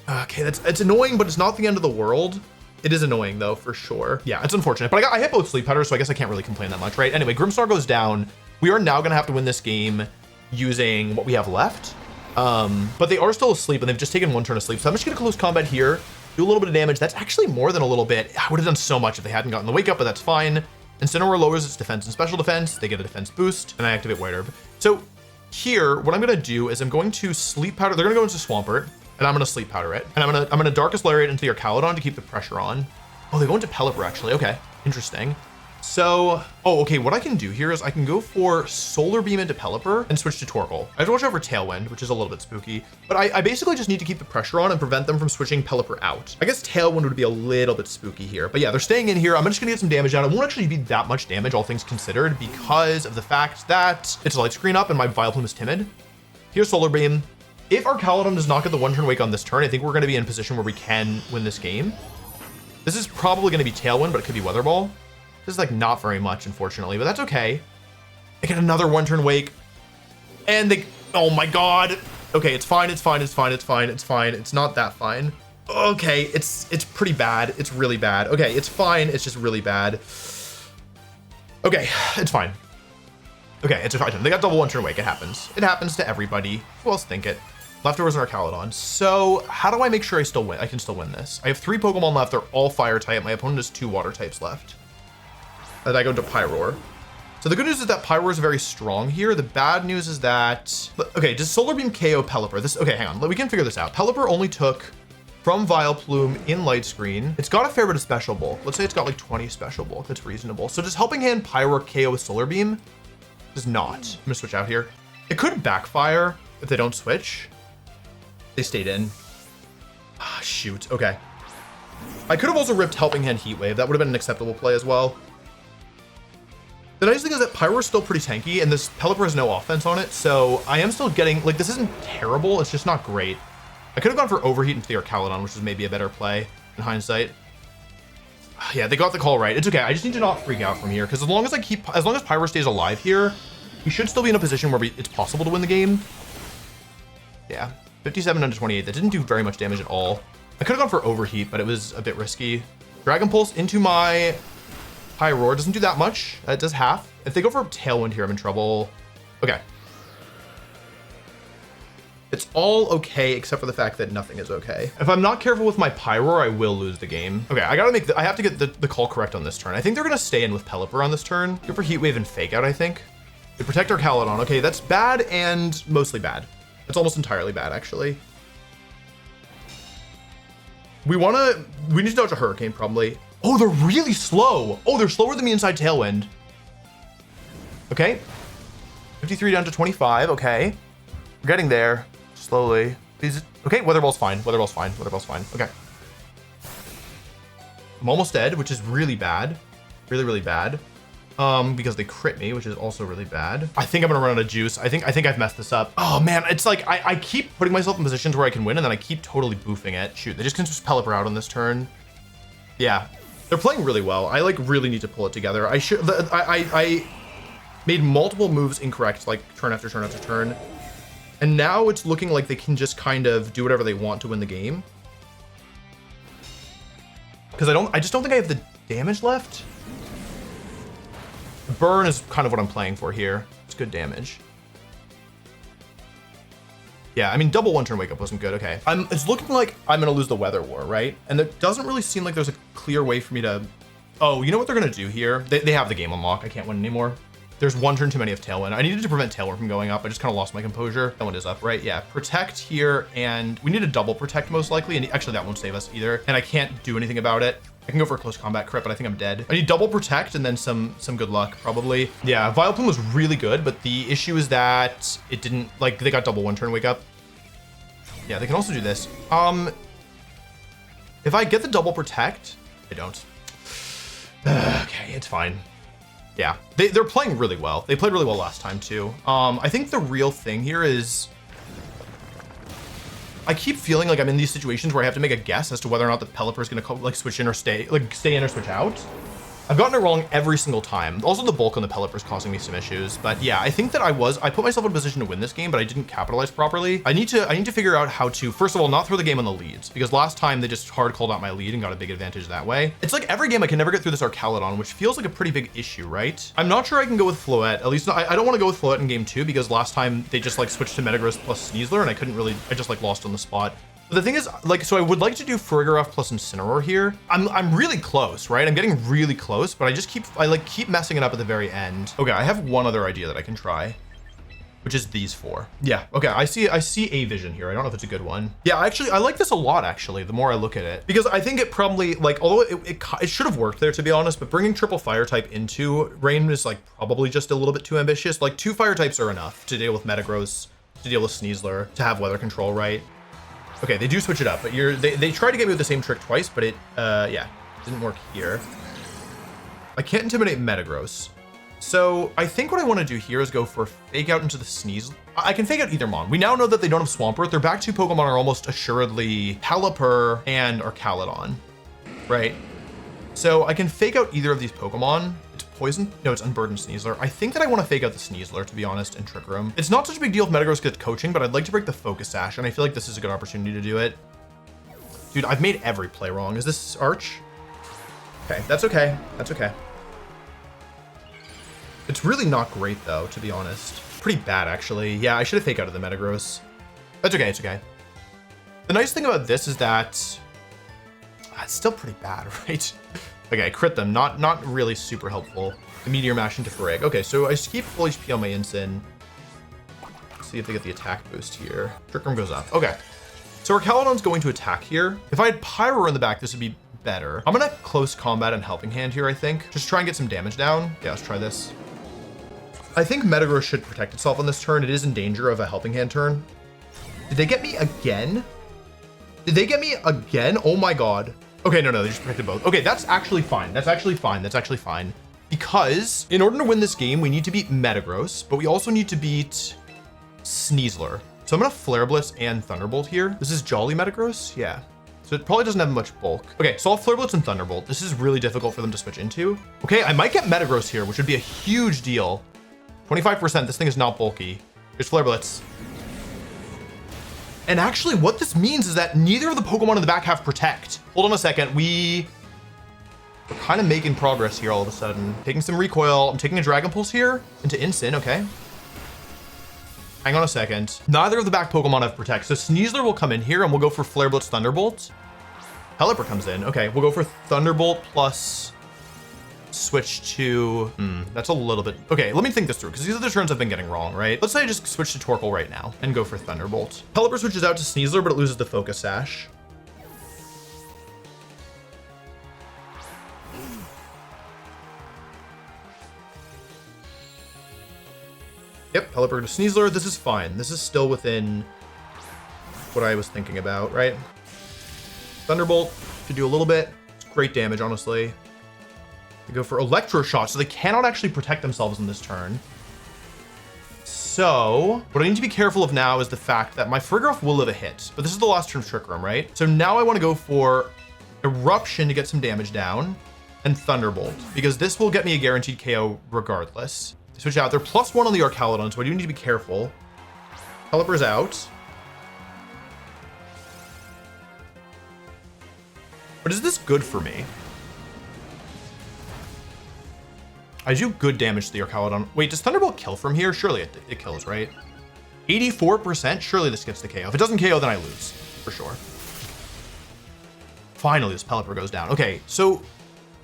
Okay, it's annoying, but it's not the end of the world. It is annoying though, for sure. Yeah, it's unfortunate, but I hit both Sleep Powders, so I guess I can't really complain that much, right? Anyway, Grimmsnarl goes down. We are now gonna have to win this game using what we have left. But they are still asleep and they've just taken 1 turn of sleep. So I'm just gonna close combat here, do a little bit of damage. That's actually more than a little bit. I would have done so much if they hadn't gotten the wake up, but that's fine. Incineroar lowers its defense and special defense. They get a defense boost and I activate White Herb. So here, what I'm gonna do is I'm going to Sleep Powder. They're gonna go into Swampert and I'm gonna Sleep Powder it. And I'm gonna Darkest Lariat into your Calodon to keep the pressure on. Oh, they go into Pelipper actually. Okay, interesting. So, okay, what I can do here is I can go for Solar Beam into Pelipper and switch to Torkoal. I have to watch out for Tailwind, which is a little bit spooky, but I basically just need to keep the pressure on and prevent them from switching Pelipper out. I guess Tailwind would be a little bit spooky here, but yeah, they're staying in here. I'm just gonna get some damage down. It won't actually be that much damage, all things considered, because of the fact that it's a light screen up and my Vileplume is timid. Here's Solar Beam. If our Calodon does not get the 1 turn wake on this turn, I think we're gonna be in a position where we can win this game. This is probably gonna be Tailwind, but it could be Weather Ball. This is like not very much, unfortunately, but that's okay. They get another 1 turn wake. And they, oh my God. Okay, it's fine, it's fine, it's fine, it's fine, it's fine. It's not that fine. Okay, it's pretty bad. It's really bad. Okay, it's fine, it's just really bad. Okay, it's fine. Okay, it's fine. They got double 1 turn wake, it happens. It happens to everybody. Who else think it? Leftovers in our Calodon. So how do I make sure I still win? I can still win this. I have 3 Pokemon left, they're all fire type. My opponent has 2 water types left. And I go to Pyroar. So the good news is that Pyroar is very strong here. The bad news is that, okay, does Solar Beam KO Pelipper? This, okay, hang on, we can figure this out. Pelipper only took from Vileplume in Light Screen. It's got a fair bit of special bulk. Let's say it's got like 20 special bulk. That's reasonable. So does Helping Hand Pyroar KO with Solar Beam? Does not. I'm gonna switch out here. It could backfire if they don't switch. They stayed in. Ah, shoot, okay. I could have also ripped Helping Hand Heat Wave. That would have been an acceptable play as well. The nice thing is that Pyroar is still pretty tanky and this Pelipper has no offense on it. So I am still getting, like, this isn't terrible. It's just not great. I could have gone for Overheat into the Archaludon, which is maybe a better play in hindsight. Yeah, they got the call right. It's okay. I just need to not freak out from here because as long as Pyroar stays alive here, we should still be in a position where it's possible to win the game. Yeah, 57 under 28. That didn't do very much damage at all. I could have gone for Overheat, but it was a bit risky. Dragon Pulse into my Pyroar doesn't do that much. It does half. If they go for Tailwind here, I'm in trouble. Okay. It's all okay except for the fact that nothing is okay. If I'm not careful with my Pyroar, I will lose the game. Okay, I have to get the call correct on this turn. I think they're gonna stay in with Pelipper on this turn. Go for Heat Wave and Fake Out, I think. They protect our Archaludon. Okay, that's bad and mostly bad. It's almost entirely bad, actually. We need to dodge a Hurricane, probably. Oh, they're really slow. Oh, they're slower than me inside Tailwind. Okay. 53 down to 25, okay. We're getting there, slowly. Please, okay, Weather Ball's fine, Weather Ball's fine, Weather Ball's fine, okay. I'm almost dead, which is really bad. Really, really bad. Because they crit me, which is also really bad. I think I'm gonna run out of juice. I think I've messed this up. Oh man, it's like I keep putting myself in positions where I can win and then I keep totally boofing it. Shoot, they just can just Pelipper out on this turn. Yeah, they're playing really well. I like really need to pull it together. I made multiple moves incorrect, like turn after turn after turn. And now it's looking like they can just kind of do whatever they want to win the game. Because I just don't think I have the damage left. Burn is kind of what I'm playing for here. It's good damage. Yeah, I mean, double one turn wake up wasn't good. Okay. It's looking like I'm going to lose the Weather War, right? And it doesn't really seem like there's a clear way for me to... Oh, you know what they're going to do here? They have the game unlock. I can't win anymore. There's one turn too many of Tailwind. I needed to prevent Tailwind from going up. I just kind of lost my composure. Tailwind is up, right? Yeah, protect here, and we need a double protect most likely, and actually that won't save us either, and I can't do anything about it. I can go for a close combat crit, but I think I'm dead. I need double protect and then some good luck, probably. Yeah, Vileplume was really good, but the issue is that it didn't, like, they got double one turn wake up. Yeah, they can also do this. If I get the double protect, I don't. Okay, it's fine. Yeah, they're playing really well. They played really well last time too. I think the real thing here is I keep feeling like I'm in these situations where I have to make a guess as to whether or not the Pelipper is gonna like switch in or stay in or switch out. I've gotten it wrong every single time. Also, the bulk on the Pelipper is causing me some issues. But yeah, I think that I put myself in a position to win this game, but I didn't capitalize properly. I need to figure out how to, first of all, not throw the game on the leads, because last time they just hard called out my lead and got a big advantage that way. It's like every game I can never get through this Archaludon, which feels like a pretty big issue, right? I'm not sure I can go with Floette. At least I don't want to go with Floette in game 2 because last time they just like switched to Metagross plus Sneasler and I just like lost on the spot. But the thing is, like, so I would like to do Farigiraf plus Incineroar here. I'm really close, right? I'm getting really close, but I keep messing it up at the very end. Okay, I have one other idea that I can try, which is these four. Yeah, okay, I see a vision here. I don't know if it's a good one. Yeah, I like this a lot, actually, the more I look at it. Because I think it probably, like, although it should have worked there, to be honest, but bringing triple fire type into Rain is, like, probably just a little bit too ambitious. Like, 2 fire types are enough to deal with Metagross, to deal with Sneasler, to have weather control, right? Okay, they do switch it up, but they tried to get me with the same trick twice, but yeah, didn't work here. I can't intimidate Metagross. So I think what I want to do here is go for Fake Out into the Sneasler. I can Fake Out either Mon. We now know that they don't have Swampert. Their back 2 Pokemon are almost assuredly Pelipper and Archaludon, right? So I can Fake Out either of these Pokemon. It's Poison. No, it's Unburdened Sneasler. I think that I want to Fake Out the Sneasler, to be honest, and Trick Room. It's not such a big deal if Metagross gets coaching, but I'd like to break the Focus Sash, and I feel like this is a good opportunity to do it. Dude, I've made every play wrong. Is this Arch? Okay, that's okay. That's okay. It's really not great, though, to be honest. Pretty bad, actually. Yeah, I should have Fake Out of the Metagross. That's okay, it's okay. The nice thing about this is that... it's still pretty bad, right? Okay, I crit them. Not really super helpful. The Meteor Mash into Frag. Okay, so I just keep full HP on my Ensign. See if they get the attack boost here. Trick Room goes up. Okay. So our Calydon's going to attack here. If I had Pyroar in the back, this would be better. I'm gonna close combat and Helping Hand here, I think. Just try and get some damage down. Yeah, let's try this. I think Metagross should protect itself on this turn. It is in danger of a Helping Hand turn. Did they get me again? Did they get me again? Oh my god. Okay, no, they just protected both. Okay, that's actually fine. That's actually fine. Because in order to win this game, we need to beat Metagross, but we also need to beat Sneasler. So I'm gonna Flare Blitz and Thunderbolt here. This is Jolly Metagross? Yeah. So it probably doesn't have much bulk. Okay, so I'll Flare Blitz and Thunderbolt. This is really difficult for them to switch into. Okay, I might get Metagross here, which would be a huge deal. 25%, this thing is not bulky. Here's Flare Blitz. And actually what this means is that neither of the Pokemon in the back have Protect. Hold on a second, we're kind of making progress here all of a sudden. Taking some recoil, I'm taking a Dragon Pulse here into Incin, okay. Hang on a second. Neither of the back Pokemon have Protect, so Sneasler will come in here and we'll go for Flare Blitz Thunderbolt. Pelipper comes in, okay, we'll go for Thunderbolt plus switch to, that's a little bit, okay, let me think this through, because these are the turns I've been getting wrong, right? Let's say I just switch to Torkoal right now and go for Thunderbolt. Pelipper switches out to Sneasler, but it loses the Focus Sash. Yep, Pelipper to Sneasler. This is fine. This is still within what I was thinking about, right? Thunderbolt could do a little bit. It's great damage, honestly. They go for Electro Shot, so they cannot actually protect themselves in this turn. So what I need to be careful of now is the fact that my Farigiraf will live a hit, but this is the last turn of Trick Room, right? So now I want to go for Eruption to get some damage down and Thunderbolt, because this will get me a guaranteed KO regardless. Switch out. They're +1 on the Archaludon, so I do need to be careful. Pelipper's out. But is this good for me? I do good damage to the Archaludon. Wait, does Thunderbolt kill from here? Surely it kills, right? 84%? Surely this gets the KO. If it doesn't KO, then I lose, for sure. Finally, this Pelipper goes down. Okay, so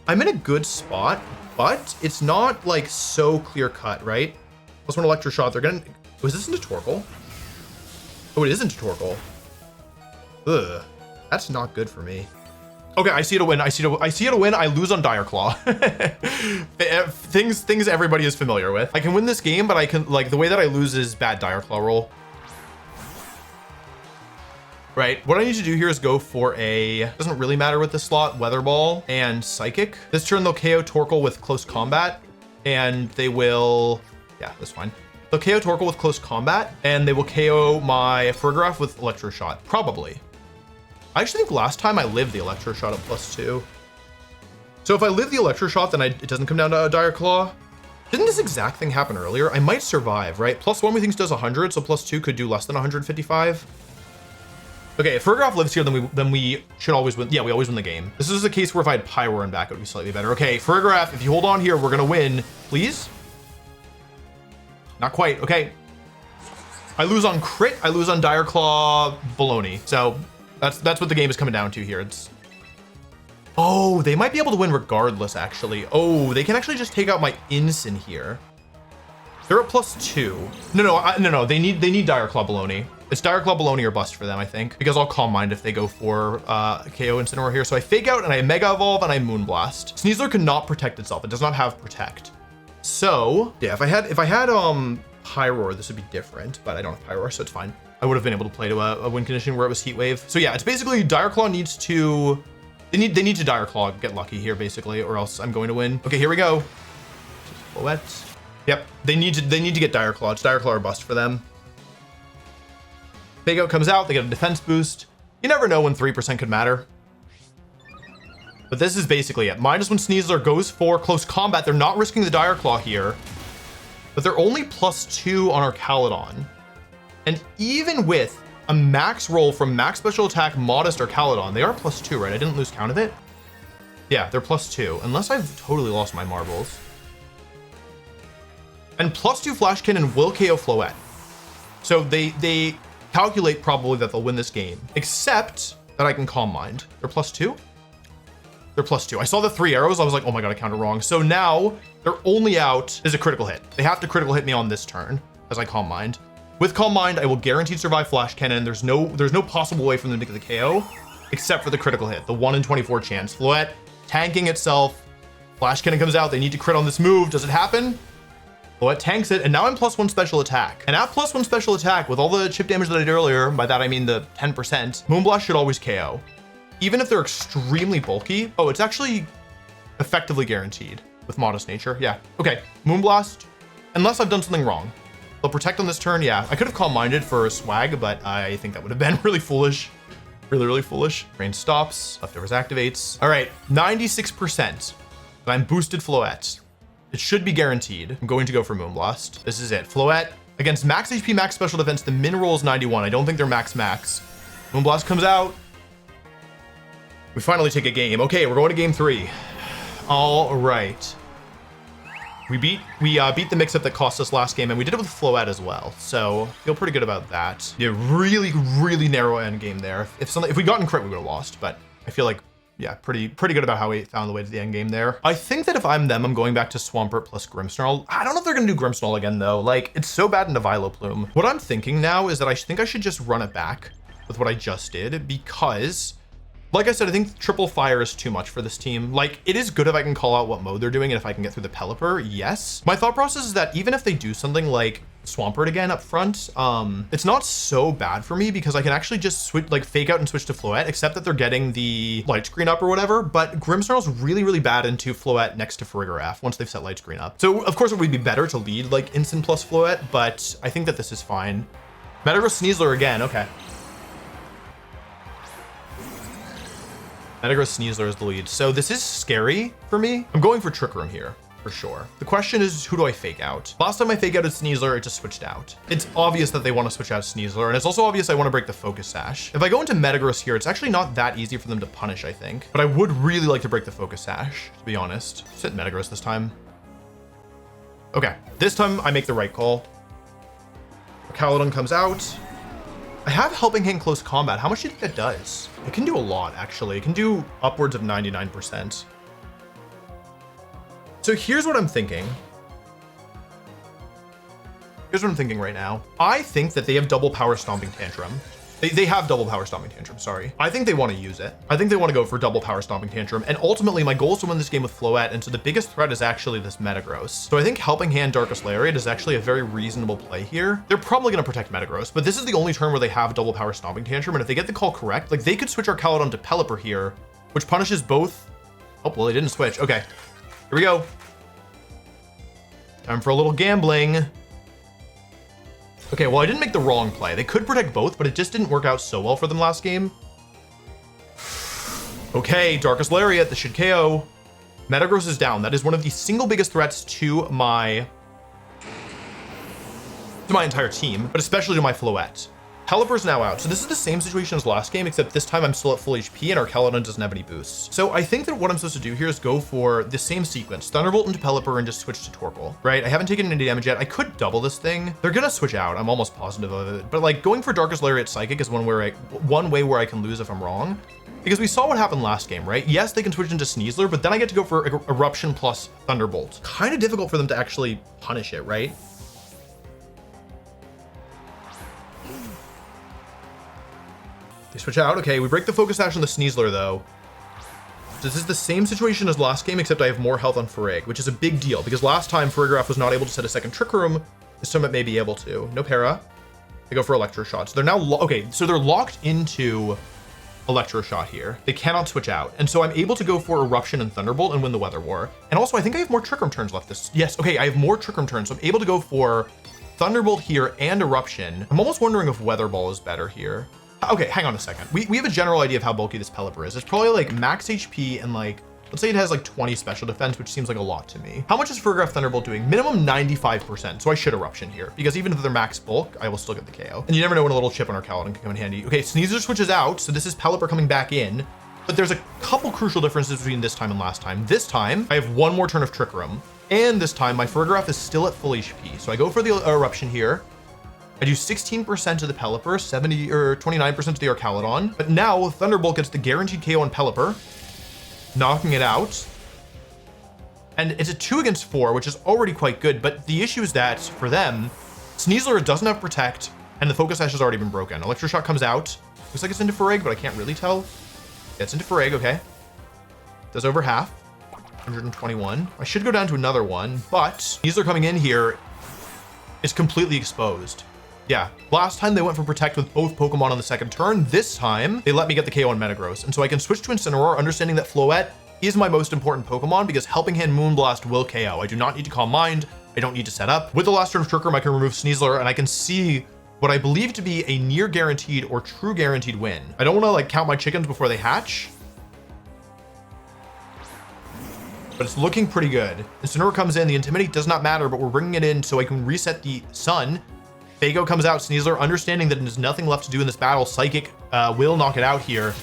I'm in a good spot, but it's not like so clear cut, right? +1 Electro Shot. They're gonna. Was this into Torkoal? Oh, it is into Torkoal. Ugh, that's not good for me. Okay, I see it a win. I see it a win. I lose on Dire Claw. things everybody is familiar with. I can win this game, but I can, like, the way that I lose is bad Dire Claw roll. Right, what I need to do here is go for a, doesn't really matter with this slot, Weather Ball and Psychic. This turn they'll KO Torkoal with Close Combat, and they will, yeah, that's fine. They'll KO Torkoal with Close Combat, and they will KO my Farigiraf with Electro Shot, probably. I actually think last time I lived the Electro Shot at +2. So if I live the Electro Shot, then it doesn't come down to a Dire Claw. Didn't this exact thing happen earlier? I might survive, right? +1 we think does 100, so +2 could do less than 155. Okay, if Farigiraf lives here, then we should always win. Yeah, we always win the game. This is a case where if I had Pyroar in back, it would be slightly better. Okay, Farigiraf, if you hold on here, we're gonna win. Please? Not quite, okay. I lose on crit, I lose on Dire Claw, baloney. So that's what the game is coming down to here. It's, oh, they might be able to win regardless, actually. Oh, they can actually just take out my Incin here. They're at +2. No, they need Dire Claw baloney. It's Dire Claw baloney or bust for them, I think, because I'll Calm Mind if they go for KO Incineroar here. So I Fake Out and I Mega Evolve and I Moonblast. Sneasler cannot protect itself. It does not have Protect. So yeah, if I had Pyroar, this would be different, but I don't have Pyroar, so it's fine. I would have been able to play to a win condition where it was Heat Wave. So yeah, it's basically Dire Claw needs to, they need to Dire Claw, get lucky here basically, or else I'm going to win. Okay, here we go. Wet. Yep, they need to get Dire Claw. It's Dire Claw or bust for them. Fake Out comes out, they get a defense boost. You never know when 3% could matter. But this is basically it. Minus when Sneasler goes for Close Combat, they're not risking the Dire Claw here. But they're only +2 on Archaludon. And even with a max roll from Max Special Attack, Modest Archaludon, they are +2, right? I didn't lose count of it. Yeah, they're +2, unless I've totally lost my marbles. And +2 Flash Cannon will KO Floette. So they calculate probably that they'll win this game, except that I can Calm Mind. They're +2? They're +2. I saw the 3 arrows. I was like, oh my God, I counted wrong. So now their only out is a critical hit. They have to critical hit me on this turn as I Calm Mind. With Calm Mind, I will guaranteed survive Flash Cannon. There's no possible way for them to get the KO except for the critical hit, the 1 in 24 chance. Floette tanking itself. Flash Cannon comes out. They need to crit on this move. Does it happen? Floette tanks it, and now I'm +1 special attack. And at +1 special attack, with all the chip damage that I did earlier, by that I mean the 10%, Moonblast should always KO. Even if they're extremely bulky. Oh, it's actually effectively guaranteed with Modest Nature. Yeah, okay. Moonblast, unless I've done something wrong. They'll protect on this turn, yeah. I could have Calm Minded for a swag, but I think that would have been really foolish. Really foolish. Rain stops, Leftovers activates. All right, 96%. And I'm boosted Floette. It should be guaranteed. I'm going to go for Moonblast. This is it. Floette against max HP, max special defense. The min roll is 91. I don't think they're max. Moonblast comes out. We finally take a game. Okay, we're going to game 3. All right. We beat the mix-up that cost us last game, and we did it with Floette as well. So feel pretty good about that. Yeah, really narrow end game there. If we got in crit, we would have lost. But I feel like, yeah, pretty good about how we found the way to the end game there. I think that if I'm them, I'm going back to Swampert plus Grimmsnarl. I don't know if they're gonna do Grimmsnarl again though. Like, it's so bad into Vileplume. What I'm thinking now is that I think I should just run it back with what I just did, because like I said, I think triple fire is too much for this team. Like, it is good if I can call out what mode they're doing and if I can get through the Pelipper, yes. My thought process is that even if they do something like Swampert again up front, it's not so bad for me because I can actually just switch, like fake out and switch to Floette, except that they're getting the light screen up or whatever. But Grimmsnarl's really bad into Floette next to Farigiraf once they've set light screen up. So of course it would be better to lead like Instant plus Floette, but I think that this is fine. Metagross Sneasler again, okay. Metagross Sneasler is the lead. So this is scary for me. I'm going for Trick Room here, for sure. The question is, who do I fake out? Last time I fake outed Sneasler, it just switched out. It's obvious that they want to switch out Sneasler, and it's also obvious I want to break the Focus Sash. If I go into Metagross here, it's actually not that easy for them to punish, I think. But I would really like to break the Focus Sash, to be honest. Sit Metagross this time. Okay, this time I make the right call. Calodon comes out. I have Helping Hand Close Combat. How much do you think that does? It can do a lot, actually. It can do upwards of 99%. So here's what I'm thinking. Here's what I'm thinking right now. I think that they have double Power Stomping Tantrum. They have double Power Stomping Tantrum, sorry. I think they want to use it. I think they want to go for double Power Stomping Tantrum. And ultimately, my goal is to win this game with Floette. And so the biggest threat is actually this Metagross. So I think Helping Hand Darkest Lariat is actually a very reasonable play here. They're probably going to protect Metagross, but this is the only turn where they have double Power Stomping Tantrum. And if they get the call correct, like they could switch our Calodon to Pelipper here, which punishes both. Oh, well, they didn't switch. Okay, here we go. Time for a little gambling. Okay, well, I didn't make the wrong play. They could protect both, but it just didn't work out so well for them last game. Okay, Darkest Lariat, this should KO. Metagross is down. That is one of the single biggest threats to my entire team, but especially to my Floette. Pelipper's now out. So this is the same situation as last game, except this time I'm still at full HP and our Calodon doesn't have any boosts. So I think that what I'm supposed to do here is go for the same sequence, Thunderbolt into Pelipper and just switch to Torkoal, right? I haven't taken any damage yet. I could double this thing. They're gonna switch out. I'm almost positive of it. But like going for Darkest Lariat Psychic is one way where I can lose if I'm wrong. Because we saw what happened last game, right? Yes, they can switch into Sneasler, but then I get to go for Eruption plus Thunderbolt. Kind of difficult for them to actually punish it, right? They switch out. Okay, we break the Focus Sash on the Sneasler, though. This is the same situation as last game, except I have more health on Farig, which is a big deal, because last time Farigiraf was not able to set a second Trick Room. This time it may be able to. No para. They go for Electro Shot. So they're now, okay, so they're locked into Electro Shot here. They cannot switch out. And so I'm able to go for Eruption and Thunderbolt and win the Weather War. And also, I think I have more Trick Room turns left this. Yes, okay, I have more Trick Room turns, so I'm able to go for Thunderbolt here and Eruption. I'm almost wondering if Weather Ball is better here. Okay, hang on a second. We have a general idea of how bulky this Pelipper is. It's probably like max HP and like, let's say it has like 20 special defense, which seems like a lot to me. How much is Farigiraf Thunderbolt doing? Minimum 95%. So I should Eruption here because even if they're max bulk, I will still get the KO. And you never know when a little chip on our Calodon can come in handy. Okay, Sneasler switches out. So this is Pelipper coming back in, but there's a couple crucial differences between this time and last time. This time I have one more turn of Trick Room. And this time my Farigiraf is still at full HP. So I go for the Eruption here. I do 16% to the Pelipper, 70 or 29% to the Arcalodon. But now Thunderbolt gets the guaranteed KO on Pelipper. knocking it out. And it's a 2 against 4, which is already quite good. But the issue is that for them, Sneasler doesn't have Protect, and the Focus Sash has already been broken. Electroshock comes out. Looks like it's into Fareg, but I can't really tell. Yeah, it's into Fareg, okay. Does over half. 121. I should go down to another one, but Sneasler coming in here is completely exposed. Yeah, last time they went for Protect with both Pokemon on the second turn. This time, they let me get the KO on Metagross. And so I can switch to Incineroar, understanding that Floette is my most important Pokemon because Helping Hand Moonblast will KO. I do not need to Calm Mind. I don't need to set up. With the last turn of Trick Room, I can remove Sneasler, and I can see what I believe to be a near guaranteed or true guaranteed win. I don't want to like count my chickens before they hatch, but it's looking pretty good. Incineroar comes in, the Intimidate does not matter, but we're bringing it in so I can reset the Sun. Fago comes out, Sneasler, understanding that there's nothing left to do in this battle. Psychic will knock it out here.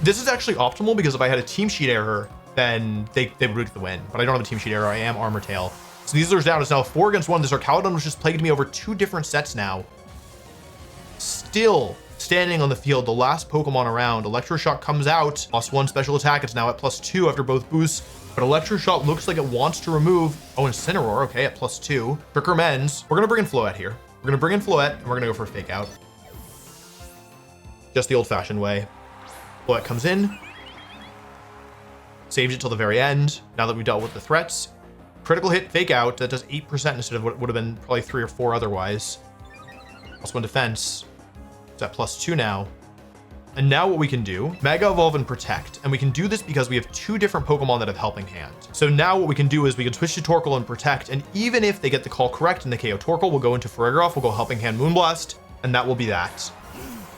This is actually optimal because if I had a team sheet error, then they would get the win. But I don't have a team sheet error. I am Armor Tail. Sneasler's down. It's now 4 against 1. This Arcaludon was just plagued me over 2 different sets now. Still standing on the field, the last Pokemon around. Electroshock comes out. +1 special attack. It's now at +2 after both boosts. But Electroshock looks like it wants to remove. Oh, Incineroar. Okay, at +2. Trick Room ends. We're going to bring in Floette here. We're going to bring in Floette, and we're going to go for a Fake Out. Just the old-fashioned way. Floette comes in. Saves it till the very end. Now that we've dealt with the threats. Critical hit, Fake Out. That does 8% instead of what would have been probably 3 or 4 otherwise. +1 defense. It's at +2 now. And now what we can do, Mega Evolve and Protect. And we can do this because we have 2 different Pokemon that have Helping Hand. So now what we can do is we can switch to Torkoal and Protect. And even if they get the call correct and they KO Torkoal, we'll go into Farigiraf, we'll go Helping Hand Moonblast, and that will be that.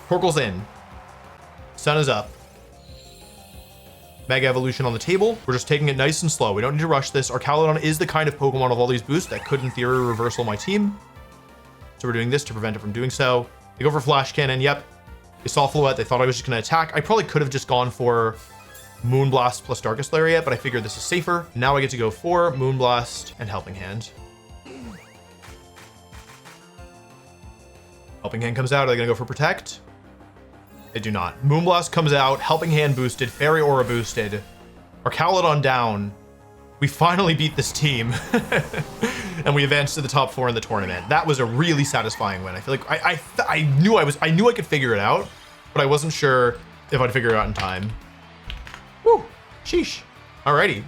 Torkoal's in. Sun is up. Mega Evolution on the table. We're just taking it nice and slow. We don't need to rush this. Arcaludon is the kind of Pokemon of all these boosts that could, in theory, reversal my team. So we're doing this to prevent it from doing so. They go for Flash Cannon. Yep. They saw Floette. They thought I was just going to attack. I probably could have just gone for Moonblast plus Darkest Lariat, but I figured this is safer. Now I get to go for Moonblast and Helping Hand. Helping Hand comes out. Are they going to go for Protect? They do not. Moonblast comes out. Helping Hand boosted. Fairy Aura boosted. Arcaludon down. We finally beat this team. And we advanced to the top 4 in the tournament. That was a really satisfying win. I feel like I knew I could figure it out, but I wasn't sure if I'd figure it out in time. Woo, sheesh. Alrighty.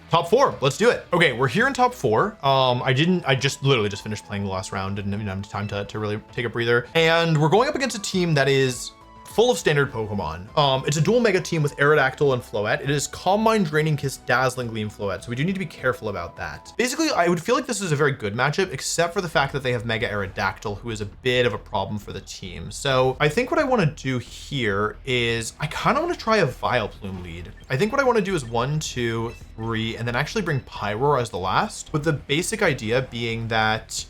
Top 4, let's do it. Okay, we're here in top 4. I just literally just finished playing the last round. Didn't even have time to really take a breather. And we're going up against a team that is full of standard Pokemon. It's a dual mega team with Aerodactyl and Floette. It is Calm Mind, Draining Kiss, Dazzling Gleam, Floette. So we do need to be careful about that. Basically, I would feel like this is a very good matchup, except for the fact that they have Mega Aerodactyl, who is a bit of a problem for the team. So I think what I want to do here is I kind of want to try a Vileplume lead. I think what I want to do is 1, 2, 3, and then actually bring Pyroar as the last, with the basic idea being that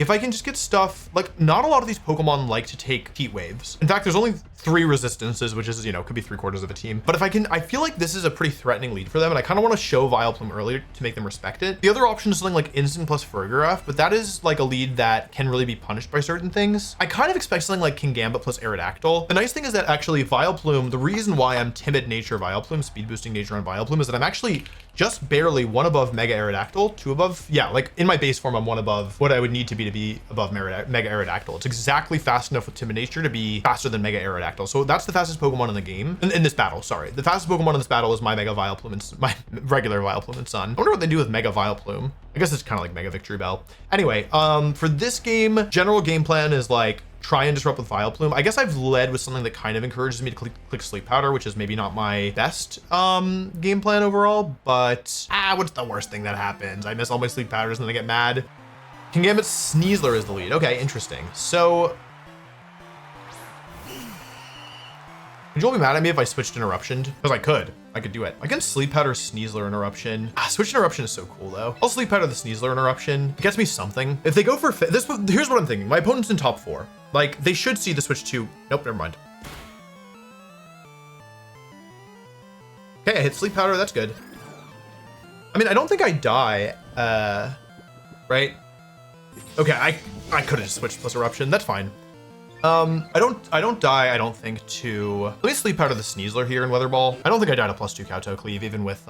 if I can just get stuff, like not a lot of these Pokemon like to take Heat Waves. In fact, there's only 3 resistances, which is, could be 3/4 of a team. But if I feel like this is a pretty threatening lead for them, and I kind of want to show Vileplume earlier to make them respect it. The other option is something like Instant plus Farigiraf, but that is like a lead that can really be punished by certain things. I kind of expect something like Kingambit plus Aerodactyl. The nice thing is that actually Vileplume, the reason why I'm timid nature Vileplume, speed boosting nature on Vileplume, is that I'm actually just barely 1 above Mega Aerodactyl, 2 above, yeah, like in my base form, I'm 1 above what I would need to be above Mega Aerodactyl. It's exactly fast enough with Timid Nature to be faster than Mega Aerodactyl. So that's the fastest Pokemon in the game, in this battle, sorry. The fastest Pokemon in this battle is my Mega Vileplume and my regular Vileplume and Sun. I wonder what they do with Mega Vileplume. I guess it's kind of like Mega Victory Bell. Anyway, for this game, general game plan is like, try and disrupt with Vileplume. I guess I've led with something that kind of encourages me to click Sleep Powder, which is maybe not my best game plan overall, but what's the worst thing that happens? I miss all my Sleep Powders and then I get mad. Kingambit Sneasler is the lead. Okay, interesting. So would you all be mad at me if I switched Interruption? Because I could do it. I can Sleep Powder Sneasler Interruption. Switch Interruption is so cool though. I'll Sleep Powder the Sneasler Interruption. It gets me something. If they go for this, here's what I'm thinking. My opponent's in top 4. Like they should see the switch to, nope, never mind. Okay, I hit Sleep Powder, that's good. I mean, I don't think I die, right? Okay, I could have just switched plus Eruption, that's fine. I don't die, I don't think, to... Let me sleep out of the Sneasler here in Weather Ball. I don't think I died a +2 Kowtow Cleave, even with...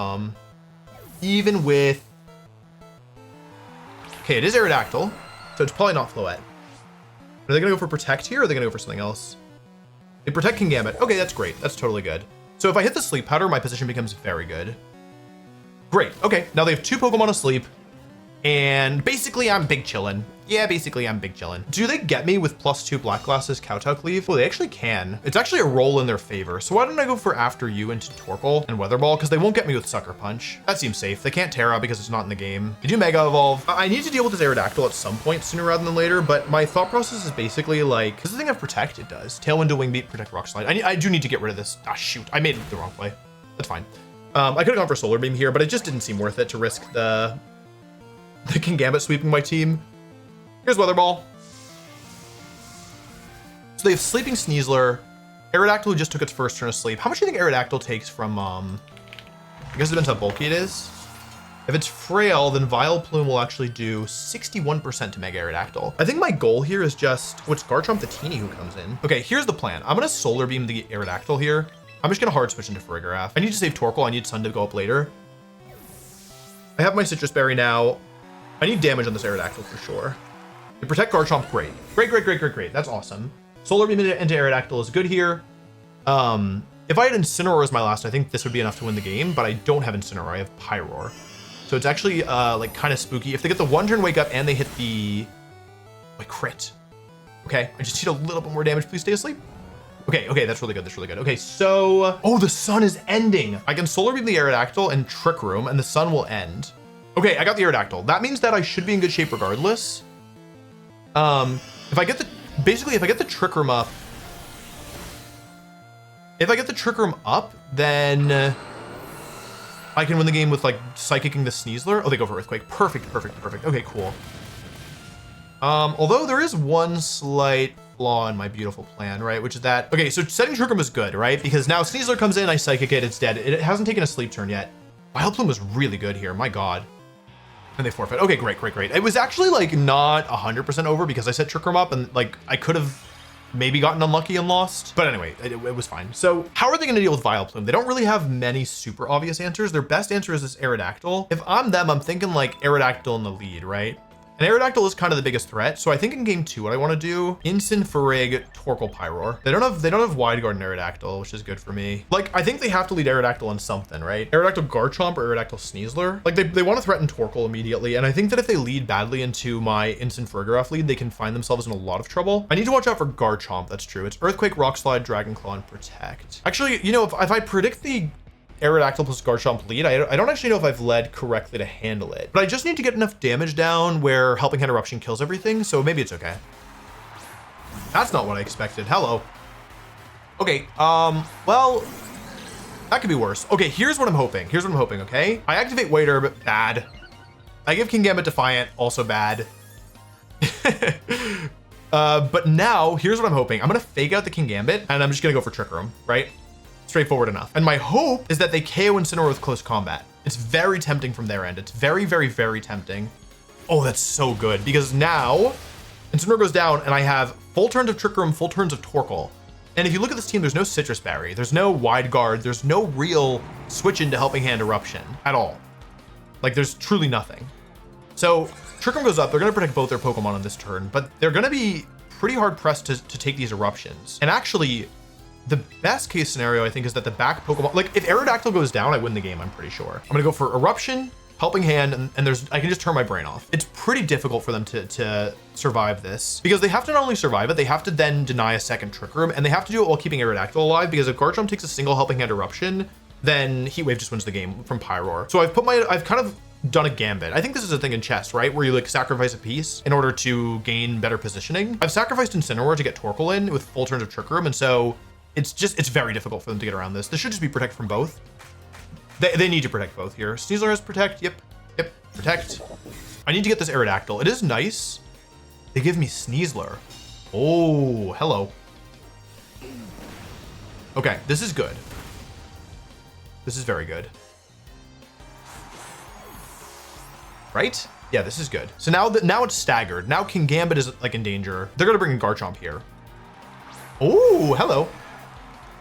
Okay, it is Aerodactyl, so it's probably not Floette. Are they gonna go for Protect here, or are they gonna go for something else? They Protect Kingambit. Okay, that's great. That's totally good. So if I hit the Sleep Powder, my position becomes very good. Great. Okay, now they have 2 Pokemon asleep. And basically, I'm big chillin'. Yeah, basically, I'm big chillin'. Do they get me with +2 Black Glasses Kowtow Cleave? Oh, they actually can. It's actually a roll in their favor. So why don't I go for After You into Torkoal and Weather Ball? Because they won't get me with Sucker Punch. That seems safe. They can't Terra because it's not in the game. They do Mega Evolve. I need to deal with this Aerodactyl at some point sooner rather than later, but my thought process is basically like, this is the thing of Protect, it does. Tailwind to Wing Beat, Protect Rock Slide. I do need to get rid of this. Ah, shoot. I made it the wrong play. That's fine. I could have gone for Solar Beam here, but it just didn't seem worth it to risk the Kingambit sweeping my team. Here's Weather Ball. So they have Sleeping Sneasler. Aerodactyl just took its first turn of sleep. How much do you think Aerodactyl takes from, I guess it depends how bulky it is. If it's frail, then Vileplume will actually do 61% to Mega Aerodactyl. I think my goal here is just, it's Garchomp the Teeny who comes in. Okay, here's the plan. I'm gonna Solar Beam the Aerodactyl here. I'm just gonna hard switch into Farigiraf. I need to save Torkoal. I need Sun to go up later. I have my Citrus Berry now. I need damage on this Aerodactyl for sure. To protect Garchomp, great. Great. That's awesome. Solar Beam into Aerodactyl is good here. If I had Incineroar as my last, I think this would be enough to win the game, but I don't have Incineroar. I have Pyroar. So it's actually like kind of spooky. If they get the 1-turn Wake Up and they hit the... my crit. Okay, I just need a little bit more damage. Please stay asleep. Okay, that's really good. Okay, so... oh, the sun is ending. I can Solar Beam the Aerodactyl and Trick Room, and the sun will end. Okay, I got the Aerodactyl. That means that I should be in good shape regardless. If I get the Trick Room up... if I get the Trick Room up, then... I can win the game with, like, Psychicking the Sneasler. Oh, they go for Earthquake. Perfect. Okay, cool. Although there is one slight flaw in my beautiful plan, right? Which is that... okay, so setting Trick Room is good, right? Because now Sneasler comes in, I Psychic it, it's dead. It hasn't taken a sleep turn yet. Vileplume was really good here, my god. And they forfeit. Okay, great. It was actually, like, not 100% over because I set Trick Room up and, like, I could have maybe gotten unlucky and lost. But anyway, it was fine. So how are they going to deal with Vileplume? They don't really have many super obvious answers. Their best answer is this Aerodactyl. If I'm them, I'm thinking, like, Aerodactyl in the lead, right? And Aerodactyl is kind of the biggest threat. So I think in game 2, what I want to do, Incin, Farig, Torkoal, Pyroar. They don't have Wide Guard and Aerodactyl, which is good for me. Like, I think they have to lead Aerodactyl in something, right? Aerodactyl Garchomp or Aerodactyl Sneasler. Like, they want to threaten Torkoal immediately. And I think that if they lead badly into my Incin Farigiraf lead, they can find themselves in a lot of trouble. I need to watch out for Garchomp, that's true. It's Earthquake, Rock Slide, Dragon Claw, and Protect. Actually, you know, if I predict the Aerodactyl plus Garchomp lead, I don't actually know if I've led correctly to handle it, but I just need to get enough damage down where Helping Hand Eruption kills everything, so maybe it's okay. That's not what I expected. Hello. Okay, well, that could be worse. Okay, here's what I'm hoping, okay? I activate White Herb, bad. I give Kingambit Defiant, also bad. But now, here's what I'm hoping. I'm gonna fake out the Kingambit, and I'm just gonna go for Trick Room, right? Straightforward enough. And my hope is that they KO Incineroar with close combat. It's very tempting from their end. It's very tempting. Oh, that's so good, because now Incineroar goes down and I have full turns of Trick Room, full turns of Torkoal. And if you look at this team, there's no Citrus Berry, there's no Wide Guard, there's no real switch into Helping Hand Eruption at all. Like, there's truly nothing. So Trick Room goes up, they're gonna protect both their Pokemon on this turn, but they're gonna be pretty hard pressed to take these eruptions. And actually, the best case scenario, I think, is that the back Pokemon, like, if Aerodactyl goes down, I win the game, I'm pretty sure. I'm gonna go for Eruption, Helping Hand, and I can just turn my brain off. It's pretty difficult for them to survive this, because they have to not only survive it, they have to then deny a second Trick Room, and they have to do it while keeping Aerodactyl alive, because if Garchomp takes a single Helping Hand Eruption, then Heat Wave just wins the game from Pyroar. So I've kind of done a gambit. I think this is a thing in chess, right? Where you, like, sacrifice a piece in order to gain better positioning. I've sacrificed Incineroar to get Torkoal in with full turns of Trick Room, and so it's very difficult for them to get around this. This should just be Protect from both. They need to protect both here. Sneasler has Protect. Yep, Protect. I need to get this Aerodactyl. It is nice. They give me Sneasler. Oh, hello. Okay, this is good. This is very good. Right? Yeah, this is good. So now it's staggered. Now Kingambit is, like, in danger. They're gonna bring in Garchomp here. Oh, hello.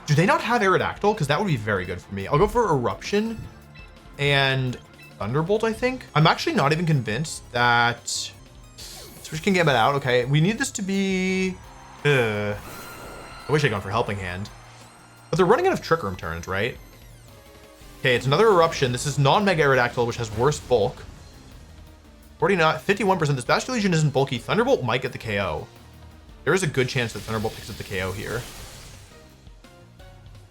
Do they not have Aerodactyl? Because that would be very good for me. I'll go for Eruption and Thunderbolt, I think. I'm actually not even convinced that Switch can get it out. Okay, we need this to be... I wish I'd gone for Helping Hand. But they're running out of Trick Room turns, right? Okay, it's another Eruption. This is non-Mega Aerodactyl, which has worse bulk. 51%. This Bastard Legion isn't bulky. Thunderbolt might get the KO. There is a good chance that Thunderbolt picks up the KO here.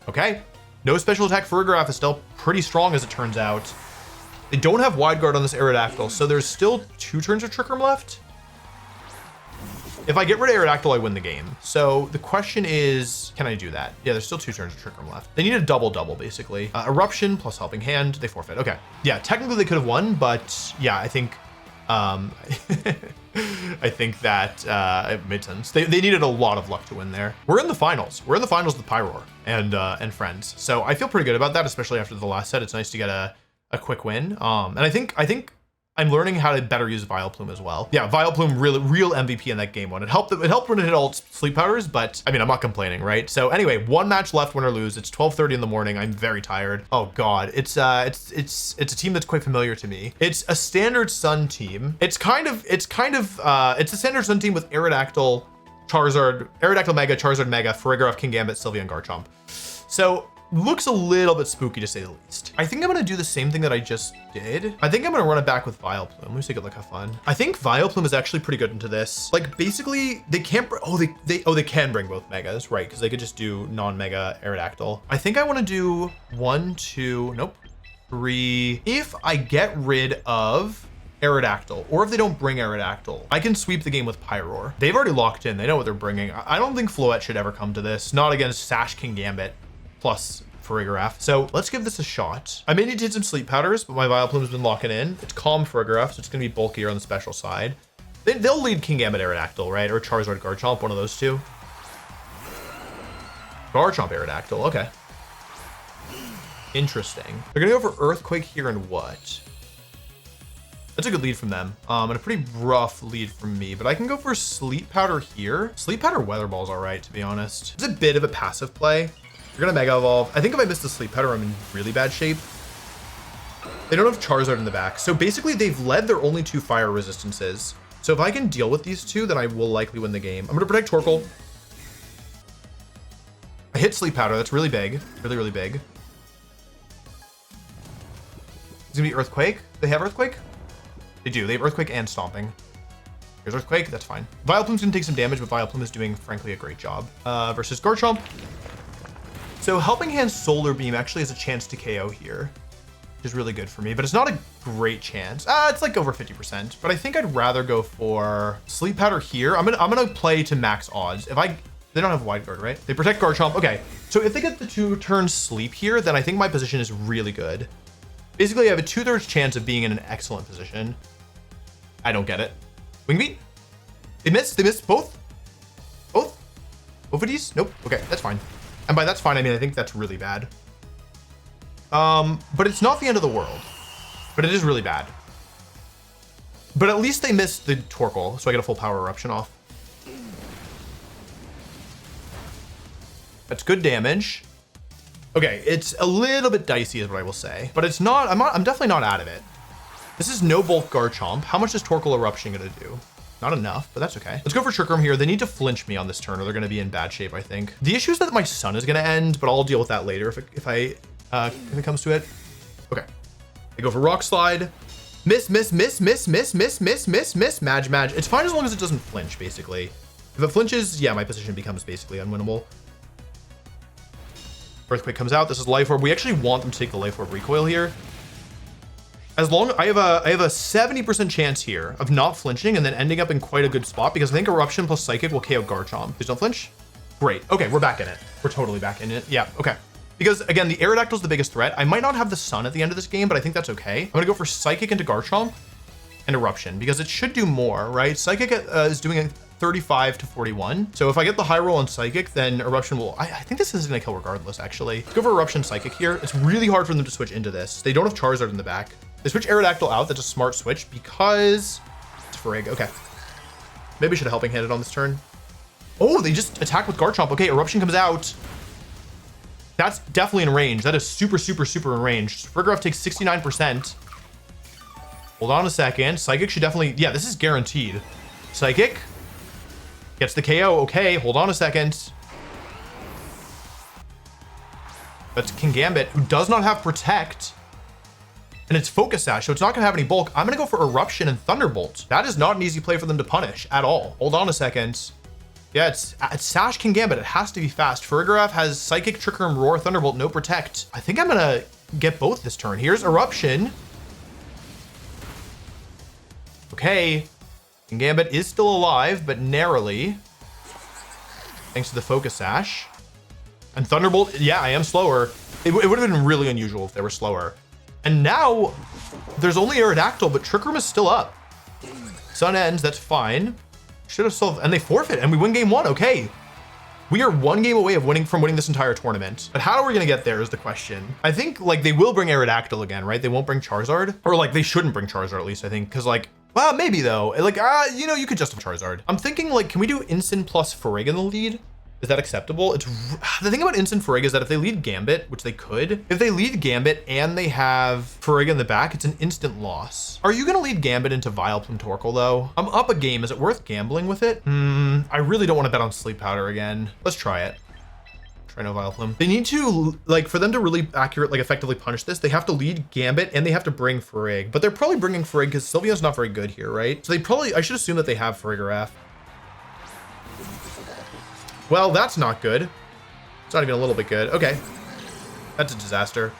Okay. No special attack. Farigiraf is still pretty strong as it turns out. They don't have Wide Guard on this Aerodactyl, so there's still 2 turns of Trick Room left. If I get rid of Aerodactyl, I win the game. So the question is, can I do that? Yeah, there's still 2 turns of Trick Room left. They need a double-double, basically. Eruption plus Helping Hand. They forfeit. Okay. Yeah, technically they could have won, but yeah, I think... I think that it made sense. They needed a lot of luck to win there. We're in the finals. We're in the finals with Pyroar and friends. So I feel pretty good about that, especially after the last set. It's nice to get a quick win. And I think I'm learning how to better use Vileplume as well. Yeah, Vileplume, real MVP in that game one. It helped when it hit all its sleep powders, but I mean, I'm not complaining, right? So anyway, 1 match left, win or lose. It's 12:30 in the morning. I'm very tired. Oh God, it's a team that's quite familiar to me. It's a standard Sun team. It's a standard Sun team with Aerodactyl, Charizard, Aerodactyl Mega, Charizard Mega, Farigiraf, Kingambit, Sylvia, and Garchomp. So looks a little bit spooky to say the least. I think I'm gonna do the same thing that I just did. I think I'm gonna run it back with Vileplume. Let me take a look, have fun. I think Vileplume is actually pretty good into this. Like basically they can't, they can bring both Megas, right? Because they could just do non-Mega Aerodactyl. I think I wanna do 1, 2, nope, 3. If I get rid of Aerodactyl, or if they don't bring Aerodactyl, I can sweep the game with Pyroar. They've already locked in. They know what they're bringing. I don't think Floette should ever come to this. Not against Sash Kingambit plus Farigiraf. So let's give this a shot. I may need to hit some sleep powders, but my Vileplume's been locking in. It's calm Farigiraf, so it's gonna be bulkier on the special side. They'll lead Kingambit Aerodactyl, right? Or Charizard Garchomp, one of those two. Garchomp Aerodactyl, okay. Interesting. They're gonna go for Earthquake here and what? That's a good lead from them. And a pretty rough lead from me, but I can go for Sleep Powder here. Sleep Powder Weather Ball's all right, to be honest. It's a bit of a passive play. You're gonna Mega Evolve. I think if I miss the Sleep Powder, I'm in really bad shape. They don't have Charizard in the back. So basically they've led their only 2 fire resistances. So if I can deal with these 2, then I will likely win the game. I'm gonna protect Torkoal. I hit Sleep Powder, that's really big. Really, really big. It's gonna be Earthquake. They have Earthquake? They do, they have Earthquake and Stomping. Here's Earthquake, that's fine. Vileplume's gonna take some damage, but Vileplume is doing, frankly, a great job. Versus Garchomp. So Helping Hand Solar Beam actually has a chance to KO here, which is really good for me, but it's not a great chance. It's like over 50%, but I think I'd rather go for Sleep Powder here. I'm gonna play to max odds. They don't have Wide Guard, right? They protect Garchomp. Okay, so if they get the 2-turn sleep here, then I think my position is really good. Basically, I have a 2/3 chance of being in an excellent position. I don't get it. Wing Beat? They missed both? Both of these? Nope, okay, that's fine. And by that's fine, I mean, I think that's really bad. But it's not the end of the world. But it is really bad. But at least they missed the Torkoal, so I get a full Power Eruption off. That's good damage. Okay, it's a little bit dicey is what I will say. But it's not, I'm definitely not out of it. This is no bulk Garchomp. How much is Torkoal Eruption gonna do? Not enough, but that's okay. Let's go for Trick Room here. They need to flinch me on this turn or they're gonna be in bad shape, I think. The issue is that my sun is gonna end, but I'll deal with that later if it comes to it. Okay. I go for Rock Slide. Miss, Madge. It's fine as long as it doesn't flinch, basically. If it flinches, yeah, my position becomes basically unwinnable. Earthquake comes out. This is Life Orb. We actually want them to take the Life Orb recoil here. As long I have a 70% chance here of not flinching and then ending up in quite a good spot because I think Eruption plus Psychic will KO Garchomp. Please don't flinch. Great. Okay, we're back in it. We're totally back in it. Yeah, okay. Because again, the Aerodactyl is the biggest threat. I might not have the sun at the end of this game, but I think that's okay. I'm gonna go for Psychic into Garchomp and Eruption because it should do more, right? Psychic is doing 35 to 41. So if I get the high roll on Psychic, then Eruption will, I think this is gonna kill regardless, actually. Let's go for Eruption Psychic here. It's really hard for them to switch into this. They don't have Charizard in the back. They switch Aerodactyl out. That's a smart switch because it's Farig. Okay. Maybe I should have Helping Handed on this turn. Oh, they just attack with Garchomp. Okay, Eruption comes out. That's definitely in range. That is super, super, super in range. Farigiraf takes 69%. Hold on a second. Psychic should definitely... Yeah, this is guaranteed. Psychic gets the KO. Okay, hold on a second. That's Kingambit, who does not have Protect. And it's Focus Sash, so it's not going to have any bulk. I'm going to go for Eruption and Thunderbolt. That is not an easy play for them to punish at all. Hold on a second. Yeah, it's Sash Kingambit. It has to be fast. Farigiraf has Psychic, Trick Room, Roar, Thunderbolt, no Protect. I think I'm going to get both this turn. Here's Eruption. Okay. Kingambit is still alive, but narrowly. Thanks to the Focus Sash. And Thunderbolt, yeah, I am slower. It would have been really unusual if they were slower. And now, there's only Aerodactyl, but Trick Room is still up. Sun ends, that's fine. Should have solved, and they forfeit, and we win game one, okay. We are one game away of winning this entire tournament. But how are we gonna get there is the question. I think, like, they will bring Aerodactyl again, right? They won't bring Charizard. Or, like, they shouldn't bring Charizard, at least, I think. Because, like, well, maybe, though. Like, you know, you could just have Charizard. I'm thinking, like, can we do Instant plus Farig in the lead? Is that acceptable? It's the thing about Instant Farig is that if they lead Gambit, which they could, if they lead Gambit and they have Farig in the back, it's an instant loss. Are you gonna lead Gambit into Vileplume Torkoal though? I'm up a game. Is it worth gambling with it? I really don't want to bet on Sleep Powder again. Let's try it. Try no Vileplume. They need to, like, for them to really effectively punish this, they have to lead Gambit and they have to bring Farig. But they're probably bringing Farig because Sylveon's not very good here, right? So I should assume that they have Farigiraf. Well, that's not good. It's not even a little bit good. Okay. That's a disaster.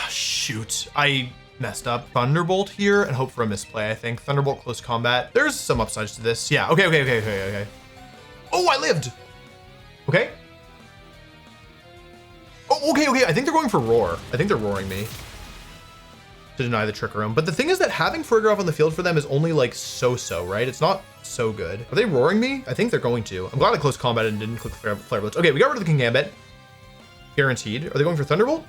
Shoot. I messed up. Thunderbolt here and hope for a misplay, I think. Thunderbolt close combat. There's some upsides to this. Yeah. Okay. Oh, I lived. Okay. Oh, okay. I think they're going for Roar. I think they're roaring me to deny the Trick Room. But the thing is that having Farigiraf on the field for them is only like so-so, right? It's not so good. Are they roaring me? I think they're going to. I'm glad I close combat and didn't click Flare Blitz. Okay, we got rid of the Kingambit. Guaranteed. Are they going for Thunderbolt?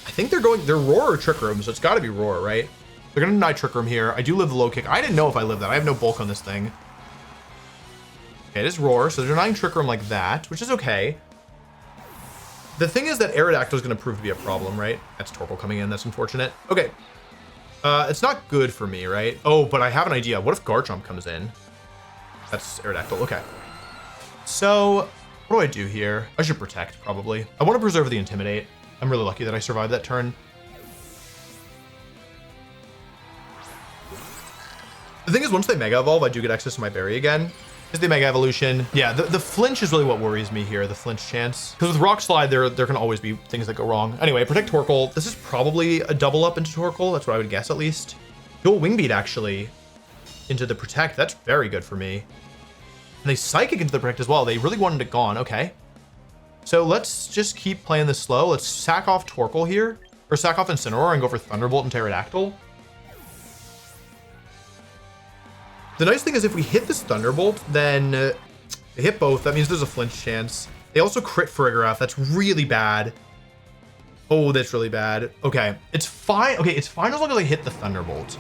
I think they're Roar or Trick Room, so it's got to be Roar, right? They're going to deny Trick Room here. I do live the low kick. I didn't know if I lived that. I have no bulk on this thing. Okay, it is Roar, so they're denying Trick Room like that, which is okay. The thing is that Aerodactyl is going to prove to be a problem, right? That's Torkoal coming in. That's unfortunate. Okay. It's not good for me, right? Oh, but I have an idea. What if Garchomp comes in? That's Aerodactyl. Okay. So, what do I do here? I should Protect, probably. I want to preserve the Intimidate. I'm really lucky that I survived that turn. The thing is, once they Mega Evolve, I do get access to my berry again. Is the Mega Evolution. Yeah, the flinch is really what worries me here, the flinch chance. Because with Rock Slide, there can always be things that go wrong. Anyway, Protect Torkoal. This is probably a double up into Torkoal. That's what I would guess, at least. Dual Wing Beat, actually, into the Protect. That's very good for me. And they Psychic into the Protect as well. They really wanted it gone. Okay. So let's just keep playing this slow. Let's sack off Torkoal here. Or sack off Incineroar and go for Thunderbolt and Pterodactyl. The nice thing is if we hit this Thunderbolt, then they hit both. That means there's a flinch chance. They also crit Farigiraf. That's really bad. Oh, that's really bad. Okay, it's fine. Okay, it's fine as long as I hit the Thunderbolt.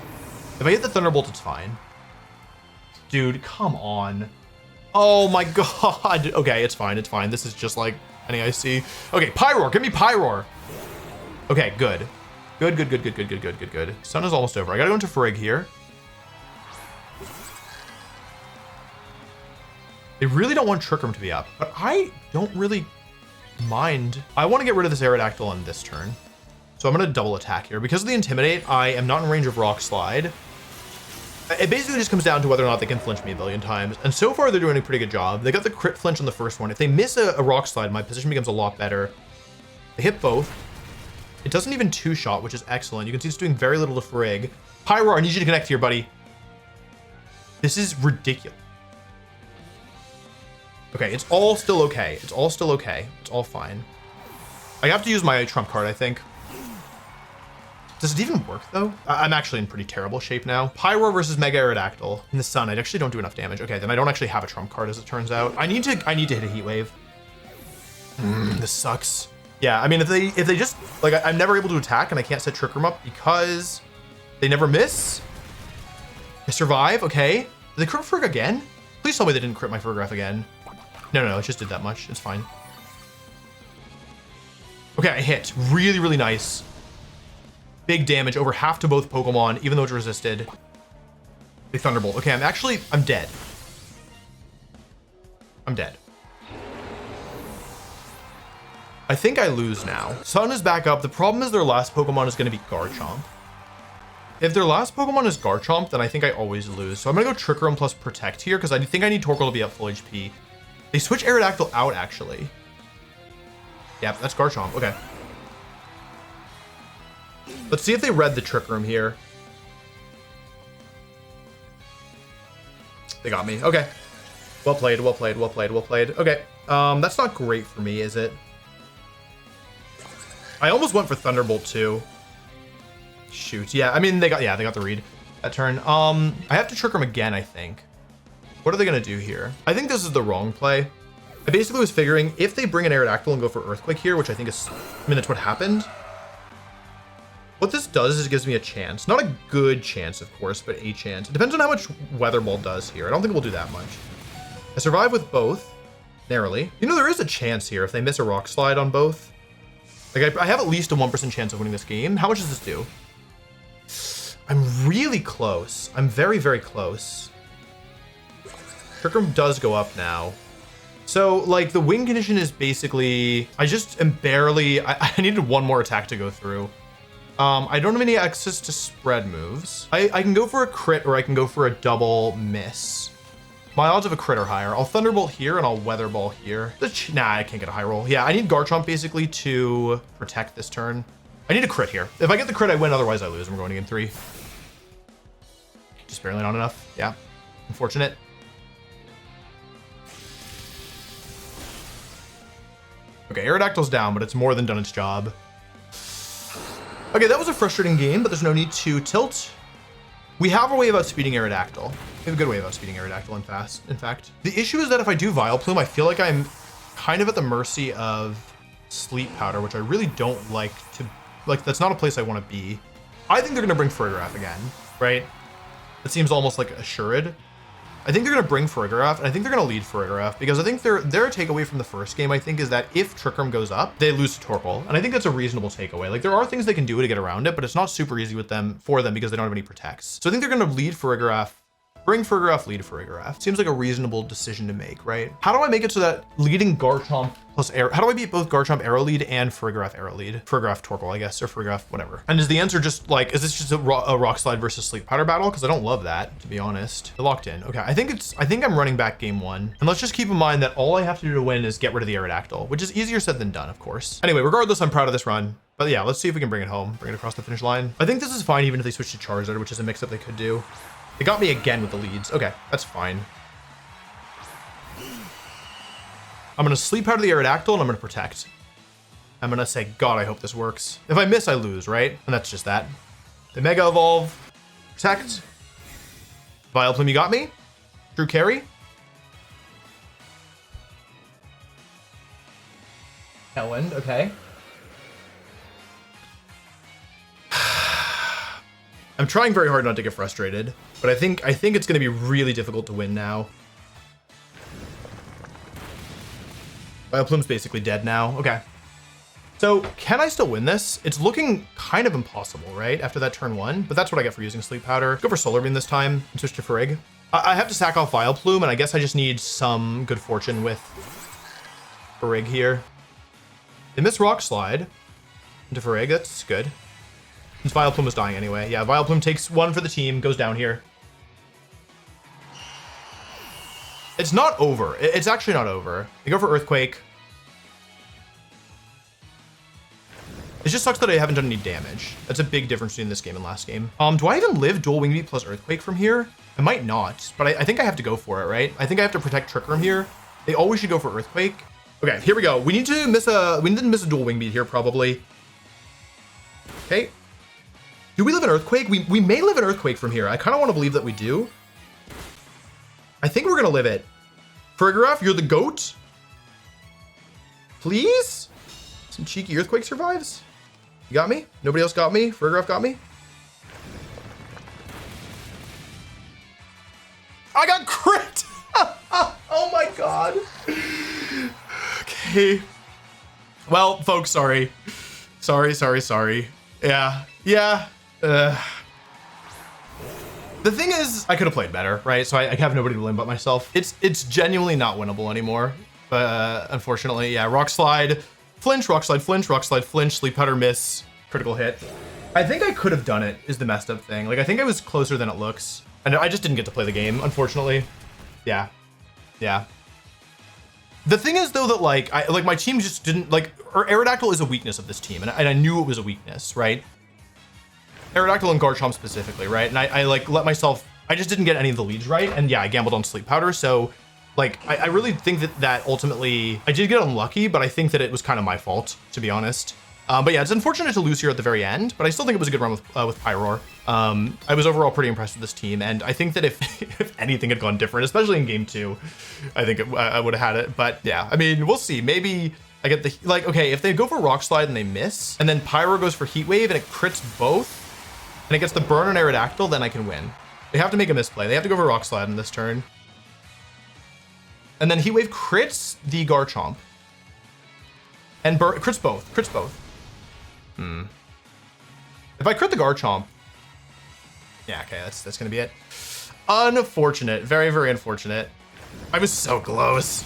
If I hit the Thunderbolt, it's fine. Dude, come on. Oh my god. Okay, it's fine. It's fine. This is just like any IC. Okay, Pyroar. Give me Pyroar. Okay, good. Good. Sun is almost over. I gotta go into Farig here. They really don't want Trick Room to be up, but I don't really mind. I want to get rid of this Aerodactyl on this turn. So I'm going to double attack here. Because of the Intimidate, I am not in range of Rock Slide. It basically just comes down to whether or not they can flinch me a billion times. And so far, they're doing a pretty good job. They got the crit flinch on the first one. If they miss a Rock Slide, my position becomes a lot better. They hit both. It doesn't even two-shot, which is excellent. You can see it's doing very little to Farig. Pyroar, I need you to connect here, buddy. This is ridiculous. Okay, it's all still okay. It's all still okay. It's all fine. I have to use my trump card, I think. Does it even work, though? I'm actually in pretty terrible shape now. Pyroar versus Mega Aerodactyl. In the sun, I actually don't do enough damage. Okay, then I don't actually have a trump card, as it turns out. I need to hit a Heat Wave. This sucks. Yeah, I mean, if they just... Like, I'm never able to attack, and I can't set Trick Room up because they never miss. I survive, okay. Did they crit Ferg again? Please tell me they didn't crit my Farigiraf again. No, it just did that much. It's fine. Okay, I hit. Really, really nice. Big damage, over half to both Pokemon, even though it's resisted. Big Thunderbolt. Okay, I'm dead. I'm dead. I think I lose now. Sun is back up. The problem is their last Pokemon is going to be Garchomp. If their last Pokemon is Garchomp, then I think I always lose. So I'm going to go Trick Room plus Protect here, because I think I need Torkoal to be at full HP. They switch Aerodactyl out, actually. Yeah, that's Garchomp. Okay. Let's see if they read the Trick Room here. They got me. Okay. Well played, well played, well played, well played. Okay. That's not great for me, is it? I almost went for Thunderbolt too. Shoot. Yeah, I mean, they got the read that turn. I have to Trick Room again, I think. What are they going to do here? I think this is the wrong play. I basically was figuring if they bring an Aerodactyl and go for Earthquake here, which I think is, I mean, that's what happened. What this does is it gives me a chance. Not a good chance, of course, but a chance. It depends on how much Weather Ball does here. I don't think we'll do that much. I survive with both, narrowly. You know, there is a chance here if they miss a Rock Slide on both. Like, I have at least a 1% chance of winning this game. How much does this do? I'm really close. I'm very, very close. Trick Room does go up now. So, like, the win condition is basically... I just am barely... I needed one more attack to go through. I don't have any access to spread moves. I can go for a crit or I can go for a double miss. My odds of a crit are higher. I'll Thunderbolt here and I'll Weather Ball here. Nah, I can't get a high roll. Yeah, I need Garchomp basically to protect this turn. I need a crit here. If I get the crit, I win. Otherwise, I lose. I'm going to game 3. Just barely not enough. Yeah, unfortunate. Okay, Aerodactyl's down, but it's more than done its job. Okay, that was a frustrating game, but there's no need to tilt. We have a way of outspeeding Aerodactyl. We have a good way of outspeeding Aerodactyl, in fact. The issue is that if I do Vileplume, I feel like I'm kind of at the mercy of Sleep Powder, which I really don't like to... Like, that's not a place I want to be. I think they're going to bring Farigiraf again, right? It seems almost like assured. I think they're going to bring Farigiraf, and I think they're going to lead Farigiraf, because I think their takeaway from the first game, I think, is that if Trick Room goes up, they lose to Torkoal, and I think that's a reasonable takeaway. Like, there are things they can do to get around it, but it's not super easy for them because they don't have any protects. So I think they're going to lead Farigiraf, bring Farigiraf, lead Farigiraf. Seems like a reasonable decision to make, right? How do I make it so that leading Garchomp plus Air... How do I beat both Garchomp Arrow Lead and Farigiraf Arrow Lead? Farigiraf Torkoal, I guess, or Farigiraf whatever. And is the answer just like, is this just a Rock Slide versus Sleep Powder battle? Because I don't love that, to be honest. They're locked in. Okay, I think I'm running back game 1. And let's just keep in mind that all I have to do to win is get rid of the Aerodactyl, which is easier said than done, of course. Anyway, regardless, I'm proud of this run. But yeah, let's see if we can bring it home, bring it across the finish line. I think this is fine even if they switch to Charizard, which is a mix-up they could do. They got me again with the leads. Okay, that's fine. I'm going to Sleep Powder the Aerodactyl and I'm going to Protect. I'm going to say, God, I hope this works. If I miss, I lose, right? And that's just that. The Mega Evolve. Protect. Vileplume, you got me? Drew Carry. Tailwind, okay. I'm trying very hard not to get frustrated, but I think it's going to be really difficult to win now. Vileplume's basically dead now. Okay. So can I still win this? It's looking kind of impossible, right? After that turn 1, but that's what I get for using Sleep Powder. Go for Solar Beam this time and switch to Farig. I have to sack off Vileplume, and I guess I just need some good fortune with Farig here. They miss Rock Slide into Farig. That's good. Since Vileplume was dying anyway. Yeah, Vileplume takes 1 for the team, goes down here. It's not over. It's actually not over. They go for Earthquake. It just sucks that I haven't done any damage. That's a big difference between this game and last game. Do I even live Dual Wing Beat plus Earthquake from here? I might not, but I think I have to go for it, right? I think I have to protect Trick Room here. They always should go for Earthquake. Okay, here we go. We didn't miss a Dual Wing Beat here, probably. Okay. Do we live an Earthquake? We may live an Earthquake from here. I kind of want to believe that we do. I think we're going to live it. Farigiraf, you're the GOAT. Please? Some cheeky Earthquake survives. You got me? Nobody else got me? Farigiraf got me? I got crit! Oh my god. Okay. Well, folks, sorry. Sorry. Yeah. The thing is, I could have played better, right? So I have nobody to blame but myself. It's genuinely not winnable anymore. Unfortunately, yeah. Rock slide, flinch, rock slide, flinch, rock slide, flinch, sleep powder, miss, critical hit. I think I could have done it is the messed up thing. Like, I think I was closer than it looks. And I just didn't get to play the game, unfortunately. Yeah. The thing is, though, that like my team just didn't like, or Aerodactyl is a weakness of this team, and I knew it was a weakness, right? Aerodactyl and Garchomp specifically, right? And I like let myself, I just didn't get any of the leads right, and yeah, I gambled on sleep powder, so like I really think that ultimately I did get unlucky, but I think that it was kind of my fault, to be honest. But yeah, it's unfortunate to lose here at the very end, but I still think it was a good run with Pyroar. I was overall pretty impressed with this team, and I think that if anything had gone different, especially in game 2, I think I would have had it. But yeah, I mean, we'll see. Maybe I get the, like, okay, if they go for Rock Slide and they miss, and then Pyro goes for Heat Wave and it crits both, and it gets the burn on Aerodactyl, then I can win. They have to make a misplay. They have to go for Rock Slide in this turn. And then Heat Wave crits the Garchomp. And crits both. If I crit the Garchomp, yeah, okay, that's gonna be it. Unfortunate, very unfortunate. I was so close.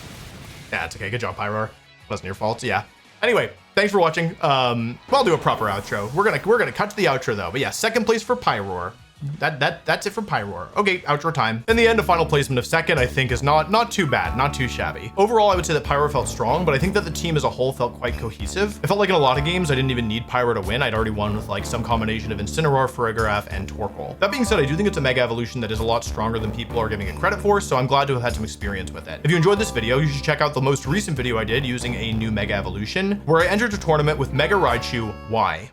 Yeah, it's okay. Good job, Pyroar. Wasn't your fault. Yeah. Anyway, thanks for watching. I'll do a proper outro. We're gonna cut to the outro though. But yeah, second place for Pyroar. That's it for Pyroar. Okay, outro time. In the end, a final placement of second, I think, is not too bad, not too shabby. Overall, I would say that Pyroar felt strong, but I think that the team as a whole felt quite cohesive. It felt like in a lot of games, I didn't even need Pyroar to win. I'd already won with like some combination of Incineroar, Farigiraf, and Torkoal. That being said, I do think it's a Mega Evolution that is a lot stronger than people are giving it credit for, so I'm glad to have had some experience with it. If you enjoyed this video, you should check out the most recent video I did using a new Mega Evolution, where I entered a tournament with Mega Raichu Y.